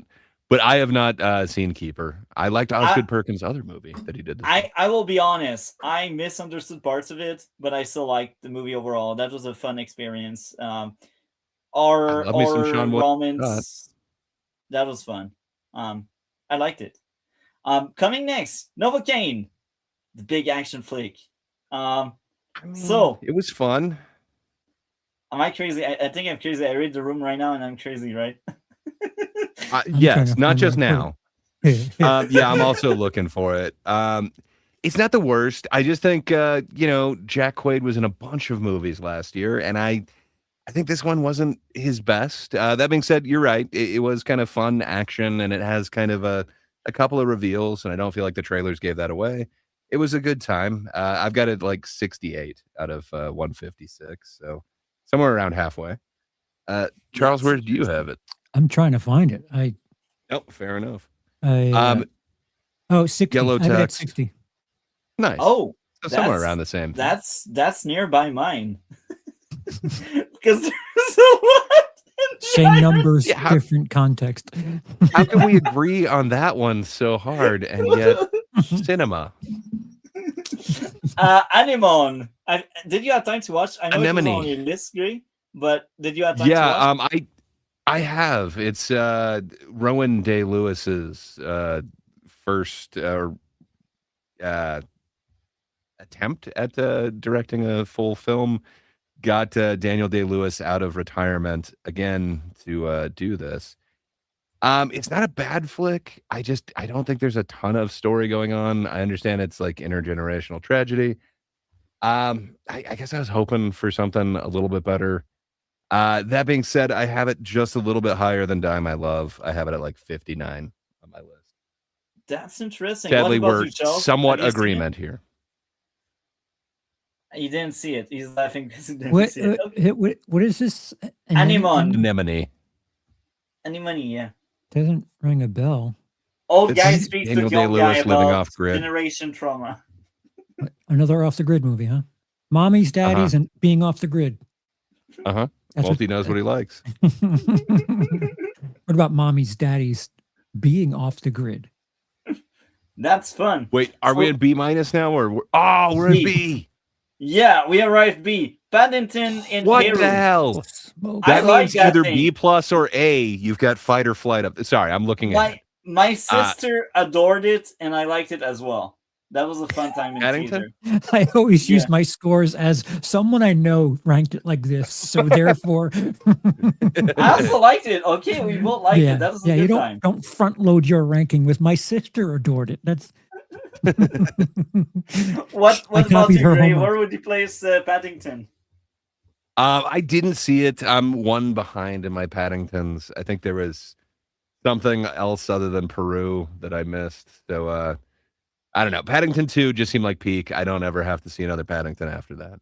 But I have not seen Keeper. I liked Osgood Perkins' other movie that he did. I will be honest. I misunderstood parts of it, but I still liked the movie overall. That was a fun experience. Or romance. That was fun. I liked it. Coming next, Novocaine, the big action flick. So it was fun. Am I crazy? I think I'm crazy. I read the room right now, and I'm crazy, right? Yes, not just now. Yeah, I'm also looking for it. It's not the worst. I just think Jack Quaid was in a bunch of movies last year, and I think this one wasn't his best. That being said, you're right. It was kind of fun action, and it has kind of a couple of reveals, and I don't feel like the trailers gave that away. It was a good time. I've got it like 68 out of 156, so somewhere around halfway. Charles, where do you have it? I'm trying to find it. Fair enough. 60. Yellow I text. 60. Nice. Oh, so somewhere around the same. That's nearby mine. Because there's a lot Same numbers, Yeah, different context. how can we agree on that one so hard and yet cinema? Anemone. Did you have time to watch? I know it was on Anemone. your list, Gray, but did you have time to Yeah, watch? I have. It's Rowan Day Lewis's first uh, attempt at directing a full film. Got Daniel Day Lewis out of retirement again to do this. It's not a bad flick. I don't think there's a ton of story going on. I understand it's like intergenerational tragedy. I guess I was hoping for something a little bit better. That being said, I have it just a little bit higher than Die My Love. I have it at like 59 on my list. That's interesting. What Sadly, about we're you, Charles? somewhat Have you seen it? agreement here. You didn't see it. He's laughing because he didn't What, see it. Okay. what is this? Anemone. Anemone. Anemone, yeah. Doesn't ring a bell. Old It's guy speaks Daniel with young guy Day-Lewis living about off grid. generation trauma. Another off the grid movie, huh? Mommies, daddies, and being off the grid. Uh-huh. That's Multi knows what he likes. What about mommies, daddies being off the grid? That's fun. Wait, are we in B minus now, or we're in B. B? Yeah, we arrived B. Paddington in What Peru. the hell? Smoke. I That like means that either thing. B plus or A. You've got fight or flight up. Sorry, I'm looking at My sister adored it, and I liked it as well. That was a fun time in Paddington? theater. I always use Yeah. my scores as someone I know ranked it like this, so therefore, I also liked it. Okay, we both liked it. That was a you good time. don't front load your ranking with my sister adored it. That's What I about copied you, her Gray? homework. Where would you place Paddington? I didn't see it. I'm one behind in my Paddingtons. I think there was something else other than Peru that I missed. So I don't know. Paddington 2 just seemed like peak. I don't ever have to see another Paddington after that.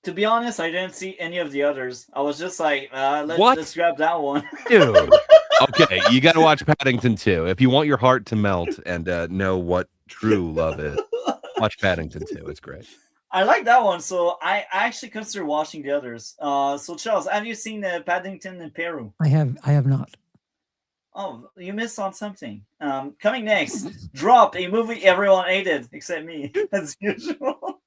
To be honest, I didn't see any of the others. I was just like, What? let's grab that one. Dude. Okay, you got to watch Paddington 2. If you want your heart to melt and know what true love is, watch Paddington 2. It's great. I like that one, so I actually consider watching the others. So Charles, have you seen Paddington in Peru? I have not. Oh, you missed on something. Coming next, Drop, a movie everyone hated except me, as usual.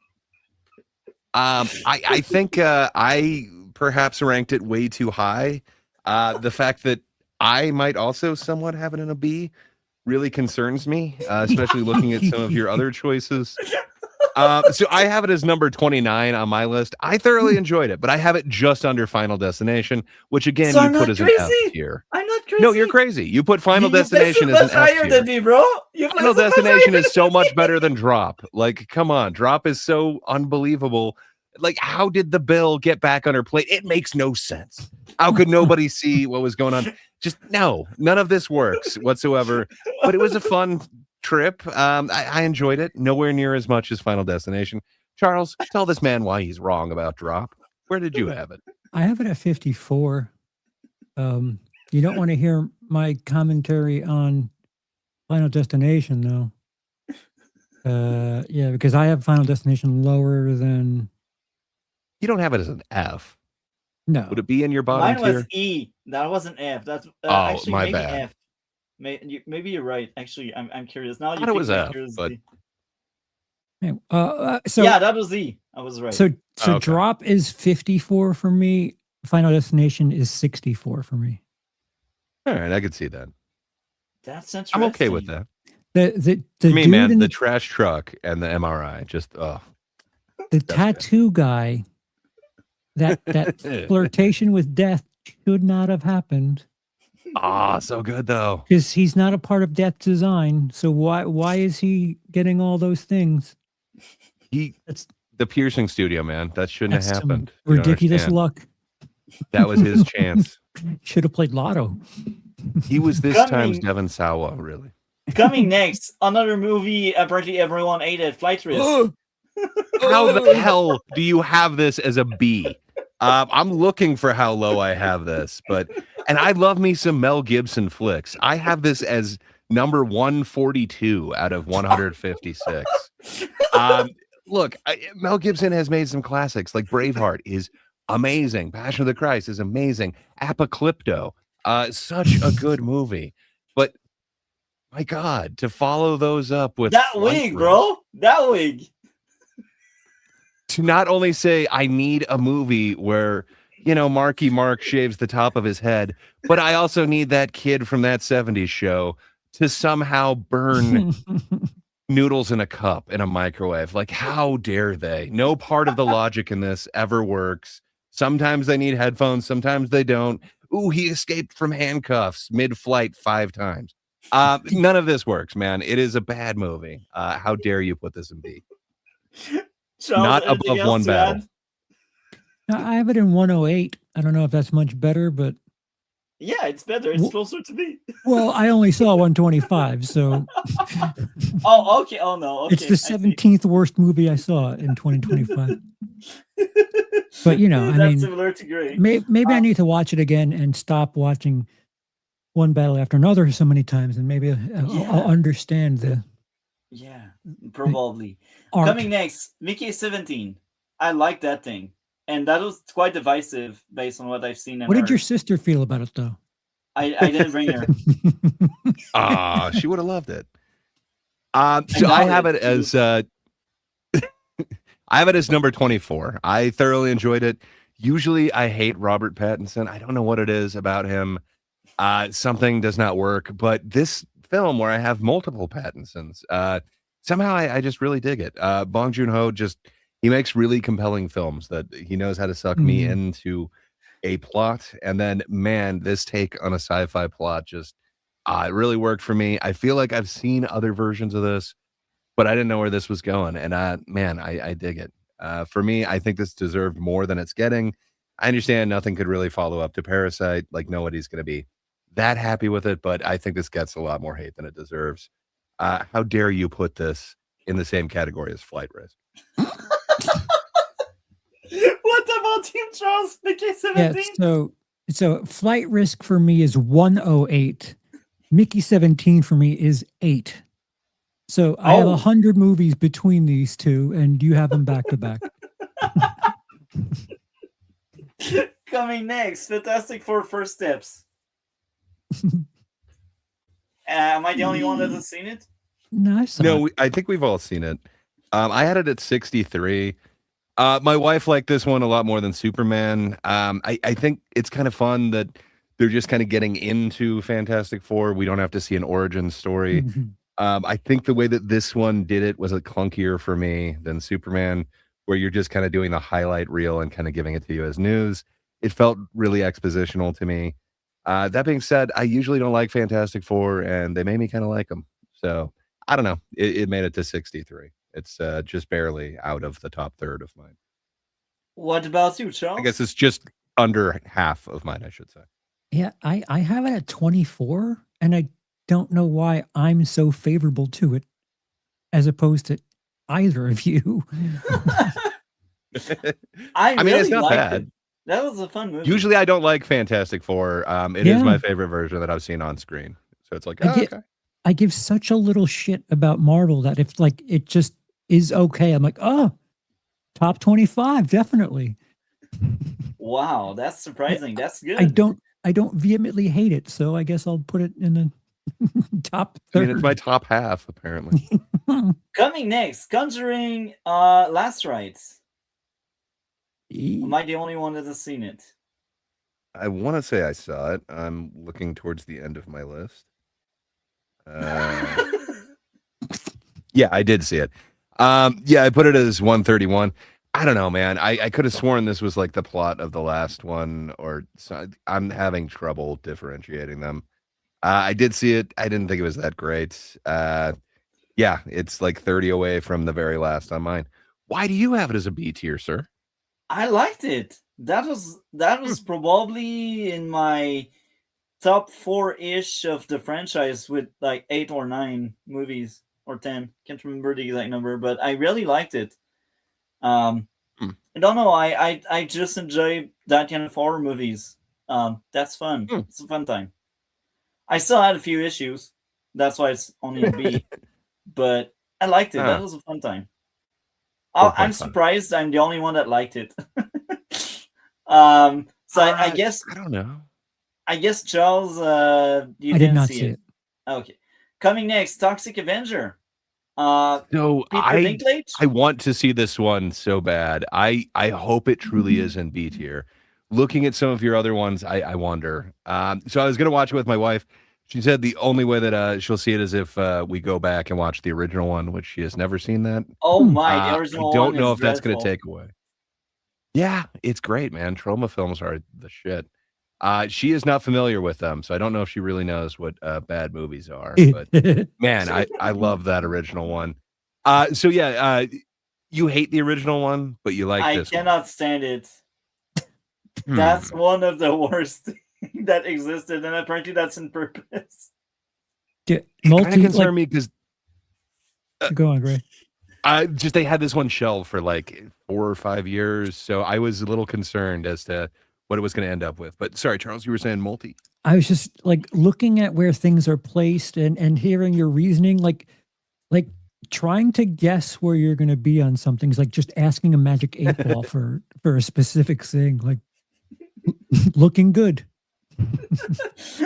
I think I perhaps ranked it way too high. The fact that I might also somewhat have it in a B really concerns me, especially looking at some of your other choices. So I have it as number 29 on my list. I thoroughly enjoyed it, but I have it just under Final Destination, which again So you I'm put not as an F crazy. tier. I'm not crazy. No, you're crazy. You put Final You placed it Destination as much an F higher tier. than me, bro. You placed Final it much Destination higher is so than much me. better than Drop. Like, come on, Drop is so unbelievable. Like, how did the bill get back on her plate? It makes no sense. How could nobody see what was going on? Just no, none of this works whatsoever. But it was a fun trip. I enjoyed it. Nowhere near as much as Final Destination. Charles, tell this man why he's wrong about Drop. Where did you have it? I have it at 54. You don't want to hear my commentary on Final Destination, though. Yeah, because I have Final Destination lower than. You don't have it as an F. No. Would it be in your bottom Mine tier? was E. That wasn't F. That's actually my maybe bad. F. Maybe you're right. Actually, I'm curious now. I You thought it was piqued my F, curiosity. So Yeah, that was E. I was right. So Okay. Drop is 54 for me. Final Destination is 64 for me. All right, I could see that. That's interesting. I'm okay with that. The For me, dude man, in the trash truck and the MRI, just the that's tattoo guy, that flirtation with death should not have happened so good though. because he's not a part of Death's design. So why is he getting all those things? That's The piercing studio, man, that shouldn't have some happened. You don't ridiculous understand. luck. That was his chance. Should have played Lotto. He was this Coming- time's Devon Sawa, really. Coming next, another movie apparently everyone hated, Flight Risk. How the hell do you have this as a B? I'm looking for how low I have this, and I love me some Mel Gibson flicks. I have this as number 142 out of 156. Look, Mel Gibson has made some classics, like Braveheart is amazing. Passion of the Christ is amazing. Apocalypto, such a good movie. But my God, to follow those up with That Flight wig, Risk, bro. That wig. to not only say I need a movie where Marky Mark shaves the top of his head, but I also need that kid from that '70s show to somehow burn noodles in a cup in a microwave. Like, how dare they? No part of the logic in this ever works. Sometimes they need headphones, sometimes they don't. Ooh, he escaped from handcuffs mid-flight 5 times. None of this works, man. It is a bad movie. How dare you put this in B? Charles, Not anything above else one to battle. add? I have it in 108. I don't know if that's much better, but Yeah, it's better. It's closer to me. well, I only saw 125, so Oh, okay. Oh no. Okay. it's the 17th worst movie I saw in 2025. But I That's mean, similar to Gray. maybe I need to watch it again and stop watching one battle after another so many times, and maybe I'll understand the Yeah, probably. art. Coming next, Mickey 17. I like that thing. And that was quite divisive based on what I've seen and What did heard. your sister feel about it, though? I didn't bring her. She would have loved it. So I have it as I have it as number 24. I thoroughly enjoyed it. Usually I hate Robert Pattinson. I don't know what it is about him. Something does not work, but this film where I have multiple Pattinsons, somehow I just really dig it. Bong Joon-ho he makes really compelling films that he knows how to suck me into a plot. And then, man, this take on a sci-fi plot just it really worked for me. I feel like I've seen other versions of this, but I didn't know where this was going. And man, I dig it. For me, I think this deserved more than it's getting. I understand nothing could really follow up to Parasite. Like, nobody's going to be that happy with it, but I think this gets a lot more hate than it deserves. How dare you put this in the same category as Flight Risk? What about you, Charles? Mickey 17? Yeah, so Flight Risk for me is 108. Mickey 17 for me is 8. So I have 100 movies between these two, and you have them back to back. Coming next, Fantastic Four First Steps. Am I the only one that has seen it? No, I saw it. I think we've all seen it. I had it at 63. My wife liked this one a lot more than Superman. I think it's kind of fun that they're just kind of getting into Fantastic Four. We don't have to see an origin story. I think the way that this one did it was clunkier for me than Superman, where you're just kind of doing the highlight reel and kind of giving it to you as news. It felt really expositional to me. That being said, I usually don't like Fantastic Four, and they made me kind of like them. So I don't know. It made it to 63. It's just barely out of the top third of mine. What about you, Charles? I guess it's just under half of mine, I should say. Yeah, I have it at 24, and I don't know why I'm so favorable to it as opposed to either of you. I mean, it's not bad. It. That was a fun movie. Usually I don't like Fantastic Four. It is my favorite version that I've seen on screen. So it's like, okay. I give such a little shit about Marvel that if it just is okay, I'm like, oh, top 25, definitely. Wow, that's surprising. That's good. I don't vehemently hate it, so I guess I'll put it in the top third. I mean, it's my top half, apparently. Coming next, Conjuring Last Rites. Am I the only one that has seen it? I want to say I saw it. I'm looking towards the end of my list. Yeah, I did see it. I put it as 131. I don't know, man. I could have sworn this was like the plot of the last one, or so. I'm having trouble differentiating them. I did see it. I didn't think it was that great. It's like 30 away from the very last on mine. Why do you have it as a B tier, sir? I liked it. That was probably in my top 4-ish of the franchise, with like 8 or 9 movies or 10. Can't remember the exact number, but I really liked it. I don't know. I just enjoy that kind of horror movies. That's fun. It's a fun time. I still had a few issues. That's why it's only a B. But I liked it. That was a fun time. I'm surprised I'm the only one that liked it. So I guess I don't know. Charles, you I did didn't not see see it. it. Okay. Coming next, Toxic Avenger. So Peter Dinklage. I want to see this one so bad. I hope it truly is in B tier. Looking at some of your other ones, I wonder. So I was gonna watch it with my wife. She said the only way that she'll see it is if we go back and watch the original one, which she has never seen that. Oh Hmm. my, the I original don't one know is if that's gonna dreadful. take away. Yeah, it's great, man. Trauma films are the shit. She is not familiar with them, so I don't know if she really knows what bad movies are. But man, I love that original one. So yeah, you hate the original one, but you like I this one. cannot stand it. That's Hmm. one of the worst that existed, and apparently that's in purpose. It kind of Multi, concerned like, me because go on, Gray. I just they had this one shelved for like 4 or 5 years, so I was a little concerned as to what it was going to end up with. But sorry, Charles, you were saying multi. I was just like looking at where things are placed and hearing your reasoning, like trying to guess where you're going to be on something is like just asking a magic 8 ball for a specific thing. Like looking good.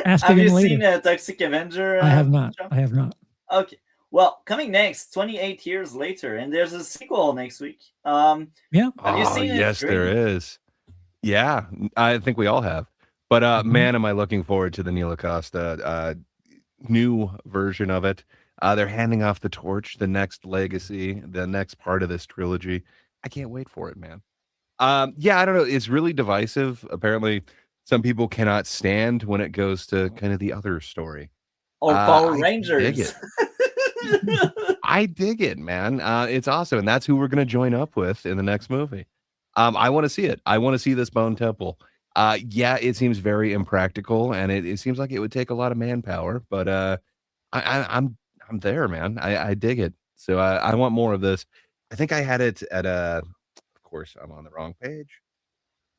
Ask Have again you later. seen Toxic Avenger? I have not. John? I have not. Okay. Well, coming next, 28 years later, and there's a sequel next week. Yeah. Have you Oh, seen it, yes, there Greg? is. Yeah, I think we all have. But Mhm. man, am I looking forward to the Neil Acosta new version of it. They're handing off the torch, the next legacy, the next part of this trilogy. I can't wait for it, man. Yeah, I don't know. It's really divisive. Apparently, some people cannot stand when it goes to kind of the other story. Or Power I dig Rangers? it. I dig it, man. It's awesome, and that's who we're gonna join up with in the next movie. I want to see it. I want to see this Bone Temple. Yeah, it seems very impractical, and it seems like it would take a lot of manpower. But I'm there, man. I dig it. So I want more of this. I think I had it at Of course, I'm on the wrong page.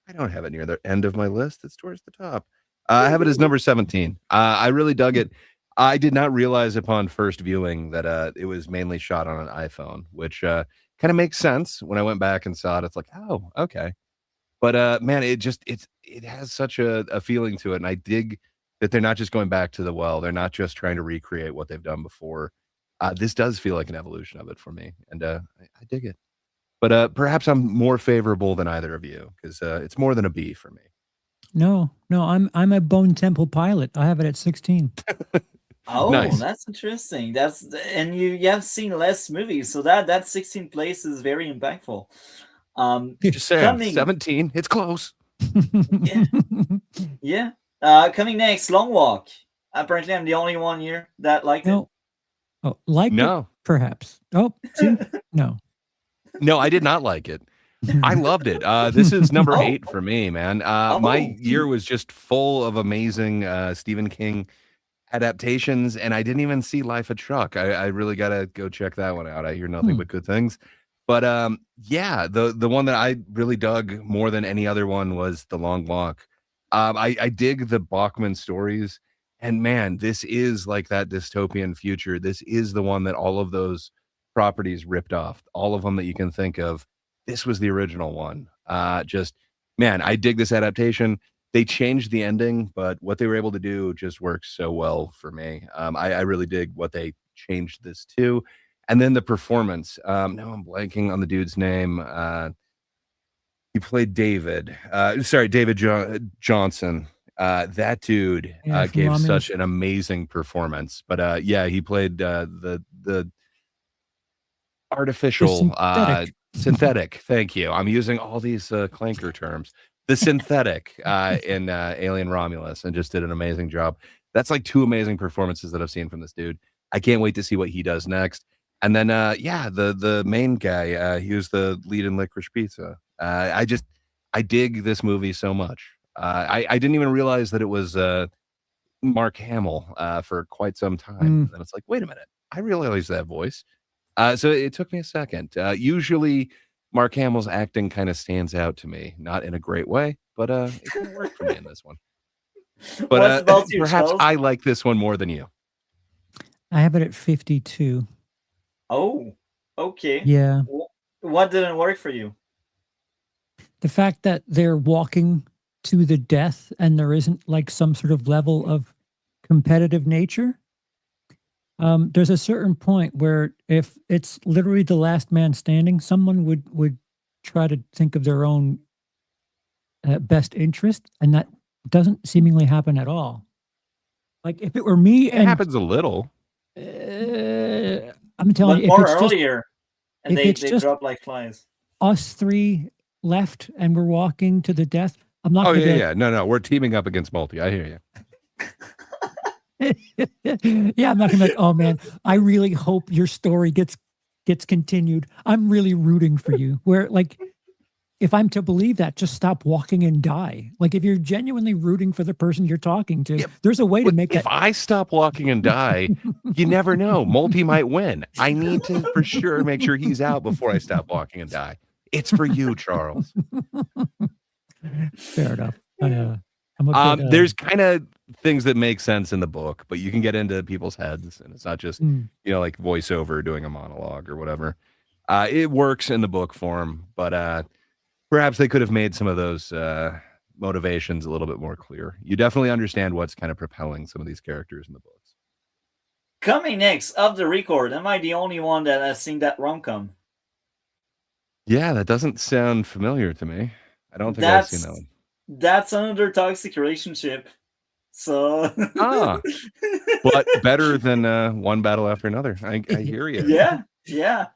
I don't have it near the end of my list. It's towards the top. I have it as number 17. I really dug it. I did not realize upon first viewing that it was mainly shot on an iPhone, which kind of makes sense when I went back and saw it. It's like, oh, okay. But man, it has such a feeling to it, and I dig that they're not just going back to the well. They're not just trying to recreate what they've done before. This does feel like an evolution of it for me, and I dig it. But perhaps I'm more favorable than either of you because it's more than a B for me. No, I'm a Bone Temple pilot. I have it at 16. Oh, Nice. that's interesting. And you have seen less movies, so that 16th place is very impactful. Just saying, Coming, 17. It's close. yeah, yeah. Coming next, Long Walk. Apparently, I'm the only one here that liked it. No. Oh, liked it? No, Perhaps. Oh, see? No. no, I did not like it. I loved it. This is number Oh, 8 for me, man. My oh, year was just full of amazing Stephen King adaptations, and I didn't even see Life of Chuck. I really gotta go check that one out. I hear nothing Hmm. but good things. But yeah, the one that I really dug more than any other one was The Long Walk. I dig the Bachman stories, and man, this is like that dystopian future. This is the one that all of those properties ripped off. All of them that you can think of. This was the original one. Just man, I dig this adaptation. They changed the ending, but what they were able to do just works so well for me. I really dig what they changed this to. And then the performance. Now I'm blanking on the dude's name. He played David. Sorry, Johnson. That dude Yeah, from gave such Romulus. an amazing performance. But yeah, he played the The artificial, synthetic. synthetic, thank you. I'm using all these, clanker terms. The synthetic, in, Alien Romulus and just did an amazing job. That's, like, 2 amazing performances that I've seen from this dude. I can't wait to see what he does next. And then, yeah, the main guy, he was the lead in Licorice Pizza. I dig this movie so much. I didn't even realize that it was, Mark Hamill, for quite some time, Mm, and then it's like, "Wait a minute, I realize that voice." So it took me a second. Usually, Mark Hamill's acting kind of stands out to me, not in a great way, but it kind of worked for me in this one. But what about you, perhaps Charles? I like this one more than you. I have it at 52. Oh, okay. Yeah. What didn't work for you? the fact that they're walking to the death and there isn't like some sort of level of competitive nature. There's a certain point where if it's literally the last man standing, someone would try to think of their own best interest, and that doesn't seemingly happen at all. Like if it were me It and happens a little. I'm telling But you, more earlier, and if they it's they just drop like flies. us three left and we're walking to the death, I'm not Oh going to yeah, be yeah. No, we're teaming up against Multi. I hear you. yeah, I'm not gonna be like, oh man, I really hope your story gets continued. I'm really rooting for you. Where like if I'm to believe that, just stop walking and die. Like if you're genuinely rooting for the person you're talking to, Yeah, there's a way to but make if that. I stop walking and die, you never know. Multi might win. I need to for sure make sure he's out before I stop walking and die. It's for you, Charles. Fair enough. I'm a bit. There's kind of things that make sense in the book, but you can get into people's heads, and it's not just like voiceover doing a monologue or whatever. It works in the book form, but perhaps they could have made some of those motivations a little bit more clear. You definitely understand what's kind of propelling some of these characters in the books. Coming next off the record, am I the only one that has seen that rom-com? Yeah, that doesn't sound familiar to me. I don't think I've seen that one. That's another toxic relationship. So but better than one battle after another. I hear you. Yeah.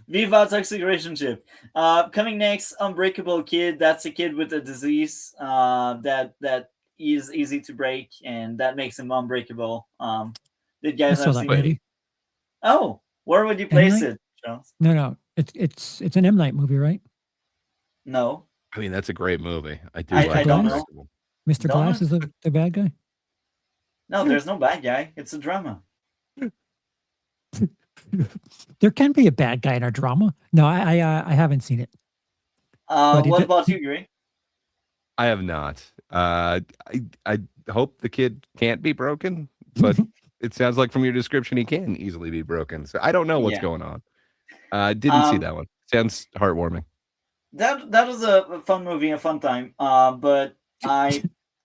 Viva toxic relationship. Coming next, Unbreakable Kid. That's a kid with a disease that is easy to break, and that makes him unbreakable. Did guys have seen it? Oh, where would you place it, Charles? No. It's an M. Night movie, right? No. I mean, that's a great movie. I don't know. Mr. Glass is the bad guy? No, there's no bad guy. It's a drama. There can be a bad guy in a drama. No, I haven't seen it. What about you, Gray? I have not. I hope the kid can't be broken, but it sounds like from your description he can easily be broken. So I don't know what's going on. Didn't see that one. Sounds heartwarming. That was a fun movie, a fun time. But I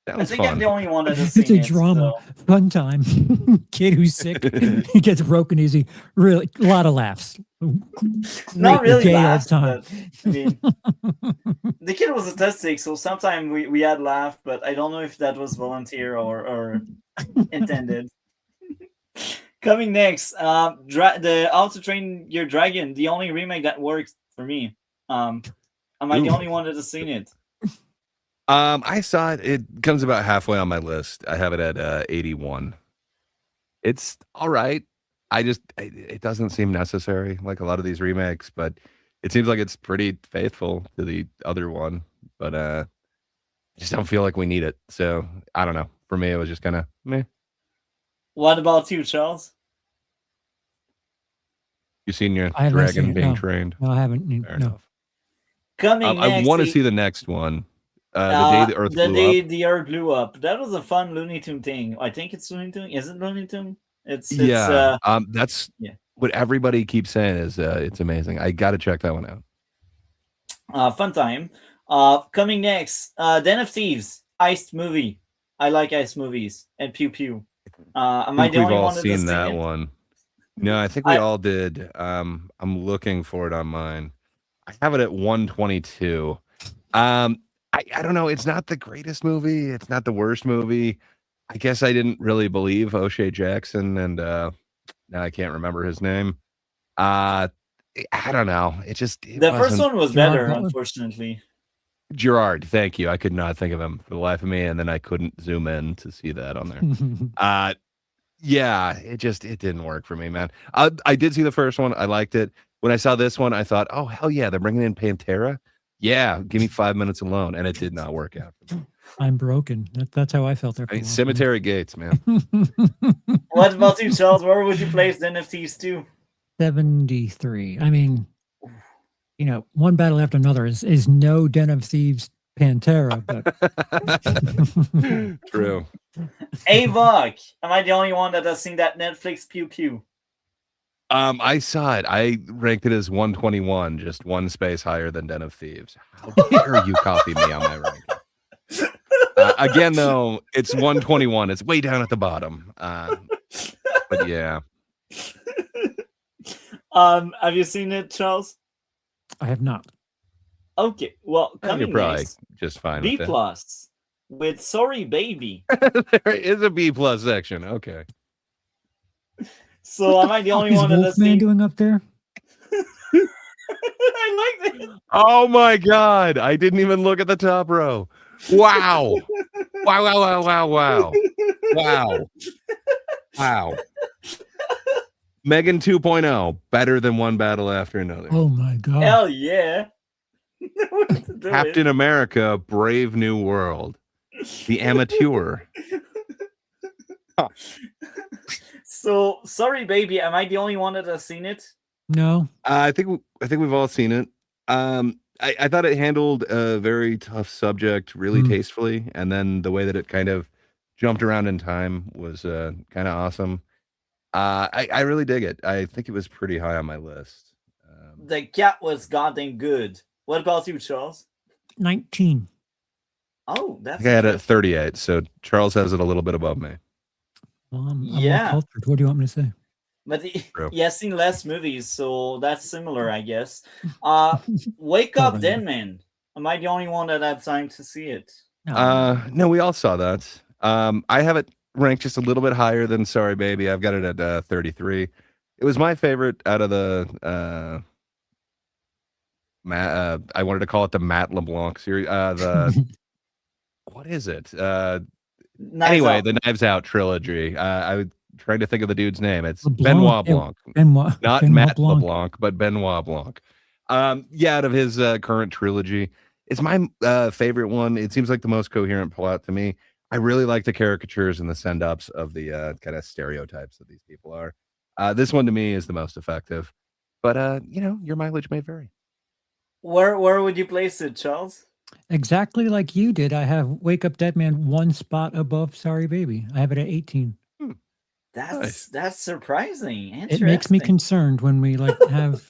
think I'm the only one that has seen it. It's a drama, fun time. Kid who's sick, he gets broken easy. Really, a lot of laughs. Not really laughs, time. But, I mean, the kid was autistic, so sometimes we had laugh, but I don't know if that was volunteer or intended. Coming next, the How to Train Your Dragon, the only remake that works for me. Am I the only one that has seen it? I saw it. It comes about halfway on my list. I have it at 81. It's all right. It doesn't seem necessary like a lot of these remakes, but it seems like it's pretty faithful to the other one. But I just don't feel like we need it. So I don't know. For me, it was just kind of meh. What about you, Charles? You seen your dragon being trained? No, I haven't. Fair enough. Coming next, I want to see the next one. The day the Earth blew up. That was a fun Looney Tune thing. I think it's Looney Tune. Is it Looney Tune? That's what everybody keeps saying is it's amazing. I got to check that one out. Fun time. Coming next, Den of Thieves, Heist movie. I like heist movies and pew pew. Am I the only one that's seen that one? No, I think we all did. I'm looking for it on mine. I have it at 122. I don't know. It's not the greatest movie. It's not the worst movie. I guess I didn't really believe O'Shea Jackson, and now I can't remember his name. I don't know. The first one was better, unfortunately. Gerard, thank you. I could not think of him for the life of me, and then I couldn't zoom in to see that on there. Yeah, it didn't work for me, man. I did see the first one. I liked it. When I saw this one, I thought, oh, hell yeah, they're bringing in Pantera. Yeah, give me 5 minutes alone. And it did not work out for me. I'm broken. That's how I felt there. Cemetery Gates, man. What about you, Charles? Where would you place the NFTs too? 73. I mean, one battle after another is no Den of Thieves Pantera, but true. Avok, am I the only one that has seen that Netflix pew pew? I saw it. I ranked it as 121, just one space higher than Den of Thieves. How dare you copy me on my ranking? Again, though, it's 121. It's way down at the bottom. But yeah. Have you seen it, Charles? I have not. Okay, well, You're coming probably next, just fine B with plus with Sorry Baby. it. There is a B plus section. Okay. So am I the only Is one that has Wolfman seen? doing up there? I like that. Oh my God. I didn't even look at the top row. Wow. Wow, wow, wow, wow, wow. Wow. Wow. Megan 2.0, better than One Battle After Another. Oh my god! Hell yeah! Captain America, Brave New World. The Amateur. So Sorry Baby, am I the only one that has seen it? No, I think we've all seen it. I thought it handled a very tough subject really tastefully, and then the way that it kind of jumped around in time was kind of awesome. I really dig it. I think it was pretty high on my list. The cat was goddamn good. What about you, Charles? 19. Oh, I that's think I had it at interesting. 38, so Charles has it a little bit above me. Well, I'm Yeah. more cultured. What do you want me to say? But True. he has seen less movies, so that's similar, I guess. Wake Oh, Up, right. Dead Man. Am I the only one that had time to see it? No, we all saw that. I have it ranked just a little bit higher than Sorry Baby. I've got it at 33. It was my favorite out of the I wanted to call it the Matt LeBlanc series. What is it? Anyway, Out. the Knives Out trilogy. I was trying to think of the dude's name. It's LeBlanc. Benoit Blanc. Benoit, Not Benoit Matt Blanc. LeBlanc, but Benoit Blanc. Yeah, out of his current trilogy, it's my favorite one. It seems like the most coherent plot to me. I really like the caricatures and the send-ups of the kind of stereotypes that these people are. This one to me is the most effective. But your mileage may vary. Where would you place it, Charles? Exactly like you did. I have Wake Up Dead Man one spot above Sorry Baby. I have it at 18. That's surprising. Interesting. It makes me concerned when we have.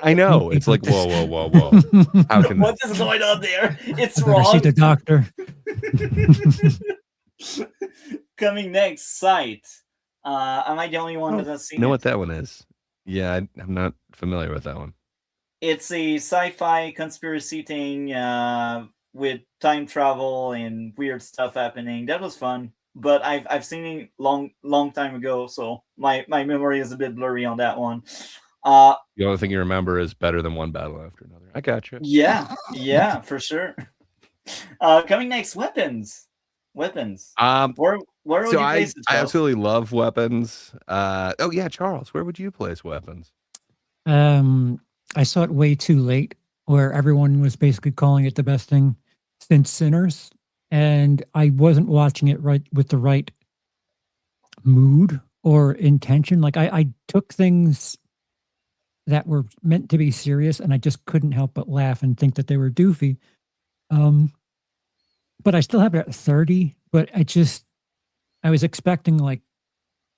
I know. It's like, whoa, whoa, whoa, whoa. How can what is going on there? It's I better wrong. see the doctor. Coming next, Sight. Am I the only one that has seen know it? what that one is? Yeah, I'm not familiar with that one. It's a sci-fi conspiracy thing with time travel and weird stuff happening. That was fun, but I've seen it long time ago, so my memory is a bit blurry on that one. The only thing you remember is better than One Battle After Another. I got you. Yeah, for sure. Coming next, weapons. Where would you place it, Charles? I absolutely love Weapons. Oh yeah, Charles, where would you place Weapons? I saw it way too late, where everyone was basically calling it the best thing since Sinners, and I wasn't watching it right with the right mood or intention. Like I took things that were meant to be serious, and I just couldn't help but laugh and think that they were doofy. But I still have it at 30. But I was expecting, like,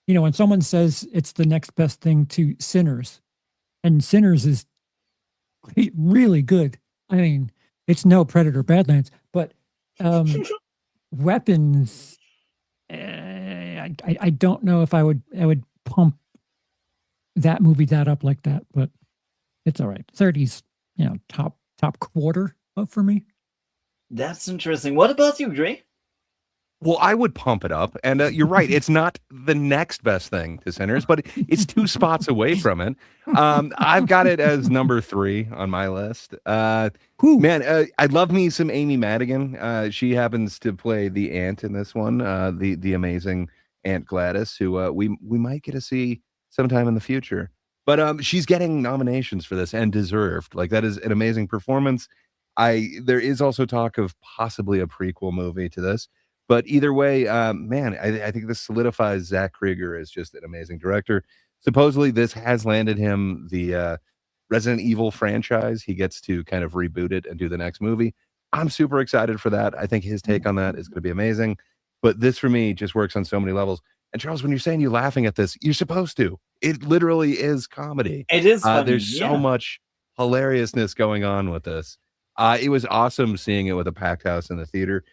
when someone says it's the next best thing to Sinners, and Sinners is really good. I mean, it's no Predator Badlands, but Weapons. I don't know if I would pump that movie that up like that, but it's all right. 30's, top quarter up for me. That's interesting. What about you, Dre? Well, I would pump it up, and you're right. It's not the next best thing to Sinners, but it's 2 spots away from it. I've got it as number 3 on my list. Man, I love me some Amy Madigan. She happens to play the aunt in this one, the amazing Aunt Gladys, who we might get to see sometime in the future. But she's getting nominations for this, and deserved. Like, that is an amazing performance. There is also talk of possibly a prequel movie to this. But either way, man, I think this solidifies Zach Krieger as just an amazing director. Supposedly, this has landed him the Resident Evil franchise. He gets to kind of reboot it and do the next movie. I'm super excited for that. I think his take on that is going to be amazing. But this, for me, just works on so many levels. And Charles, when you're saying you're laughing at this, you're supposed to. It literally is comedy. It is funny. There's so much hilariousness going on with this. It was awesome seeing it with a packed house in the theater.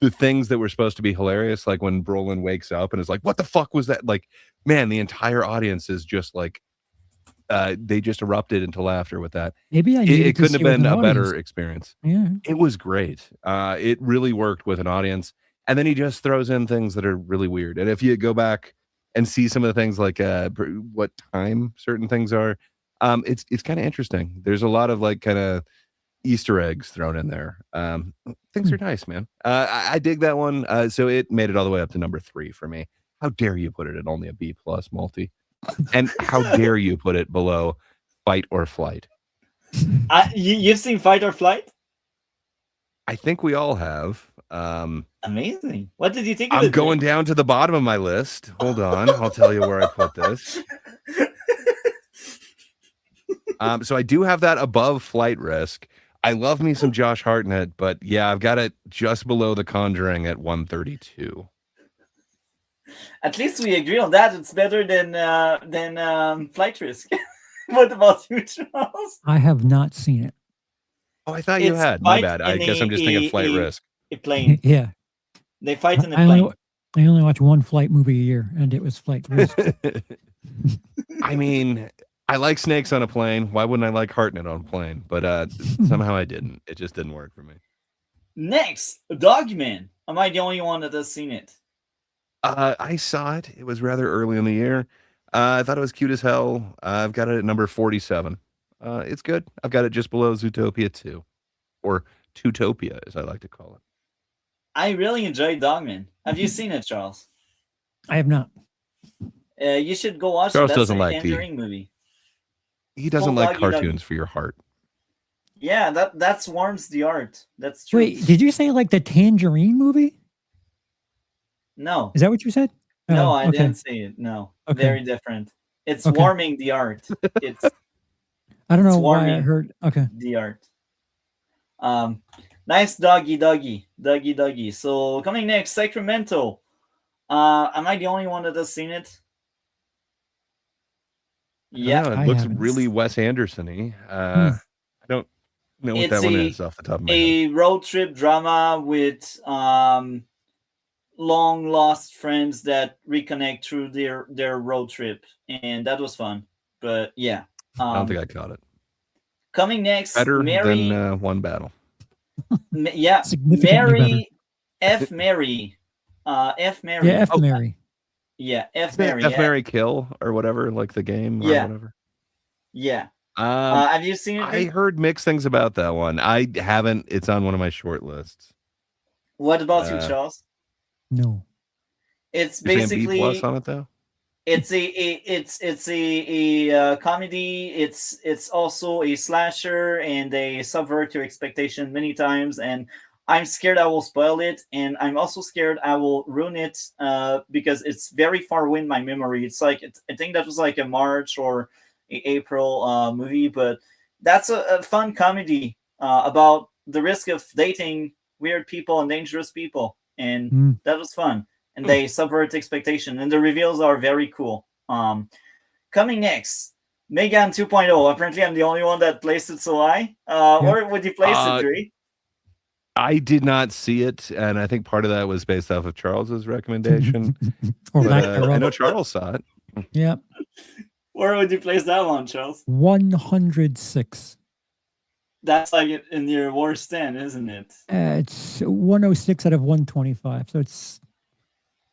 The things that were supposed to be hilarious, like when Brolin wakes up and is like, "What the fuck was that?" Like, man, the entire audience is just like, they just erupted into laughter with that. Maybe I It, needed it to couldn't see have it with been an a audience. better experience. Yeah. It was great. It really worked with an audience. And then he just throws in things that are really weird. And if you go back and see some of the things like what time certain things are, it's kind of interesting. There's a lot of like kind of Easter eggs thrown in there. Things are nice, man. I dig that one. So it made it all the way up to number 3 for me. How dare you put it at only a B+ multi? And how dare you put it below Fight or Flight? You've seen Fight or Flight? I think we all have. Amazing. What did you think of I'm it? going down to the bottom of my list. Hold on. I'll tell you where I put this. So I do have that above Flight Risk. I love me some Josh Hartnett, but yeah, I've got it just below The Conjuring at 132. At least we agree on that. It's better than Flight Risk. What about you, Charles? I have not seen it. Oh, I thought you It's had. My fight bad. I in guess I'm just thinking Flight Risk. A plane. Yeah. They fight in a I plane. only watch one flight movie a year, and it was Flight Risk. I mean, I like snakes on a plane. Why wouldn't I like Hartnett on a plane? But somehow I didn't. It just didn't work for me. Next, Dogman. Am I the only one that has seen it? I saw it. It was rather early in the year. I thought it was cute as hell. I've got it at number 47. It's good. I've got it just below Zootopia 2, or Tutopia, as I like to call it. I really enjoyed Dogman. Have you seen it, Charles? I have not. You should go watch Charles it. That's doesn't a like Tangerine movie. He doesn't Full like doggy cartoons doggy. for your heart. Yeah, that's warms the art. That's true. Wait, did you say like the Tangerine movie? No. Is that what you said? No, Oh, I okay. didn't say it. No. Okay. Very different. It's Okay. warming the art. It's I don't It's know why I warming. heard. Okay. the art. Nice doggy. So coming next, Sacramento. Am I the only one that has seen it? Yeah, It I looks haven't. really Wes Anderson-y. I don't know what It's that one a- is off the top of my head. a road trip drama with long lost friends that reconnect through their road trip, and that was fun. But yeah, I don't think I caught it. coming next, Better Mary. than One Battle. Yeah, Significantly Mary. Mary. F. Mary. Yeah, F. Mary. Yeah, F. Mary. F yeah. Mary Kill or whatever, like the game or Yeah. whatever. Yeah. Um, Have you seen it? I Rick? heard mixed things about that one. I haven't. It's on one of my short lists. What about you, uh, Charles? No. It's You're saying B+ basically on it though. it's a comedy. It's also a slasher, and they subvert your expectation many times. And I'm scared I will spoil it, and I'm also scared I will ruin it because it's very far away in my memory. It's like I think that was like a March or a April movie, but that's a fun comedy about the risk of dating weird people and dangerous people, and that was fun. And they subvert expectation, and the reveals are very cool. Coming next, Megan 2.0. Apparently, I'm the only one that placed it so high. Where would you place it, Dre? I did not see it, and I think part of that was based off of Charles's recommendation. Or But, lack I thereof. know Charles saw it. Yeah. Where would you place that one, Charles? 106. That's like in your worst 10, isn't it? It's 106 out of 125. So it's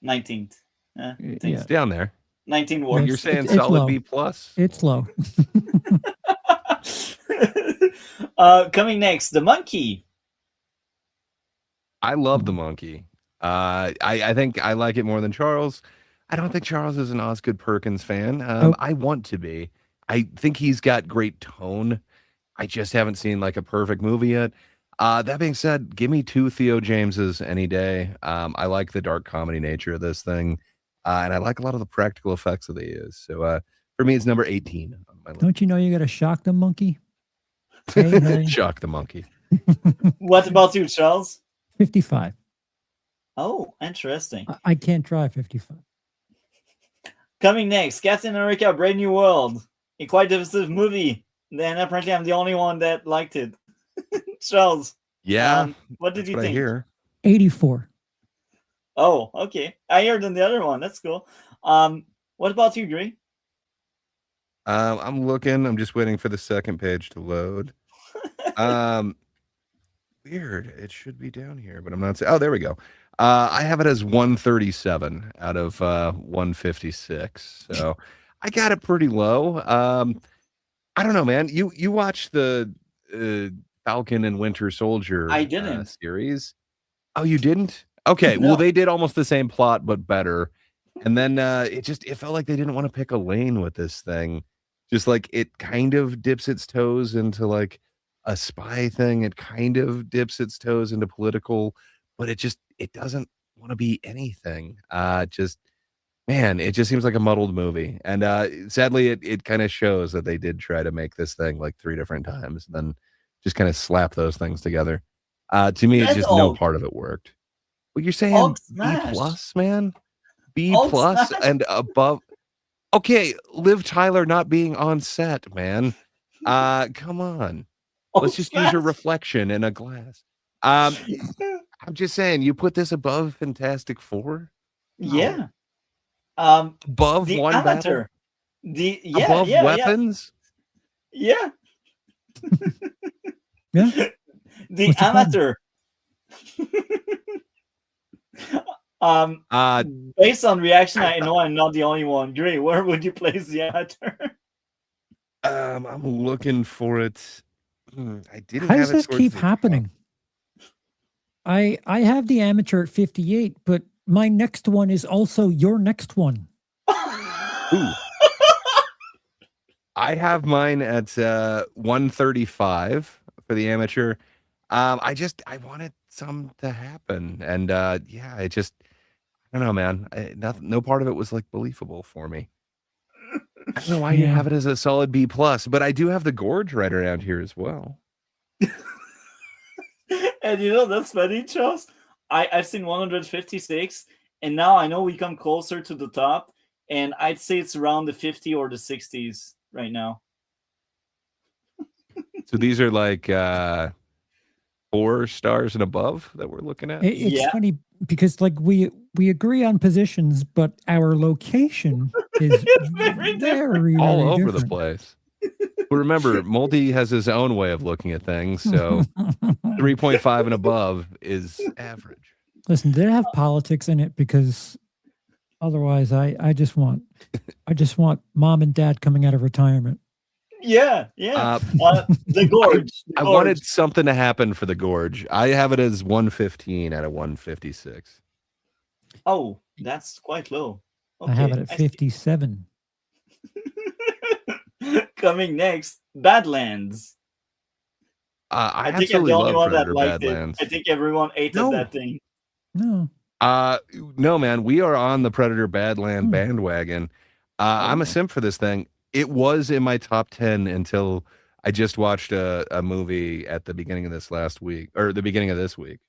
19th. yeah. It's down there. 19 Yeah, worst. You're saying it's solid low. B+. It's low. Coming next, The Monkey. I love the monkey. I think I like it more than Charles. I don't think Charles is an Osgood Perkins fan. I want to be. I think he's got great tone. I just haven't seen like a perfect movie yet. That being said, give me 2 Theo Jameses any day. I like the dark comedy nature of this thing, and I like a lot of the practical effects that they use. So for me, it's number 18 on my list. Don't you know you got to shock the monkey? Hey. Shock the monkey. What about you, Charles? 55. Oh, interesting. I can't drive 55. Coming next, Captain America: Brave New World. A quite divisive movie. Then apparently I'm the only one that liked it. Charles, Yeah, what did that's you what I think? hear. 84. Oh, okay. Higher than the other one. That's cool. What about you, Gray? I'm looking. I'm just waiting for the second page to load. Um, Weird. It should be down here, but I'm not. Oh, there we go. I have it as 137 out of 156. So I got it pretty low. I don't know, man. You watched the Falcon and Winter I Soldier didn't. series? Oh, you didn't? Okay. Well, No. they did almost the same plot, but better. And then it felt like they didn't want to pick a lane with this thing. Just like it kind of dips its toes into like a spy thing. It kind of dips its toes into political, but it doesn't want to be anything. Just man, it just seems like a muddled movie. And sadly it kind of shows that they did try to make this thing like 3 different times, and then just kind of slap those things together. To me, it Red just no Hulk. part of it worked. Well, you're Hulk saying B smash. plus, man? B Hulk plus smash. and above. Okay, Liv Tyler not being on set, man. Come on. Let's Hulk just use your smash. reflection in a glass. I'm just saying, you put this above Fantastic Four? No. Yeah. Above The one battle? Amateur. Above weapons? Yeah. Yeah. The What's the problem? Amateur. Based on reaction, I know I'm not the only one. Gray, where would you place the Amateur? I'm looking for it. I didn't How have does it this towards keep the happening? I have the Amateur at 58, but my next one is also your next one. top. Ooh. I have mine at 135 for the Amateur. I wanted some to happen, and yeah, I don't know, man. No part of it was like believable for me. I don't know why you Yeah. have it as a solid B plus, but I do have the Gorge right around here as well. And you know, that's funny, Charles. I've seen 156, and now I know we come closer to the top, and I'd say it's around the 50 or the 60s right now. So these are like 4 stars and above that we're looking at. It's Yeah. funny because like we agree on positions, but our location is Very very All over different. the place. But remember, Multi has his own way of looking at things, so 3.5 and above is average. Listen, did it have politics in it? Because otherwise, I just want mom and dad coming out of retirement. Yeah. The Gorge. I wanted something to happen for the Gorge. I have it as 115 out of 156. Oh, that's quite low. Okay, I have it at I see. 57. Coming next, Badlands. I think I'm the absolutely only love one that Predator liked it. Badlands. I think everyone hated No. that thing. No. No, man, we are on the Predator Badland Hmm. bandwagon. I'm a simp for this thing. It was in my top 10 until I just watched a movie at the beginning of this last week, or the beginning of this week.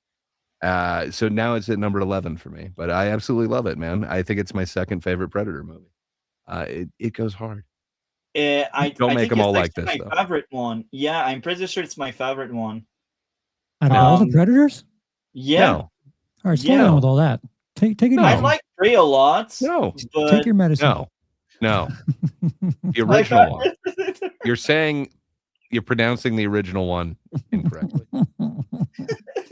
So now it's at number 11 for me, but I absolutely love it, man. I think it's my second favorite Predator movie. It goes hard. I Don't I make think them all it's like actually this, my though. favorite one. Yeah, I'm pretty sure it's my favorite one. Out of all the Um, Predators? Yeah. No, All right, slow Yeah. down with all that. Take it I easy. like Prey a lot. no, But Take your medicine. no. The my original one. favorite- You're pronouncing the original one incorrectly.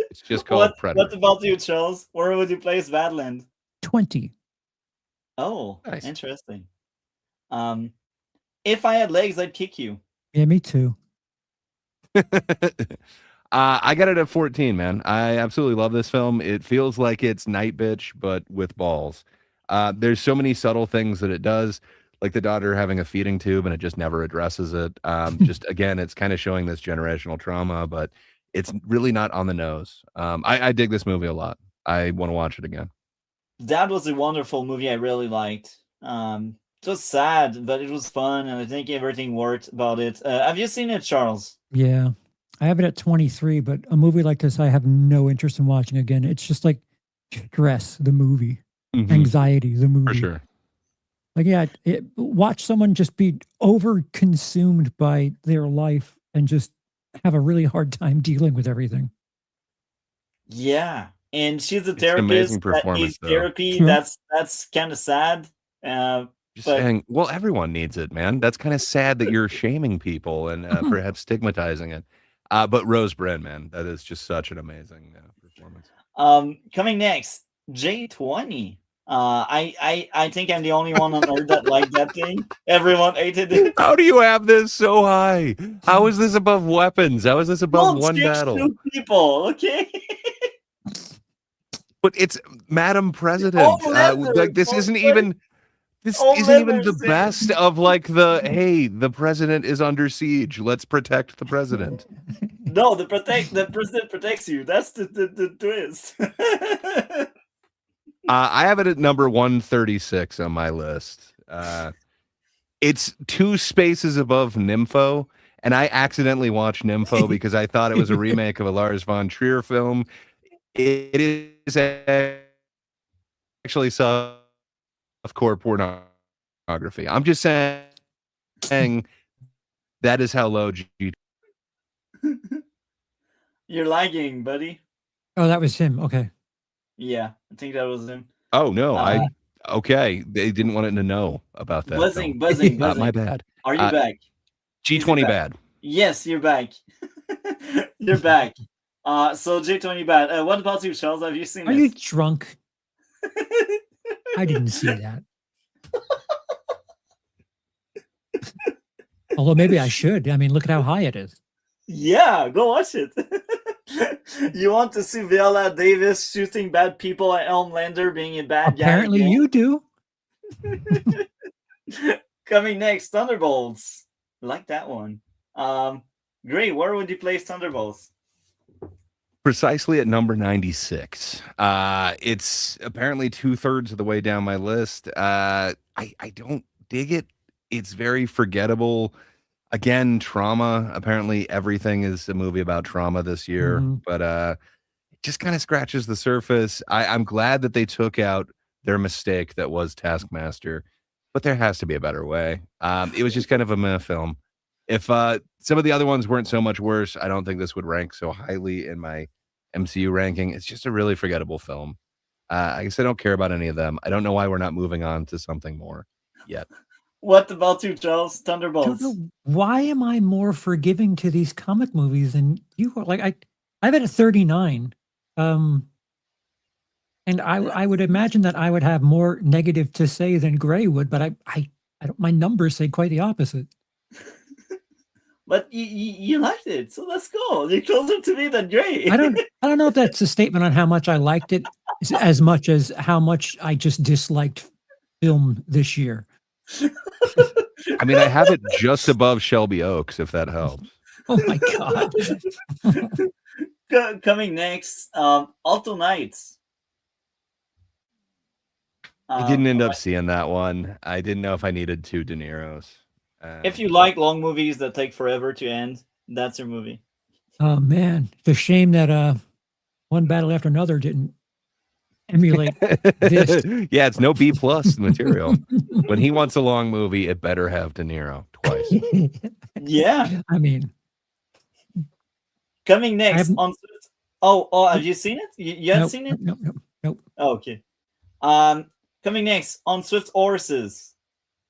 It's just called what Predator. about you, Charles? Where would you place Badland? 20. Oh, Nice. interesting. If I had legs, I'd kick you. Yeah, me too. I got it at 14, man. I absolutely love this film. It feels like it's Night Bitch, but with balls. There's so many subtle things that it does, like the daughter having a feeding tube, and it just never addresses it. Just again, it's kind of showing this generational trauma, but it's really not on the nose. I dig this movie a lot. I want to watch it again. That was a wonderful movie. I really liked. It was sad, but it was fun, and I think everything worked about it. Have you seen it, Charles? Yeah. I have it at 23, but a movie like this, I have no interest in watching again. It's just like stress, the movie, Mhm. anxiety, the movie. For sure. Like, yeah, watch someone just be over consumed by their life and just have a really hard time dealing with everything. Yeah, and she's a It's an amazing therapist that needs performance, though. therapy. Sure. That's kind of sad. Uh, Just but saying, well, everyone needs it, man. That's kind of sad that you're shaming people and perhaps stigmatizing it. But Rose Byrne, man, that is just such an amazing performance. coming next, J20. I think I'm the only one on earth that liked that thing. Everyone hated it. How do you have this so high? How is this above weapons? How is this above Don't one stick battle? to people, okay? But it's Madam President. Like this isn't even the best of like the hey, the president is under siege. Let's protect the president. No, the president protects you. That's the twist. I have it at number 136 on my list. It's 2 spaces above Nympho, and I accidentally watched Nympho because I thought it was a remake of a Lars von Trier film. It is actually softcore pornography. I'm just saying that is how low G. You're lagging, buddy. Oh, that was him. Okay. Yeah, I think that was him. Oh no, okay. They didn't want it to know about that. Buzzing. My bad. Are you back? G20 bad. Yes, you're back. You're back. So J20 bad. What about you, Charles? Have you seen Are this? you drunk? I didn't see that. Although maybe I should. I mean, look at how high it is. Yeah, go watch it. You want to see Viola Davis shooting bad people at Homelander being a bad guy? Apparently you do. Coming next, Thunderbolts. Like that one. Gray, where would you place Thunderbolts? Precisely at number 96. It's apparently 2/3 of the way down my list. I don't dig it. It's very forgettable. Again, trauma. Apparently, everything is a movie about trauma this year, but it just kind of scratches the surface. I'm glad that they took out their mistake that was Taskmaster, but there has to be a better way. It was just kind of a meh film. If some of the other ones weren't so much worse, I don't think this would rank so highly in my MCU ranking. It's just a really forgettable film. I guess I don't care about any of them. I don't know why we're not moving on to something more yet. What about you, Charles? Thunderbolts. Why am I more forgiving to these comic movies than you are? Like I've had a 39. And I would imagine that I would have more negative to say than Gray would, but I don't, my numbers say quite the opposite. But you liked it, so let's go. You're closer to me than Gray. I don't know if that's a statement on how much I liked it, as much as how much I just disliked film this year. I mean, I have it just above Shelby Oaks, if that helps. Oh my god! Coming next, Alto Knights. I didn't end up seeing that one. I didn't know if I needed 2 De Niro's. If you like long movies that take forever to end, that's your movie. Oh man, it's a shame that One Battle After Another didn't emulate this. Yeah, it's no B+ material. When he wants a long movie, it better have De Niro twice. Yeah. I mean, coming next on. Oh, have you seen it? You haven't seen it? Nope. Oh, okay. Coming next on Swift Horses.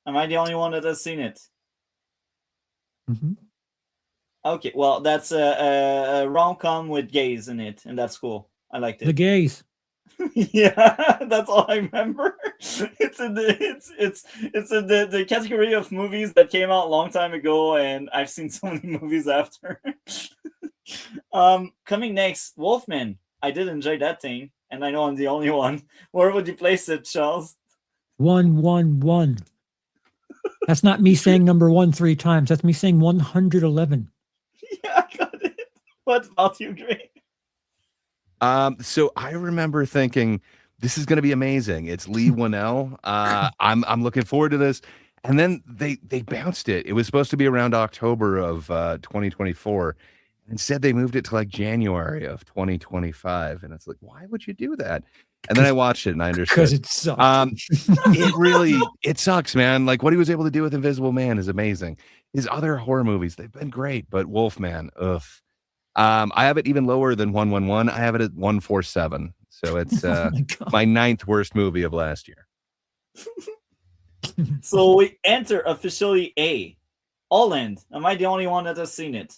Am I the only one that has seen it? Mm-hmm. Okay, well, that's a rom-com with gays in it, and that's cool. I liked it. The gays. Yeah, that's all I remember. It's in the category of movies that came out a long time ago, and I've seen so many movies after. Coming next, Wolfman. I did enjoy that thing, and I know I'm the only one. Where would you place it, Charles? 111. That's not me saying number 1 3 times. That's me saying 111. Yeah, I got it. What about you, Gray? So I remember thinking this is going to be amazing. It's Lee Winnell. I'm looking forward to this. And then they bounced it. It was supposed to be around October of 2024. Instead, they moved it to like January of 2025. And it's like, why would you do that? And then I watched it and I because understood. it sucked. It sucks, man. Like what he was able to do with Invisible Man is amazing. His other horror movies, they've been great, but Wolfman, ugh. I have it even lower than 111. I have it at 147. So it's Oh my God. my 9th worst movie of last year. So we enter officially A. Holland. Am I the only one that has seen it?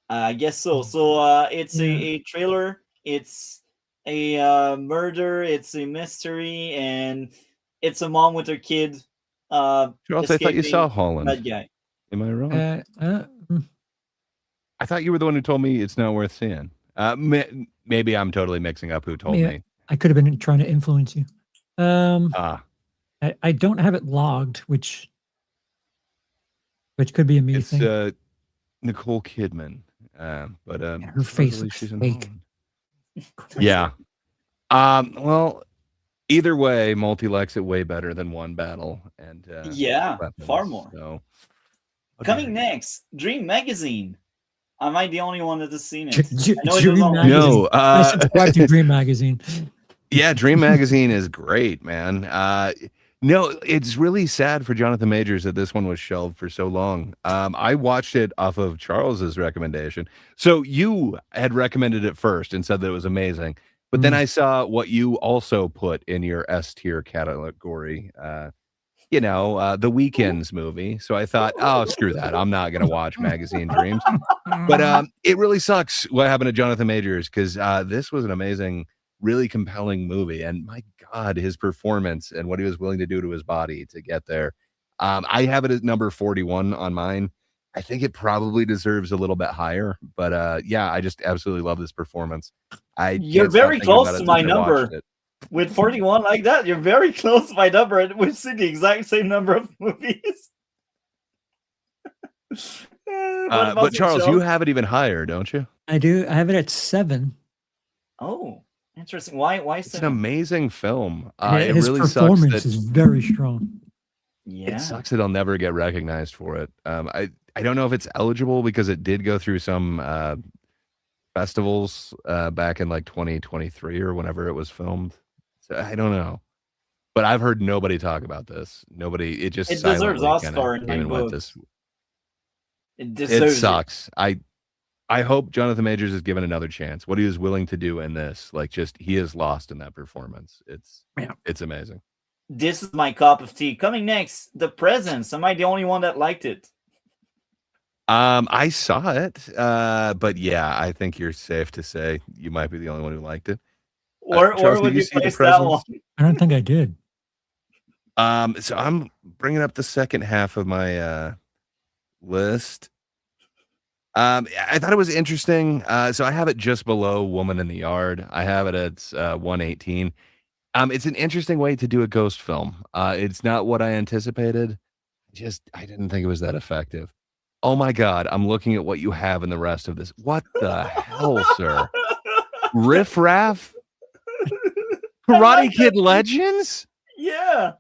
I guess so. So it's a thriller. It's a murder. It's a mystery, and it's a mom with her kid. Charles, I thought you saw Escaping Holland. bad guy. Am I wrong? I thought you were the one who told me it's not worth seeing. Maybe I'm totally mixing up who told me. I could have been trying to influence you. Ah, I don't have it logged, which could be a me it's thing. Nicole Kidman. But Her face supposedly looks she's in fake. Holland. Yeah. Well, either way, multi likes it way better than one battle and Yeah, weapons, far more. So Coming next, Dream Magazine. Am I the only one that has seen it? Dream I know it was on Magazine. No, I subscribe to Dream Magazine. yeah, Dream Magazine is great, man. No, it's really sad for Jonathan Majors that this one was shelved for so long. I watched it off of Charles's recommendation. So you had recommended it first and said that it was amazing. But then I saw what you also put in your S tier category. The Weekends movie. So I thought, oh, screw that. I'm not going to watch Magazine Dreams. But it really sucks what happened to Jonathan Majors because this was an amazing, really compelling movie. And my God, his performance and what he was willing to do to his body to get there. I have it as number 41 on mine. I think it probably deserves a little bit higher. But yeah, I just absolutely love this performance. You're very close to my number. With 41 like that, you're very close to my number, and we've seen the exact same number of movies. But Charles, you have it even higher, don't you? I do. I have it at 7. Oh, interesting. Why? It's an amazing film. His it really performance sucks that is very strong. Yeah, it sucks that I'll never get recognized for it. I don't know if it's eligible because it did go through some festivals back in like 2023 or whenever it was filmed. So I don't know. But I've heard nobody talk about this. Nobody. It just it deserves silently Oscar in came my and went book. this. It deserves It sucks. I hope Jonathan Majors is given another chance. What he was willing to do in this, like just he is lost in that performance. It's amazing. This is my cup of tea. Coming next, The Presence. Am I the only one that liked it? I saw it, but yeah, I think you're safe to say you might be the only one who liked it. Or Charles, would did you see The place that one? Presence? I don't think I did. So I'm bringing up the second half of my list. I thought it was interesting. So I have it just below Woman in the Yard. I have it at 118. It's an interesting way to do a ghost film. It's not what I anticipated. I didn't think it was that effective. Oh my God, I'm looking at what you have in the rest of this. What the hell, sir? Riff Raff? Karate Kid Legends? Yeah.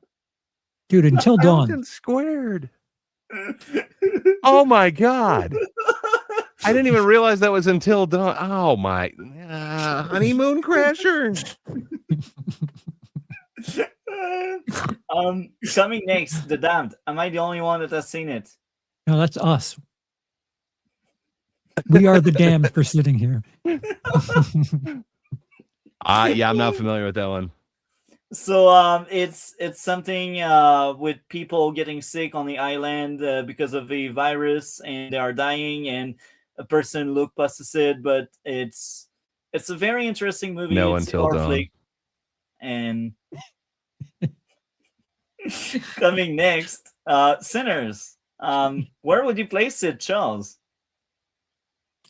Dude, Until Dawn. Mountain Squared. Oh my God. I didn't even realize that was Until Dawn. Oh my. Honeymoon Crasher. Coming next, The Damned. Am I the only one that has seen it? No, that's us. We are the damned for sitting here. Yeah, I'm not familiar with that one. So it's something with people getting sick on the island because of a virus, and they are dying, and a person look past it, but it's a very interesting movie. No, it's Until Dawn. flick. And coming next, Sinners. Where would you place it, Charles?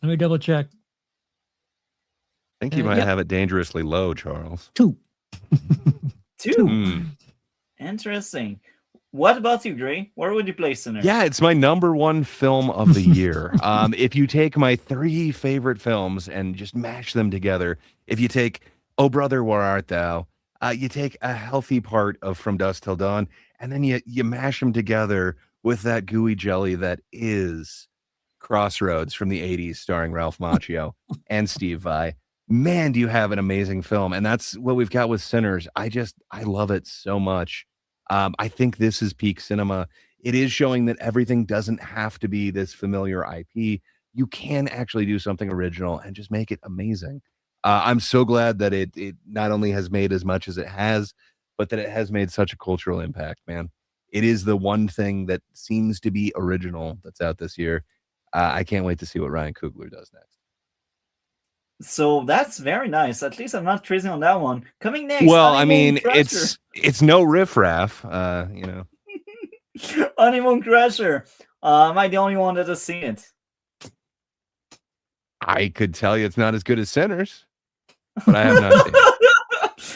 Let me double check. I think you might have it dangerously low, Charles. 2. 2. Interesting. What about you, Gray? Where would you place Sinners? Yeah, it's my number 1 film of the year. If you take my 3 favorite films and just mash them together, if you take Oh Brother, Where Art Thou, you take a healthy part of From Dusk Till Dawn, and then you mash them together with that gooey jelly that is Crossroads from the 80s, starring Ralph Macchio and Steve Vai. Man, do you have an amazing film. And that's what we've got with Sinners. I love it so much. I think this is peak cinema. It is showing that everything doesn't have to be this familiar IP. You can actually do something original and just make it amazing. I'm so glad that it not only has made as much as it has, but that it has made such a cultural impact, man. It is the one thing that seems to be original that's out this year. I can't wait to see what Ryan Coogler does next. So that's very nice. At least I'm not crazy on that one. Coming next, Well, I Honeymoon mean, Crusher. it's no riffraff, you know. Honeymoon Crusher. Am I the only one that has seen it? I could tell you it's not as good as Sinners, but I have not seen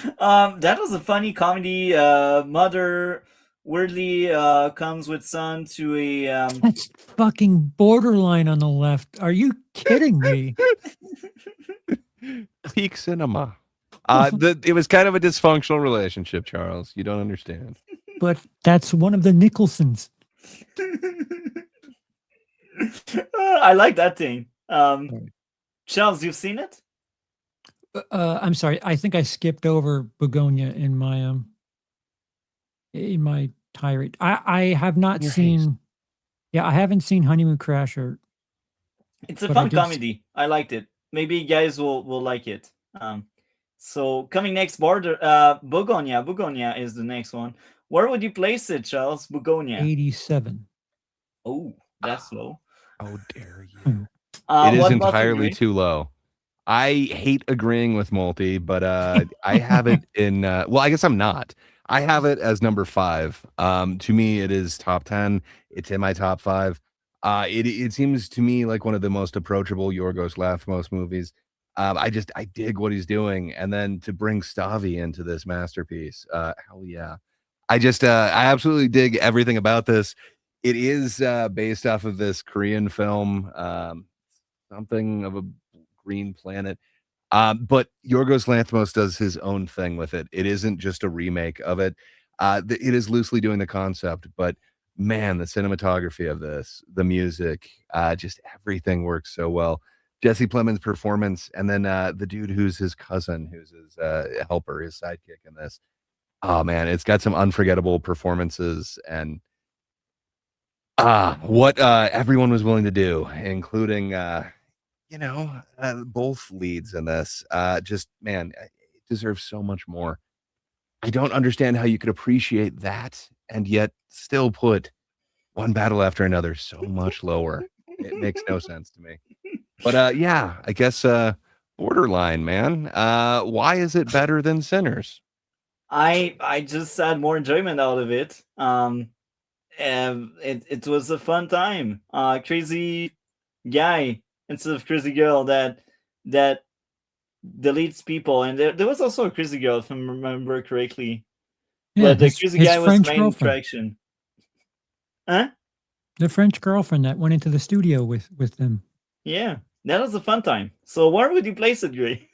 it. That was a funny comedy. Mother weirdly comes with son to a That's fucking Borderline on the left. Are you kidding me? Peak cinema. It was kind of a dysfunctional relationship, Charles. You don't understand. But that's one of the Nicholsons. I like that thing. Charles, you've seen it? I'm sorry. I think I skipped over Begonia in my tirade. I have not Your seen. haste. Yeah, I haven't seen Honeymoon Crasher. It's a But I fun did comedy. I liked it. Maybe you guys will like it. So coming next, Begonia. Begonia is the next one. Where would you place it, Charles? Begonia. 87. Oh, that's low. How dare you? Hmm. It is What about you, entirely Gray? too low. I hate agreeing with Multi, but I have it in. Well, I guess I'm not. I have it as number 5. To me, it is top 10. It's in my top 5. It seems to me like one of the most approachable Yorgos Lanthimos movies. I dig what he's doing, and then to bring Stavi into this masterpiece, hell yeah! I absolutely dig everything about this. It is based off of this Korean film, something of a green planet. But Yorgos Lanthimos does his own thing with it. It isn't just a remake of it. It is loosely doing the concept, but man, the cinematography of this, the music, just everything works so well. Jesse Plemons' performance, and then the dude who's his cousin, who's his helper, his sidekick in this. Oh man, it's got some unforgettable performances, and what everyone was willing to do, including both leads in this. Just man, it deserves so much more. I don't understand how you could appreciate that and yet still put One Battle After Another so much lower. It makes no sense to me. But yeah, I guess Borderline, man. Why is it better than Sinners? I just had more enjoyment out of it. It was a fun time. Crazy guy instead of crazy girl that deletes people, and there was also a crazy girl, if I remember correctly. Yeah, But the his crazy guy was the French main girlfriend. attraction. Huh? The French girlfriend that went into the studio with them. Yeah, that was a fun time. So where would you place it, Gray?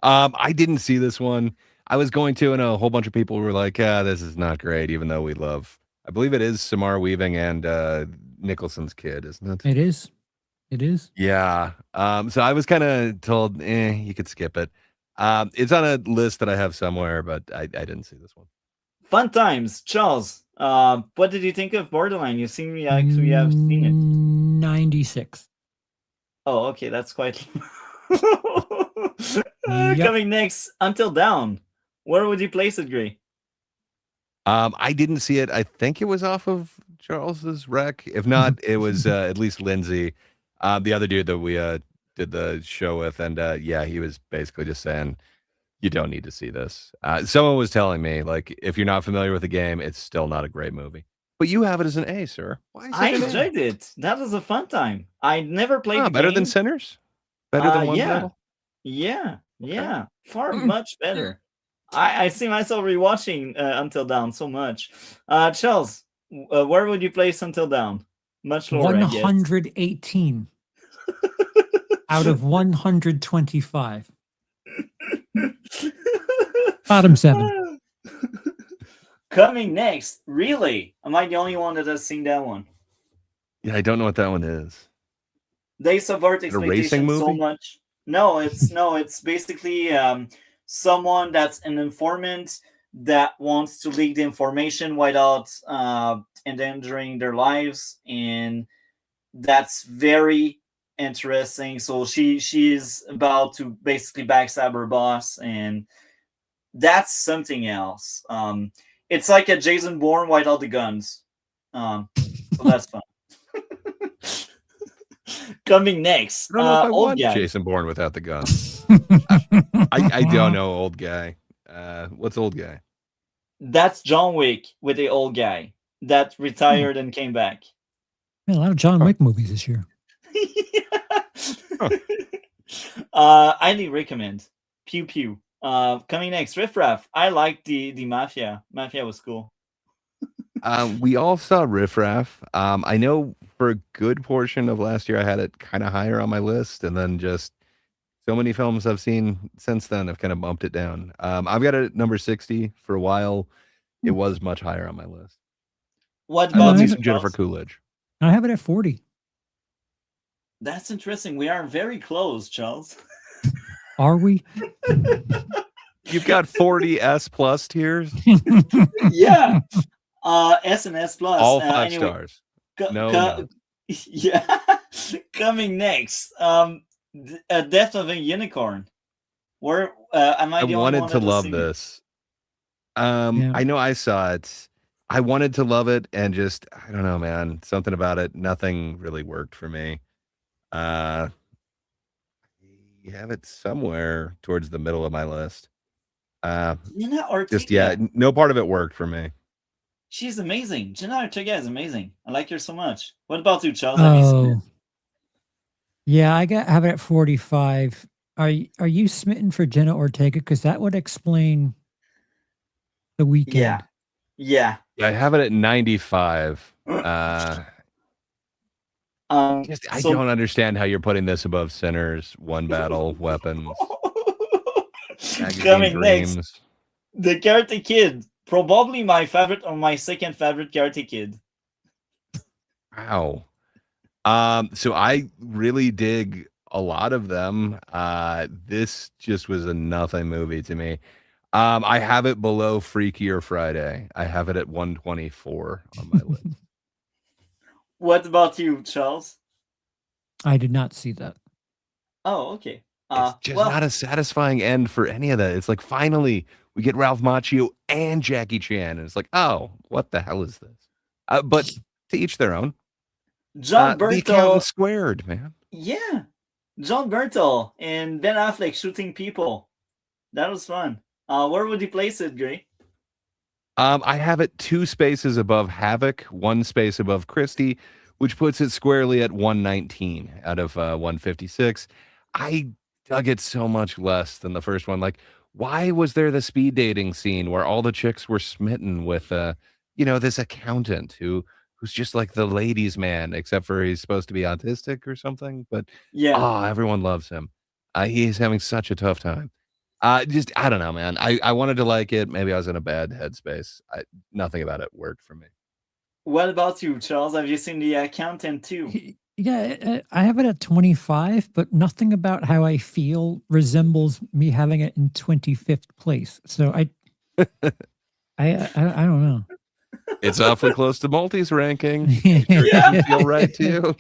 I didn't see this one. I was going to, and a whole bunch of people were like, this is not great, even though we love, I believe it is Samara Weaving and Nicholson's kid, isn't it? It is. It is. Yeah. So I was kind of told, you could skip it. It's on a list that I have somewhere, but I didn't see this one. Fun times, Charles. What did you think of Borderline? You seem like you have seen it. 96. Oh, okay, that's quite. Yep. Coming next, Until Dawn. Where would you place it, Gray? I didn't see it. I think it was off of Charles's rec. If not, it was at least Lindsay, the other dude that we did the show with, and yeah, he was basically just saying, you don't need to see this. Someone was telling me, like, if you're not familiar with the game, it's still not a great movie. But you have it as an A, sir. Why is I it an A? enjoyed it. That was a fun time. I never played the Better game. than Sinners? Better than One Yeah. Battle? Yeah, far much better. I see myself rewatching Until Dawn so much. Charles, where would you place Until Dawn? Much lower, I guess. 118 out of 125. Bottom 7. Coming next, really? Am I the only one that has seen that one? Yeah, I don't know what that one is. They subvert Is it a racing expectations so movie? much. No, it's basically someone that's an informant that wants to leak the information without endangering their lives, and that's very interesting. So she's about to basically backstab her boss, and that's something else. It's like a Jason Bourne without the guns. So that's fun. Coming next, I don't know if I old want guy. Jason Bourne without the guns. I don't know old guy. What's old guy? That's John Wick with the old guy that retired and came back. Man, a lot of John Huh. Wick movies this year. Huh. I highly recommend. Pew pew. Coming next, Riff Raff. I like the Mafia. Mafia was cool. We all saw Riff Raff. I know for a good portion of last year, I had it kind of higher on my list, and then just so many films I've seen since then have kind of bumped it down. I've got it at number 60 for a while. It was much higher on my list. What I love about me you, some Jennifer Charles? Coolidge. I have it at 40. That's interesting. We are very close, Charles. Are we? You've got 40 S plus tiers, Yeah. S and S plus. all 5 Anyway, stars. No, none. yeah. Coming next, Death of a Unicorn. Where am I I the only wanted one to that has love seen it? this. Yeah. I know I saw it. I wanted to love it, and just I don't know, man. Something about it, nothing really worked for me. Uh, you have it somewhere towards the middle of my list. Jenna Just yeah, Ortega. no part of it worked for me. She's amazing. Jenna Ortega is amazing. I like her so much. What about you, Charles? Have you seen it? Oh, yeah. Have it at 45. Are you smitten for Jenna Ortega? Because that would explain the weekend. Yeah. I have it at 95. Just I So don't understand how you're putting this above Sinners, One Battle, Weapons, Magazine coming next, Dreams. the Karate Kid. Probably my favorite or my second favorite Karate Kid. Wow. So I really dig a lot of them. This just was a nothing movie to me. I have it below Freakier Friday. I have it at 124 on my list. What about you, Charles? I did not see that. Oh, okay. It's just not a satisfying end for any of that. It's like finally we get Ralph Macchio and Jackie Chan, and it's like, oh, what the hell is this? But to each their own. John The Bertal. Accountant Squared, man. Yeah, John Bertal and Ben Affleck shooting people. That was fun. Where would you place it, Gray? I have it 2 spaces above Havoc, 1 space above Christie, which puts it squarely at 119 out of 156. I dug it so much less than the first one. Like, why was there the speed dating scene where all the chicks were smitten with, this accountant who's just like the ladies' man, except for he's supposed to be autistic or something? But Yeah. everyone loves him. He's having such a tough time. Just I don't know, man. I wanted to like it. Maybe I was in a bad headspace. Nothing about it worked for me. What about you, Charles? Have you seen The Accountant too? Yeah, I have it at 25, but nothing about how I feel resembles me having it in 25th place. So I don't know. It's awfully close to Multi's ranking. Sure Yeah. it doesn't feel right to you.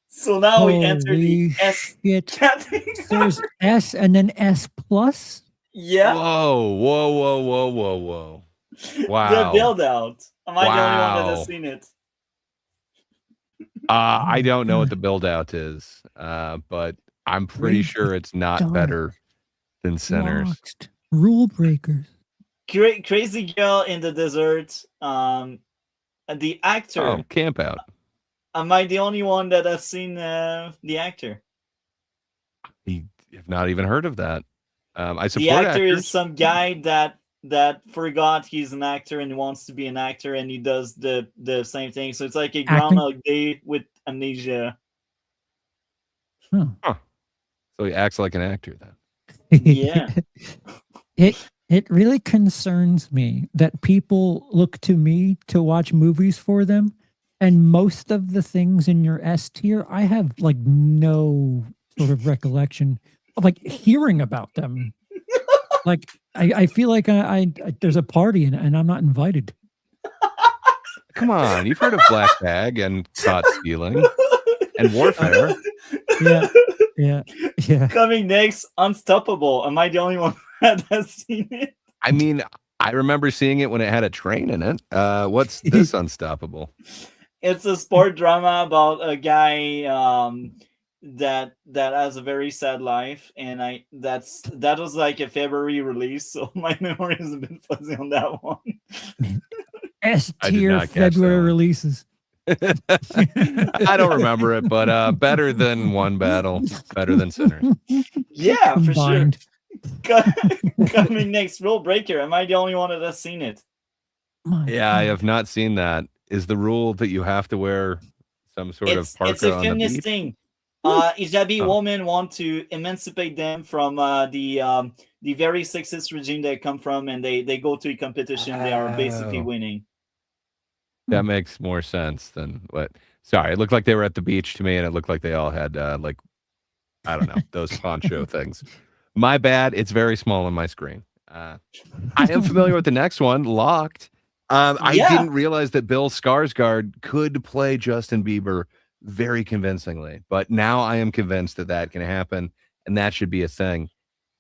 So now we enter the Holy S shit. category. There's S and then S plus. Yeah, Whoa. the Wow. build out. Am I the only one that Wow. has seen it? I don't know what the build out is, but I'm pretty Rage sure it's not Dark. better than Sinners. Lost. Rule breakers. Crazy Girl in the Desert. The actor. Oh, Camp Out. Am I the only one that has seen the actor? I have not even heard of that. I The support actor actors. is some guy that forgot he's an actor and wants to be an actor, and he does the same thing. So it's like a Groundhog Day with amnesia. Huh. So he acts like an actor then. Yeah. It really concerns me that people look to me to watch movies for them And most of the things in your S tier, I have like no sort of recollection of like hearing about them. Like I feel like I there's a party and I'm not invited. Come on, you've heard of Black Bag and Caught Stealing and Warfare. Yeah, yeah, yeah. Coming next, Unstoppable. Am I the only one that has seen it? I mean, I remember seeing it when it had a train in it. What's this Unstoppable? It's a sport drama about a guy that has a very sad life, and that was like a February release, so my memory is a bit fuzzy on that one. S I did tier not catch that February one. releases. I don't remember it, but better than One Battle, better than Sinners. Yeah, Combined. for sure. Coming next, Rule Breaker. Am I the only one that has seen it? My Yeah, I God. have not seen that. Is the rule that you have to wear some sort of It's parka a on the feminist beach? thing. Hijabi Oh. women want to emancipate them from the very sexist regime they come from, and they go to a competition. They are basically Oh. winning. That makes more sense than what. Sorry, it looked like they were at the beach to me, and it looked like they all had like, I don't know, those poncho things. My bad. It's very small on my screen. I am familiar with the next one, Locked. I Yeah. didn't realize that Bill Skarsgård could play Justin Bieber very convincingly, but now I am convinced that that can happen, and that should be a thing.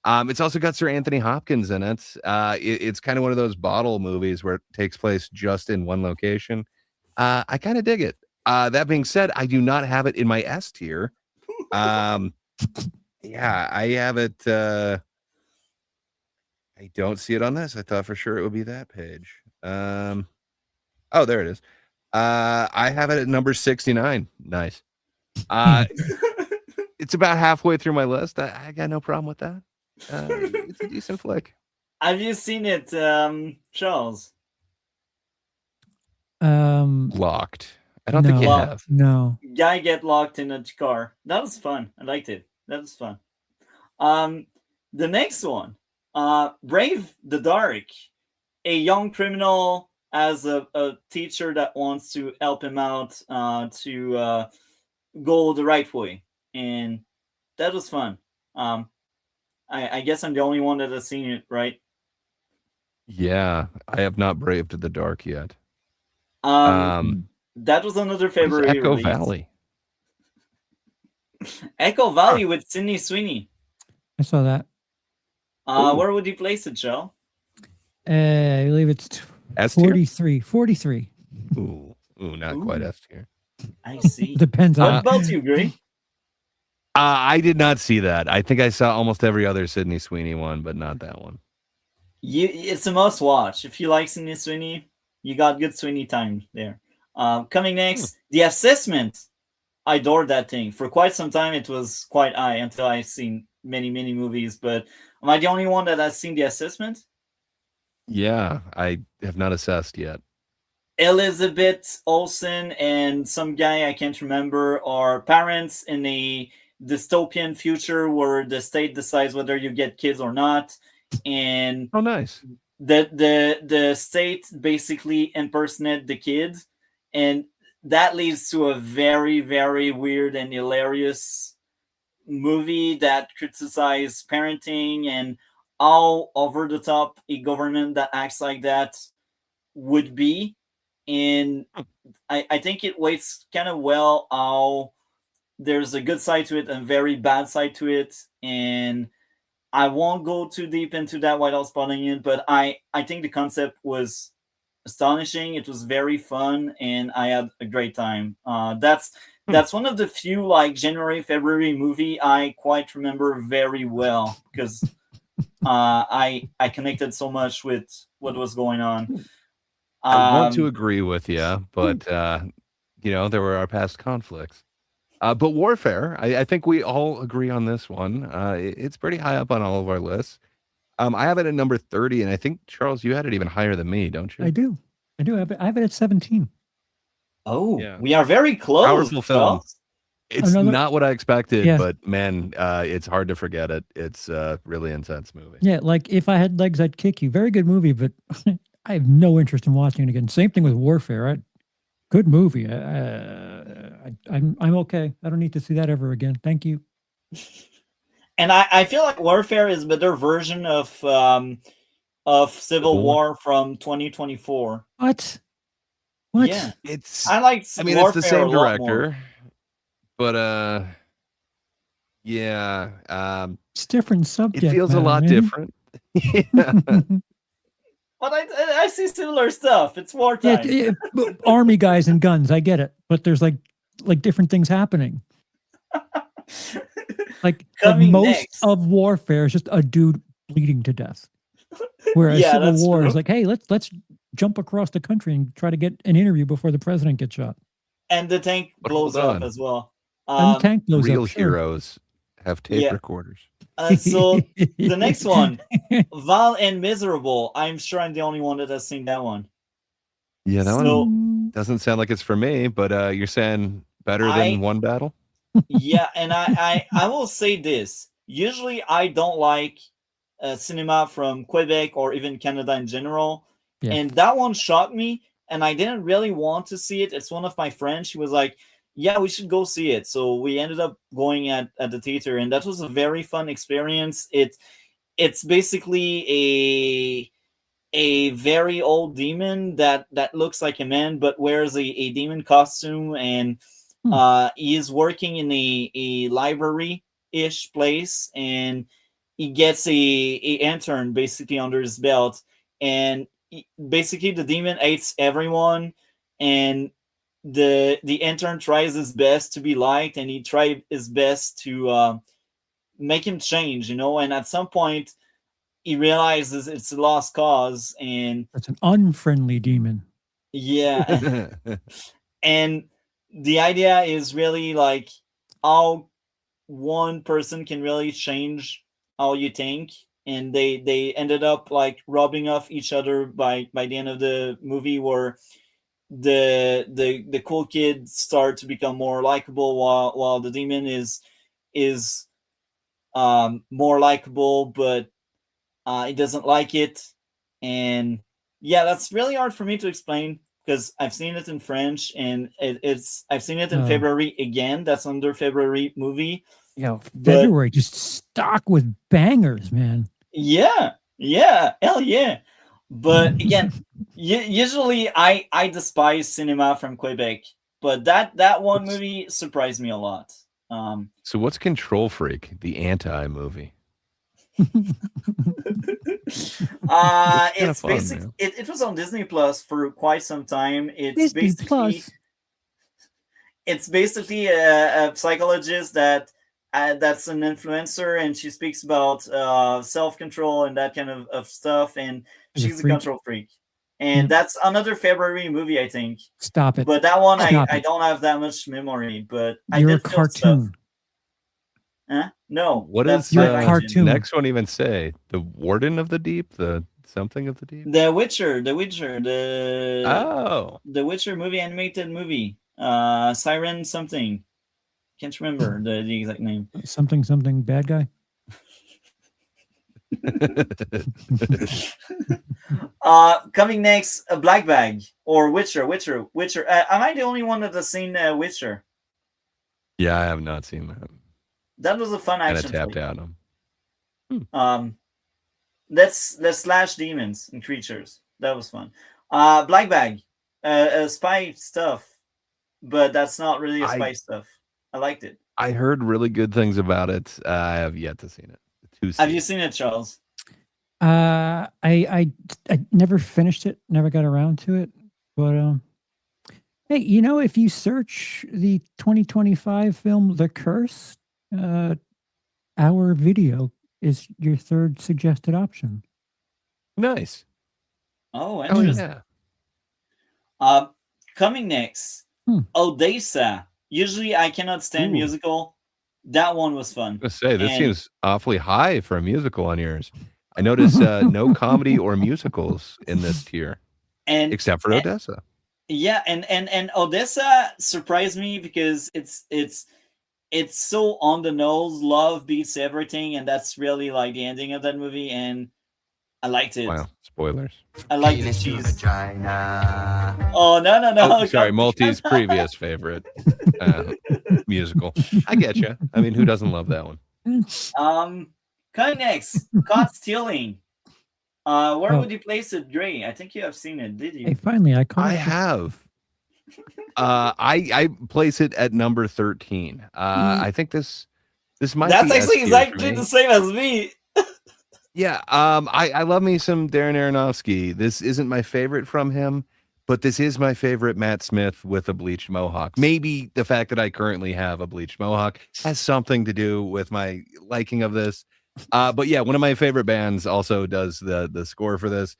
It's also got Sir Anthony Hopkins in it. It's kind of one of those bottle movies where it takes place just in one location. I kind of dig it. That being said, I do not have it in my S tier. Yeah, I have it. I don't see it on this. I thought for sure it would be that page. Oh, there it is. I have it at number 69. Nice. It's about halfway through my list. I got no problem with that. It's a decent flick. Have you seen it, Charles? Locked. I don't think you No. have. No. Guy get locked in a car. That was fun. I liked it. That was fun. The next one, Brave the Dark. A young criminal as a teacher that wants to help him out to go the right way, and that was fun. I guess I'm the only one that has seen it, right? Yeah, I have not braved the dark yet. That was another What is February Echo release. Valley? Echo Valley with Sydney Sweeney. I saw that. Where would you place it, Joe? I believe it's S tier? 43. 43. Ooh, not quite S tier. I see. Depends What on about you, Gray? I did not see that. I think I saw almost every other Sydney Sweeney one, but not that one. It's a must watch. If you like Sydney Sweeney, you got good Sweeney time there. Coming next, The Assessment. I adored that thing. For quite some time, it was quite high until I've seen many, many movies. But am I the only one that has seen The Assessment? Yeah, I have not assessed yet. Elizabeth Olsen and some guy I can't remember are parents in a dystopian future where the state decides whether you get kids or not, and Oh, nice. the state basically impersonate the kids, and that leads to a very, very weird and hilarious movie that criticizes parenting and how over the top a government that acts like that would be. And I think it weighs kind of well how there's a good side to it and very bad side to it. And I won't go too deep into that without spoiling it, but I think the concept was astonishing. It was very fun, and I had a great time. That's one of the few like January February movie I quite remember very well because I connected so much with what was going on. I want to agree with you, but there were our past conflicts. But Warfare, I think we all agree on this one. It's pretty high up on all of our lists. I have it at number 30, and I think, Charles, you had it even higher than me, don't you? I do. I have it at 17. Oh, Yeah. we are very close. Powerful film. Charles. It's not what I expected, Yeah. but man, it's hard to forget it. It's a really intense movie. Yeah, like if I had legs, I'd kick you. Very good movie, but I have no interest in watching it again. Same thing with Warfare. Good movie. I'm okay. I don't need to see that ever again. Thank you. And I feel like Warfare is a better version of Civil Civil War. War from 2024. What? Yeah, What? It's, I like I mean, it's the Warfare a same lot more. director, but yeah, It's different it subject feels a matter, lot man. different. Yeah. But I see similar stuff. It's Yeah, wartime. army guys and guns. I get it, but there's like different things happening. Like Coming most next. of warfare is just a dude bleeding to death. Whereas Yeah, Civil that's War true. is like, hey, let's jump across the country and try to get an interview before the president gets shot. And the tank But blows hold up on, as well. And the tank blows real up. Sure. heroes have tape Yeah. recorders. So the next one, Val and Miserable. I'm sure I'm the only one that has seen that one. Yeah, that So one doesn't sound like it's for me, but you're saying better I- than One Battle? yeah, and I will say this. Usually I don't like cinema from Quebec or even Canada in general. Yeah. And that one shocked me, and I didn't really want to see it. It's one of my friends. She was like, yeah, we should go see it. So we ended up going at the theater, and that was a very fun experience. It's basically a very old demon that looks like a man but wears a demon costume, and he is working in a library-ish place, and he gets a intern basically under his belt, and basically the demon hates everyone, and the intern tries his best to be liked, and he tried his best to make him change, and at some point he realizes it's a lost cause, and That's an unfriendly demon. yeah. And the idea is really like how one person can really change how you think, and they ended up like rubbing off each other by the end of the movie, where the cool kids start to become more likable, while the demon is more likable, but he doesn't like it. And yeah, that's really hard for me to explain because I've seen it in French, and I've seen it in Oh. February again. That's another February movie. Yeah, But February just stock with bangers, man. yeah, hell yeah. But again, usually I despise cinema from Quebec, but that one movie surprised me a lot. So what's Control Freak, the anti-movie? It's fun, basic. man. It was on Disney Plus for quite some time. It's Disney basically Plus. it's basically a psychologist that's an influencer, and she speaks about self-control and that kind of stuff, and Is a she's a freak. control freak. And that's another February movie, I think. Stop it. But that one Stop I it. don't have that much memory, but I You're a did feel stuff. cartoon. Huh? No, What that's does You're a live the action. cartoon. next one even say? The Warden of the Deep? The something of the Deep? The Witcher, the Oh. The Witcher movie, animated movie. Siren something. Can't remember the exact name. Something bad guy. Coming next, a Black Bag or Witcher. Am I the only one that has seen Witcher? Yeah, I have not seen that. That was a fun Kind of action. tapped flick. out him. Let's slash demons and creatures. That was fun. Black Bag, spy stuff, but that's not really a spy stuff. I liked it. I heard really good things about it. I have yet to see it. Have you seen it, Charles? I never finished it. Never got around to it. But hey, if you search the 2025 film The Curse, our video is your third suggested option. Nice. Oh, Oh interesting. yeah. Coming next, Odessa. Usually I cannot stand Ooh. musical. That one was fun. I was gonna say this And- seems awfully high for a musical on yours. I notice no comedy or musicals in this tier, and except for Odessa. Yeah, and Odessa surprised me because it's so on the nose. Love beats everything, and that's really like the ending of that movie. And I liked it. Wow, spoilers. I liked the Penis to cheese. vagina. Oh no! Oh, sorry, Multi's previous favorite musical. I get you. I mean, who doesn't love that one? Coming next, Caught Stealing. Where Oh. would you place it, Dre? I think you have seen it, did you? Hey, finally, I caught I up. have. I place it at number 13. I think this might That's be actually S tier for exactly me. the same as me. Yeah, I love me some Darren Aronofsky. This isn't my favorite from him, but this is my favorite Matt Smith with a bleached mohawk. Maybe the fact that I currently have a bleached mohawk has something to do with my liking of this. But yeah, one of my favorite bands also does the score for this.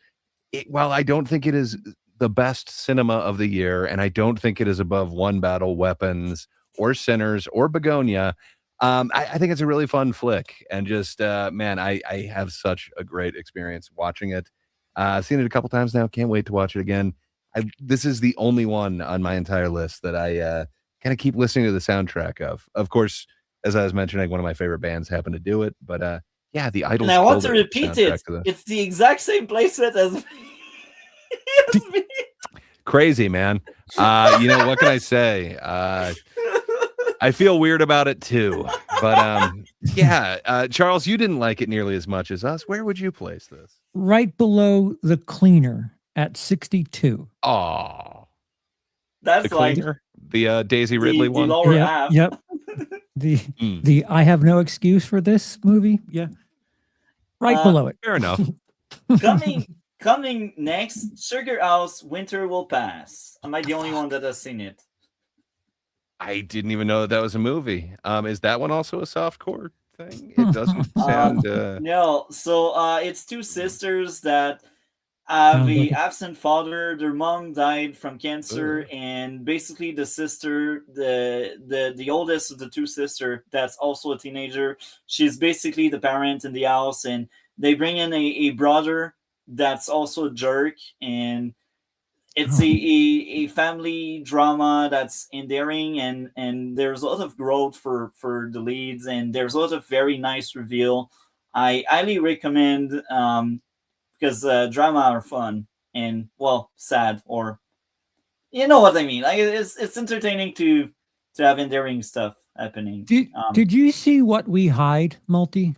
While I don't think it is the best cinema of the year, and I don't think it is above One Battle Weapons or Sinners or Begonia, I think it's a really fun flick. And just, man, I have such a great experience watching it. I've seen it a couple times now. Can't wait to watch it again. This is the only one on my entire list that I kind of keep listening to the soundtrack of. Of course, as I was mentioning, one of my favorite bands happened to do it. But yeah, the Idols. And I want killed to it, repeat soundtrack it. to this. It's the exact same placement as me. As me. Crazy, man. You know, what can I say? I feel weird about it too. But yeah, Charles, you didn't like it nearly as much as us. Where would you place this? Right below The Cleaner at 62. Oh, That's the like cleaner, the Daisy Ridley the one. lower Yep, half. yep. The I have no excuse for this movie. Yeah. Right below it. Fair enough. Coming next, Sugar House Winter Will Pass. Am I the only one that has seen it? I didn't even know that was a movie. Is that one also a softcore thing? It doesn't sound. No. So it's two sisters that have Sounds a like it. absent father. Their mom died from cancer, and basically the sister, the oldest of the two sisters, that's also a teenager. She's basically the parent in the house, and they bring in a brother that's also a jerk, and it's a family drama that's endearing, and there's a lot of growth for the leads, and there's a lot of very nice reveal. I highly recommend because drama are fun and, well, sad, or you know what I mean. Like it's entertaining to have endearing stuff happening. Did you see What We Hide, Multi?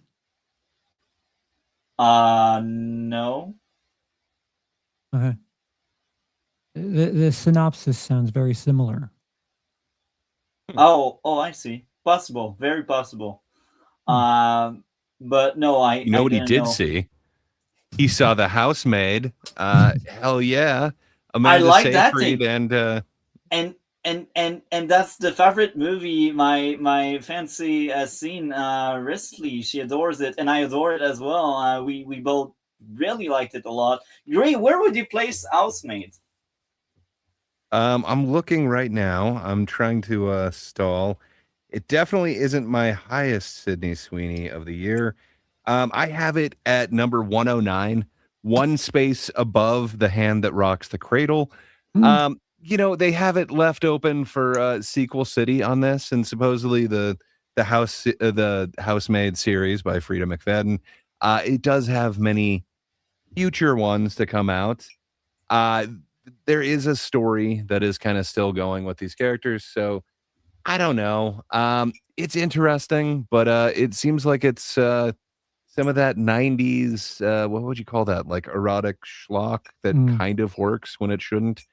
No. Okay. The synopsis sounds very similar. Oh, I see. Possible, very possible. But no, I. You know I what he didn't did know. see? He saw The Housemaid. Hell yeah, Amanda like that Seyfried, thing. And that's the favorite movie my fancy has seen recently. She adores it, and I adore it as well. We both really liked it a lot. Gray, where would you place Housemaid? I'm looking right now. I'm trying to stall. It definitely isn't my highest Sydney Sweeney of the year. I have it at number 109, one space above The Hand That Rocks the Cradle. You know, they have it left open for Sequel City on this, and supposedly the Housemaid series by Frida McFadden. It does have many future ones to come out. There is a story that is kind of still going with these characters, so I don't know. It's interesting, but it seems like it's some of that 90s, what would you call that? Like erotic schlock that kind of works when it shouldn't.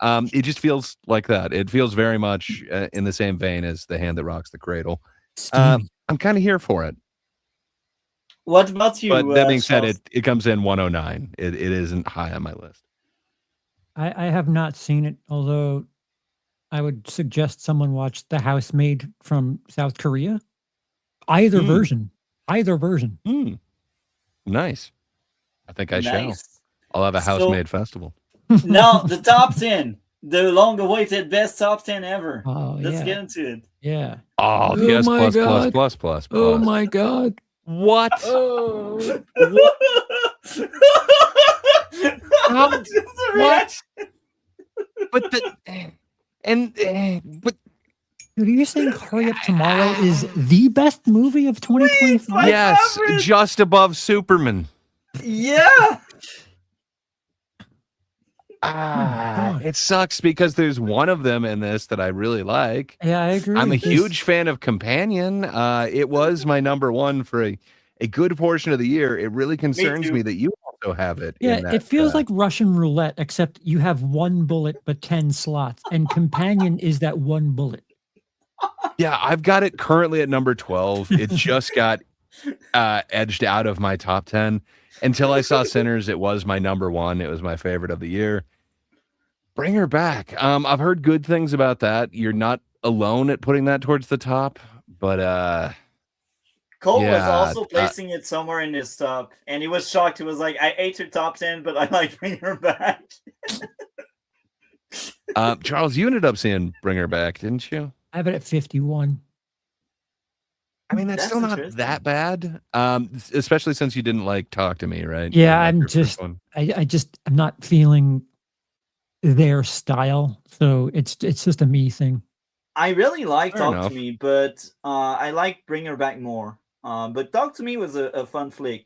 It just feels like that. It feels very much in the same vein as The Hand That Rocks the Cradle. I'm kind of here for it. What about you? But that being said, Charles? it comes in 109. It isn't high on my list. I have not seen it, although I would suggest someone watch The Housemaid from South Korea. Either version. Nice. I think I shall. Nice. I'll have a Housemaid festival. Now the top 10, the long-awaited best top 10 ever. Oh, Let's yeah. get into it. Yeah. Oh, yes, my God. plus. Oh my God. What? Oh. Just a reaction. But but Dude, are you saying Hurry Up Tomorrow is the best movie of 2025? my yes, favorite. just above Superman. Yeah. It sucks because there's one of them in this that I really like. Yeah, I agree. I'm a There's- huge fan of Companion. It was my number one for a good portion of the year. It really concerns too. me that you also have it. Yeah, in that, it feels like Russian roulette, except you have one bullet but 10 slots, and Companion is that one bullet. Yeah, I've got it currently at number 12. It just got edged out of my top 10. Until I saw Sinners, it was my number one. It was my favorite of the year. Bring her back. I've heard good things about that. You're not alone at putting that towards the top, but Cole was yeah, also placing it somewhere in his top, and he was shocked. He was like, "I ate your top 10, but I like Bring Her Back." Charles, you ended up seeing Bring Her Back, didn't you? I have it at 51. I mean, that's still not interesting. that bad. Especially since you didn't like Talk to Me, right? Yeah, Like I'm your first just, one. I'm not feeling their style, so it's just a me thing. I really like Fair Talk enough. to Me, but I like Bring Her Back more. But Talk to Me was a fun flick.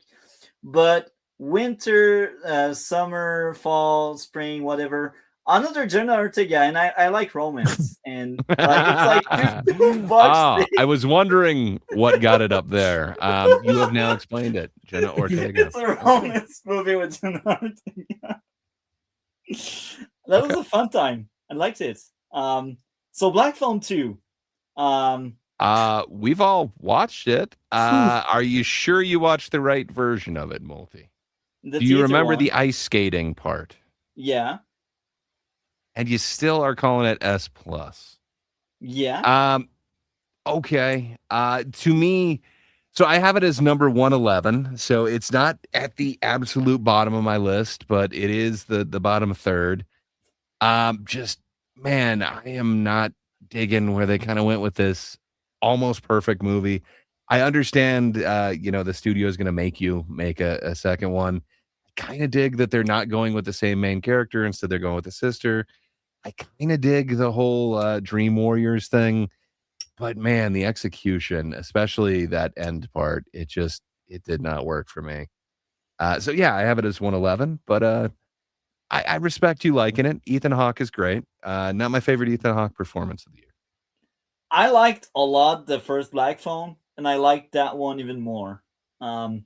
But winter, summer, fall, spring, whatever. Another Jenna Ortega, and I like romance, and like it's like $15. I was wondering what got it up there. You have now explained it, Jenna Ortega. It's a romance movie with Jenna Ortega. That was a fun time. I liked it. So Black Phone 2. We've all watched it. Are you sure you watched the right version of it, Multi? The Do you theater remember one. the ice skating part? Yeah. And you still are calling it S plus. Yeah. Okay. To me, so I have it as number 111. So it's not at the absolute bottom of my list, but it is the bottom third. Just man, I am not digging where they kind of went with this almost perfect movie. I understand the studio is gonna make you make a second one. I kind of dig that they're not going with the same main character, instead they're going with the sister. I kind of dig the whole Dream Warriors thing, but man, the execution, especially that end part, it did not work for me. So yeah, I have it as 111, but I respect you liking it. Ethan Hawke is great. Not my favorite Ethan Hawke performance of the year. I liked a lot the first Black Phone, and I liked that one even more. I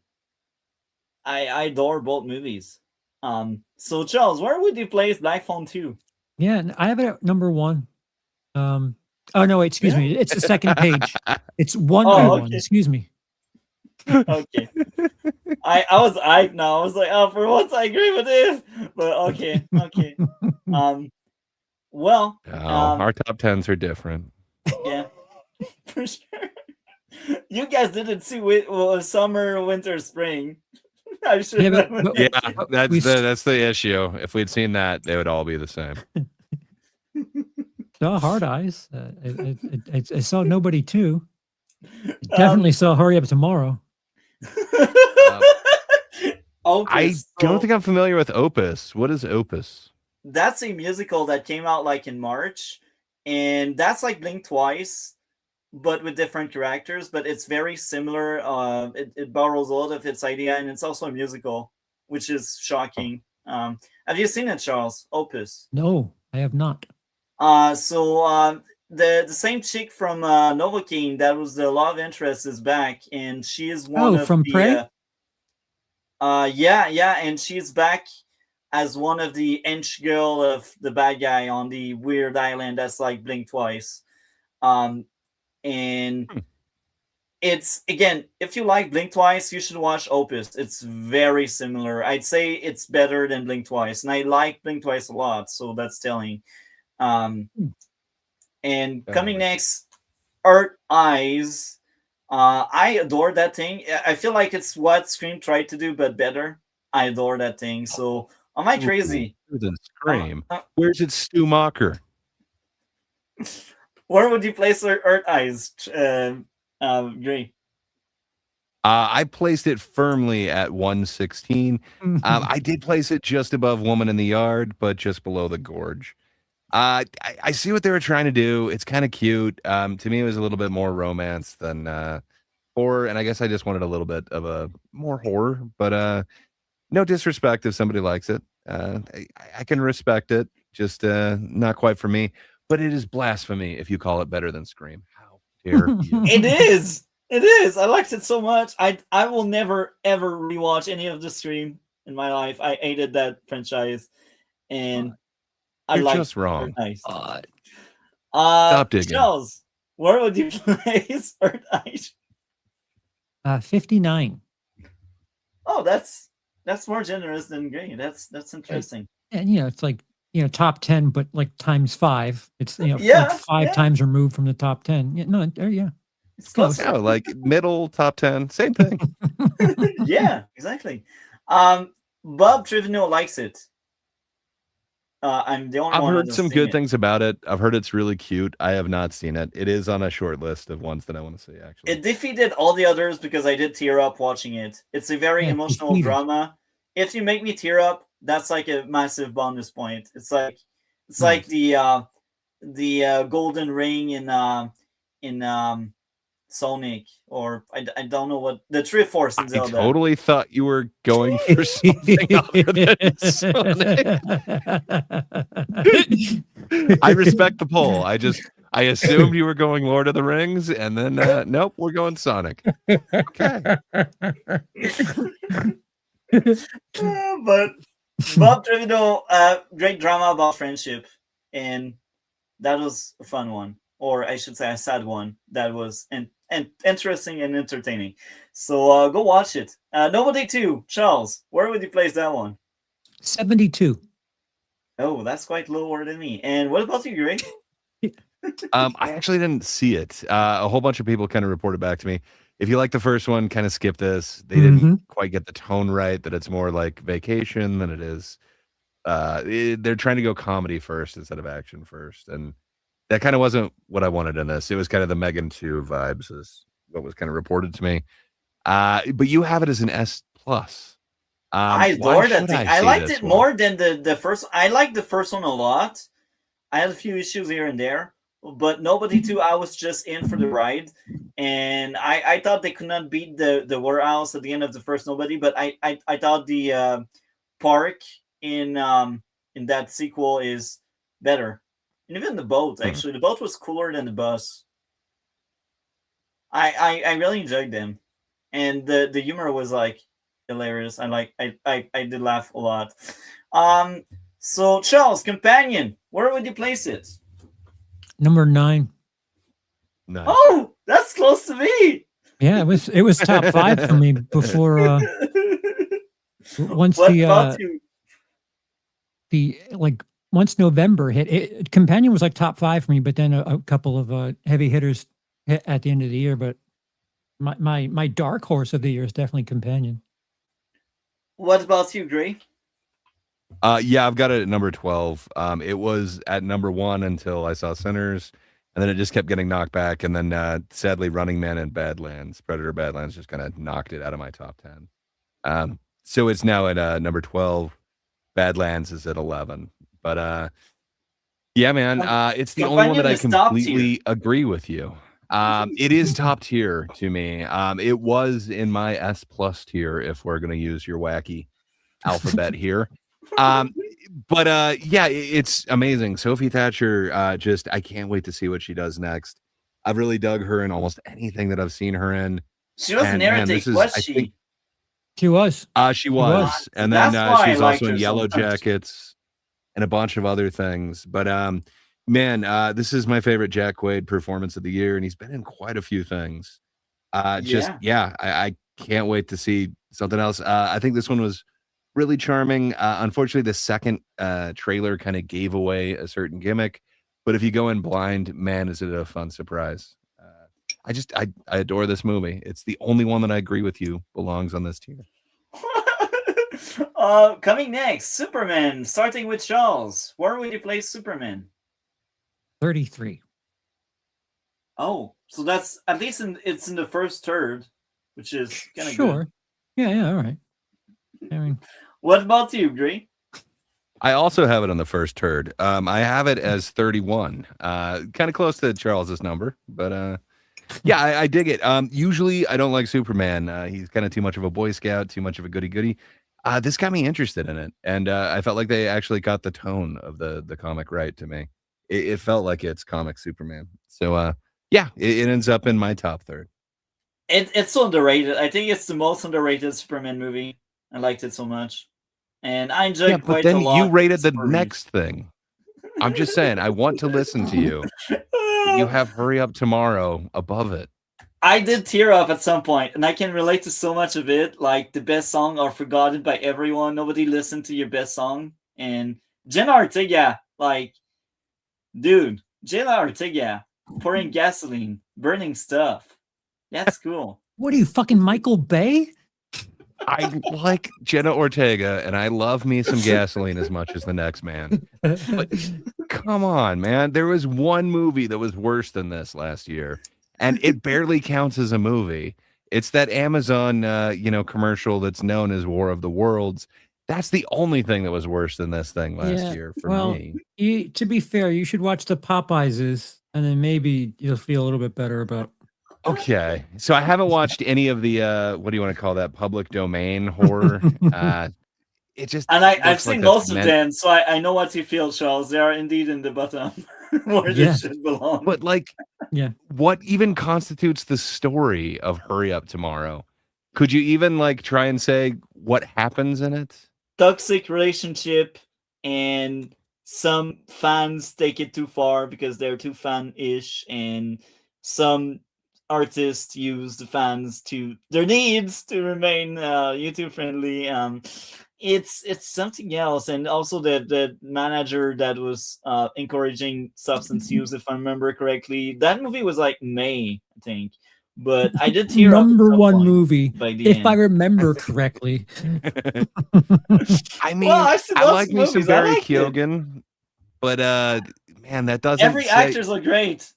adore both movies. So Charles, where would you place Black Phone 2? Yeah, I have it at number 1. Oh no, wait, excuse me. It's the second page. It's 101. okay. Excuse me. Okay. I was hyped now. I was like, oh, for once I agree with this. But okay. Well, our top tens are different. yeah, for sure. You guys didn't see summer, winter, spring. I should Yeah, have. but That's the issue. If we'd seen that, they would all be the same. saw Hard Eyes. I saw Nobody too. Definitely saw Hurry Up Tomorrow. I don't think I'm familiar with Opus. What is Opus? That's a musical that came out like in March, and that's like Blink Twice, but with different characters. But it's very similar. It borrows a lot of its idea, and it's also a musical, which is shocking. Have you seen it, Charles? Opus? No, I have not. So the same chick from Novocaine, that was the love interest, is back, and she is one of from the Prey? yeah, and she's back as one of the hench girl of the bad guy on the weird island that's like Blink Twice. And it's, again, if you like Blink Twice, you should watch Opus. It's very similar. I'd say it's better than Blink Twice, and I like Blink Twice a lot, so that's telling. And coming next, Earth Eyes. I adore that thing. I feel like it's what Scream tried to do, but better. I adore that thing. So, am I crazy? Than Scream. Where's it, Stu Macher? Where would you place Earth Eyes, Gray? I placed it firmly at 116. I did place it just above Woman in the Yard, but just below The Gorge. I see what they were trying to do. It's kind of cute. To me, it was a little bit more romance than horror, and I guess I just wanted a little bit of a more horror. But no disrespect if somebody likes it. I can respect it. Just not quite for me. But it is blasphemy if you call it better than Scream. How dare you? It is. It is. I liked it so much. I will never ever rewatch any of the Scream in my life. I hated that franchise, and I You're like just wrong. Nice. Stop digging. Charles, where would you place Earth Ice? 59. Oh, that's more generous than Green. That's interesting. And it's like top 10, but like times 5. It's Yeah, like 5 times removed from the top 10. Yeah, no, yeah. It's close. No, like middle top 10, same thing. Yeah, exactly. Bob Trivino likes it. I'm the only I've one. heard some good things about it. I've heard it's really cute. I have not seen it. It is on a short list of ones that I want to see, actually. It defeated all the others because I did tear up watching it. It's a very emotional drama. If you make me tear up, that's like a massive bonus point. It's like the golden ring in Sonic, or I don't know what the Triforce in Zelda. I totally thought you were going for something other than Sonic. I respect the poll. I assumed you were going Lord of the Rings, and then nope, we're going Sonic. Okay. But Bob Trivino, great drama about friendship, and that was a fun one, or I should say a sad one that was and interesting and entertaining. So go watch it. Nobody 2, Charles, where would you place that one? 72. Oh, that's quite lower than me. And what about you, Greg? I actually didn't see it. A whole bunch of people kind of reported back to me. If you like the first one, kind of skip this. They didn't quite get the tone right, that it's more like Vacation than it is. They're trying to go comedy first instead of action first. And that kind of wasn't what I wanted in this. It was kind of the Megan 2 vibes is what was kind of reported to me. But you have it as an S+. I adored that thing. I liked it more than the first. I liked the first one a lot. I had a few issues here and there, but Nobody 2, I was just in for the ride. And I thought they could not beat the warehouse at the end of the first Nobody, but I thought the park in that sequel is better. And even the boat, actually. The boat was cooler than the bus. I really enjoyed them. And the humor was like hilarious. I did laugh a lot. So Charles, Companion, where would you place it? Number 9. Nice. Oh, that's close to me. Yeah, it was top 5 for me before once once November hit, Companion was like top 5 for me, but then a couple of heavy hitters hit at the end of the year. But my dark horse of the year is definitely Companion. What about you, Gray? Yeah, I've got it at number 12. It was at number 1 until I saw Sinners, and then it just kept getting knocked back. And then sadly, Running Man and Predator Badlands just kind of knocked it out of my top 10. So it's now at number 12. Badlands is at 11. But yeah, man, it's the only one that I completely agree with you. It is top tier to me. It was in my S+ tier, if we're going to use your wacky alphabet here. But yeah, it's amazing. Sophie Thatcher, I can't wait to see what she does next. I've really dug her in almost anything that I've seen her in. She was narrating, was she? She was. She was. And then she's also in Yellow Jackets and a bunch of other things. But man, this is my favorite Jack Quaid performance of the year, and he's been in quite a few things. I can't wait to see something else. I think this one was really charming. Unfortunately, the second trailer kind of gave away a certain gimmick, but if you go in blind, man, is it a fun surprise. I adore this movie. It's the only one that I agree with you belongs on this tier. Coming next, Superman, starting with Charles. Where would you place Superman? 33. Oh, so that's at least it's in the first third, which is kind of good. Yeah, all right. I mean, what about you, Gray? I also have it on the first third. I have it as 31. Kind of close to Charles's number, but yeah, I dig it. Usually I don't like Superman. He's kind of too much of a Boy Scout, too much of a goody-goody. This got me interested in it, and I felt like they actually got the tone of the comic right to me. It felt like it's comic Superman. So yeah, it ends up in my top third. It's so underrated. I think it's the most underrated Superman movie. I liked it so much, and I Yeah, enjoyed but quite a then you lot the rated the super read. next thing. I'm just saying, I want to listen to you. You have Hurry Up Tomorrow above it. I did tear up at some point, and I can relate to so much of it. Like the best song are forgotten by everyone. Nobody listened to your best song, and Jenna Ortega, like, dude, Jenna Ortega pouring gasoline, burning stuff. That's cool. What are you, fucking Michael Bay? I like Jenna Ortega, and I love me some gasoline as much as the next man. But come on, man. There was one movie that was worse than this last year, and it barely counts as a movie. It's that Amazon, commercial that's known as War of the Worlds. That's the only thing that was worse than this thing last Yeah. year for Well, me. to be fair, you should watch the Popeyeses, and then maybe you'll feel a little bit better about. Okay, so I haven't watched any of the what do you want to call that, public domain horror. It just And I've looks like seen that's most of meant. them, so I know what you feel, Charles. They are indeed in the bottom where Yeah. they should belong. But like, Yeah. what even constitutes the story of Hurry Up Tomorrow? Could you even like try and say what happens in it? Toxic relationship, and some fans take it too far because they're too fan-ish, and some artists use the fans to their needs to remain YouTube friendly. It's something else, and also the manager that was encouraging substance use, if I remember correctly. That movie was like May, I think, but I did tear up at Number some one point movie, by the if end. I remember correctly. I mean, Well, I've seen I lots like of me some movies. I Barry liked it. Keoghan, but man, that doesn't Every say. actors look great.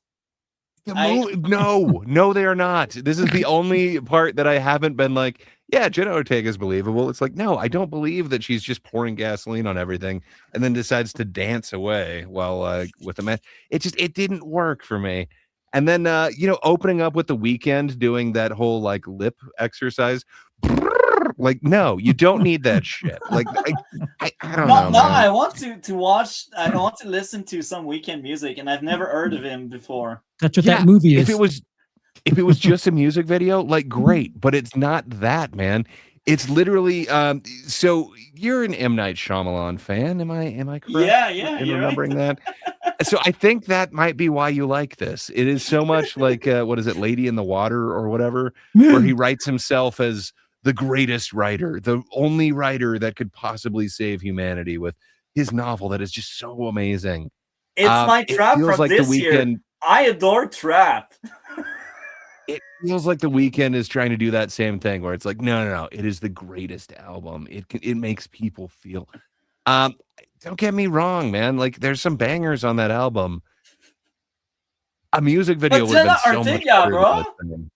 No, they are not. This is the only part that I haven't been like, yeah, Jenna Ortega is believable. It's like, no, I don't believe that she's just pouring gasoline on everything and then decides to dance away while with a man. It didn't work for me. And then opening up with The Weeknd doing that whole like lip exercise. Like, no, you don't need that shit. Like, I don't know, No, man. I want to watch. I want to listen to some Weekend music, and I've never heard of him before. That's what Yeah, that movie if is. it was just a music video, like great, but it's not that, man. It's literally so you're an M. Night Shyamalan fan, am I correct? Yeah, in you're remembering right. that? So I think that might be why you like this. It is so much like what is it, Lady in the Water or whatever, where he writes himself as the greatest writer, the only writer that could possibly save humanity with his novel that is just so amazing. It's my It Trap feels from like The this year. Weeknd. I adore Trap. It feels like The Weeknd is trying to do that same thing where it's like, no, it is the greatest album. It makes people feel. Don't get me wrong, man. Like, there's some bangers on that album. A music video But would have been Jenna so much Ortega, better bro. than this thing.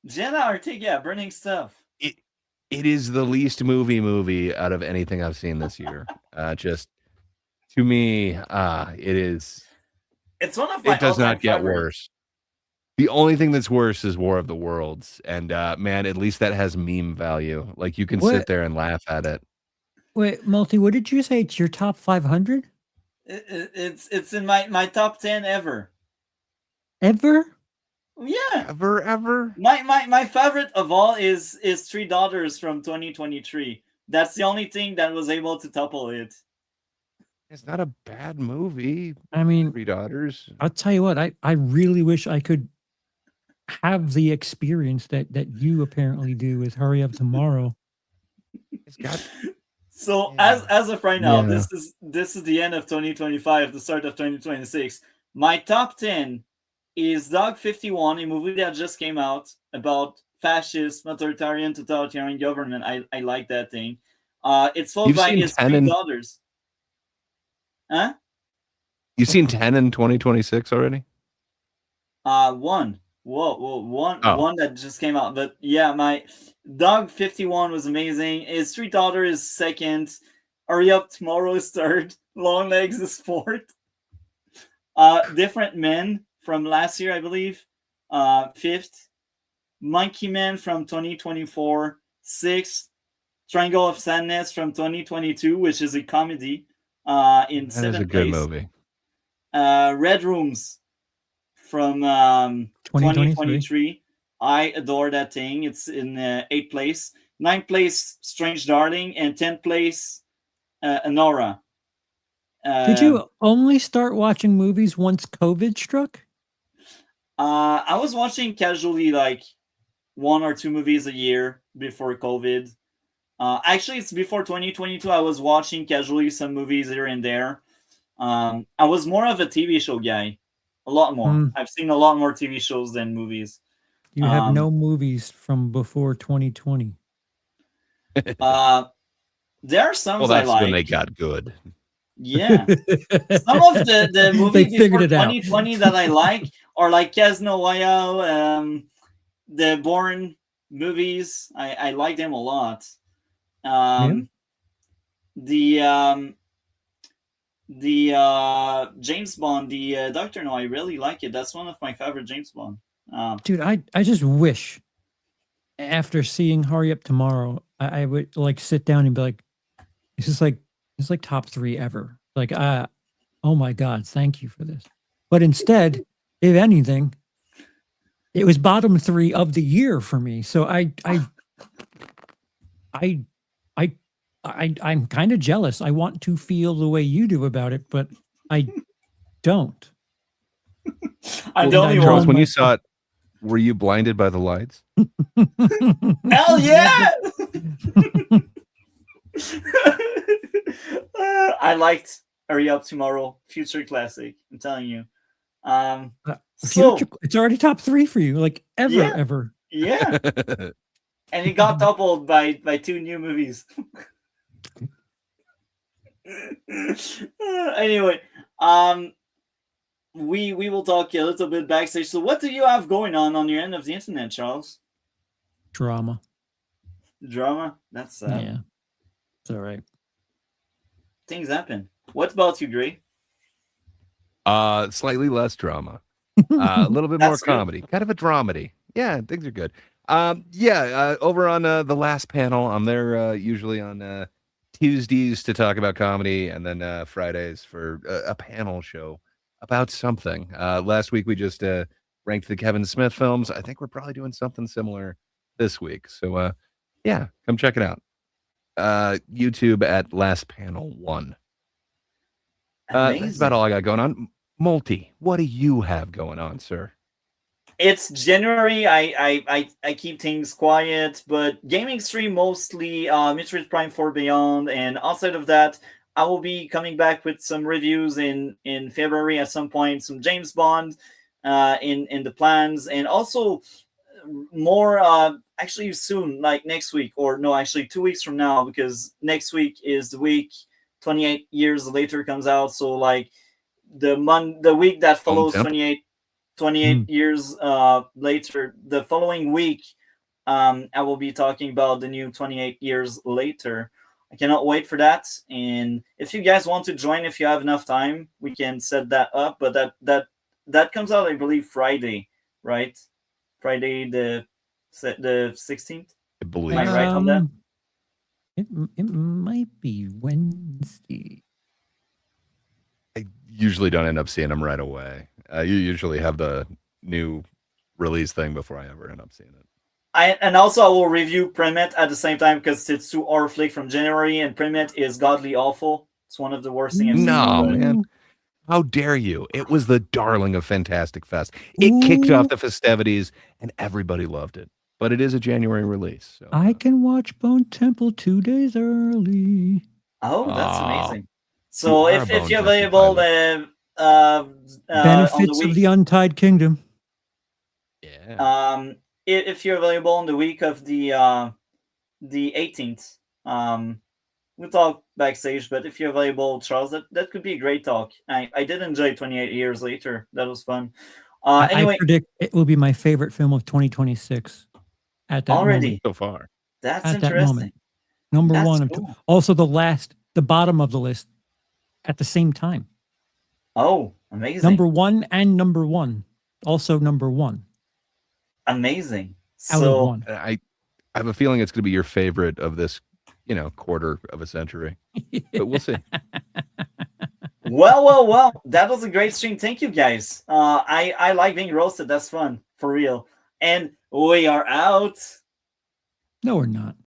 Jenna Ortega, burning stuff. It is the least movie out of anything I've seen this year. Just to me, it is. It's one of my It does all-time not get favorites. worse. The only thing that's worse is War of the Worlds, and man, at least that has meme value. Like, you can sit there and laugh at it. Wait, Multi, what did you say? It's your top 500? It's in my top 10 ever. Ever? Yeah. Ever? My favorite of all is Three Daughters from 2023. That's the only thing that was able to topple it. It's not a bad movie. I mean, Three Daughters. I'll tell you what, I really wish I could have the experience that you apparently do with Hurry Up Tomorrow. It's got. So Yeah. as of right now, Yeah. this is the end of 2025, the start of 2026. My top 10 is Dog 51, a movie that just came out about fascist, authoritarian government. I like that thing. It's followed You've by seen his 10 Three and- Daughters. Huh? You've seen 10 in 2026 already? One. One that just came out. But yeah, my Dog 51 was amazing. His Street Daughter is second. Hurry Up Tomorrow is third. Long Legs is fourth. Different Men from last year, I believe. Fifth. Monkey Man from 2024, sixth. Triangle of Sadness from 2022, which is a comedy in That is seventh a good place. movie. Red Rooms from 2023. 2023. I adore that thing. It's in 8th place. 9th place, Strange Darling, and 10th place, Anora. Did you only start watching movies once COVID struck? I was watching casually like 1 or 2 movies a year before COVID. Actually, it's before 2022. I was watching casually some movies here and there. I was more of a TV show guy, a lot more. I've seen a lot more TV shows than movies. You have no movies from before 2020. There are some Well, I that's like. when they got good. Yeah, some of the movies They figured before it out. 2020 that I like are like Casino Royale, the Bourne movies. I like them a lot. The James Bond, the Doctor No, I really like it. That's one of my favorite James Bond. Dude, I just wish after seeing Hurry Up Tomorrow, I would like sit down and be like, this is like top 3 ever. Like, oh my God, thank you for this. But instead, if anything, it was bottom 3 of the year for me. So I'm kind of jealous. I want to feel the way you do about it, but I don't. I don't even Charles, want. when you saw it, were you blinded by the lights? Hell yeah! I liked Hurry Up Tomorrow, future classic. I'm telling you. So it's already top 3 for you, like ever, Yeah. ever. yeah, and it got doubled by 2 new movies. Anyway, we will talk a little bit backstage. So, what do you have going on your end of the internet, Charles? Drama. Drama? That's Yeah. It's all right. Things happen. What about you, Gray? Slightly less drama. A little bit more That's good. comedy. Kind of a dramedy. Yeah, things are good. Over on the last panel, I'm there usually on Tuesdays to talk about comedy, and then Fridays for a panel show about something. Last week we just ranked the Kevin Smith films. I think we're probably doing something similar this week. So yeah, come check it out. YouTube at Last Panel 1. That's Amazing. about all I got going on. Multi, what do you have going on, sir? It's January. I keep things quiet, but gaming stream mostly Metroid Prime 4 Beyond, and outside of that, I will be coming back with some reviews in February at some point, some James Bond in the plans, and also more actually soon, like next week, or no, actually 2 weeks from now, because next week is the week 28 years later comes out. So like the week that follows 28 years later, the following week, I will be talking about the new 28 years later. I cannot wait for that. And if you guys want to join, if you have enough time, we can set that up. But that comes out, I believe, Friday, right? Friday the 16th. I believe. Am I right on that? It might be Wednesday. I usually don't end up seeing them right away. You usually have the new release thing before I ever end up seeing it. And also I will review Premet at the same time, because it's 2 horror flick from January, and Premet is godly awful. It's one of the worst things I've seen. No, man. How dare you? It was the darling of Fantastic Fest. It kicked off the festivities, and everybody loved it. But it is a January release. So. I can watch Bone Temple 2 days early. Oh, that's amazing. So if you're Benefits of the Untied Kingdom. Yeah. If you're available on the week of the 18th, we'll talk backstage. But if you're available, Charles, that could be a great talk. I did enjoy 28 years later. That was fun. Anyway, I predict it will be my favorite film of 2026. At that already moment. So far. That's at interesting. That moment. Number That's one. cool. Also the bottom of the list at the same time. Oh, amazing. Number 1 and number 1. Also number 1. Amazing. Out of 1. I have a feeling it's going to be your favorite of this quarter of a century. But we'll see. Well. That was a great stream. Thank you, guys. I like being roasted. That's fun for real. And we are out. No, we're not.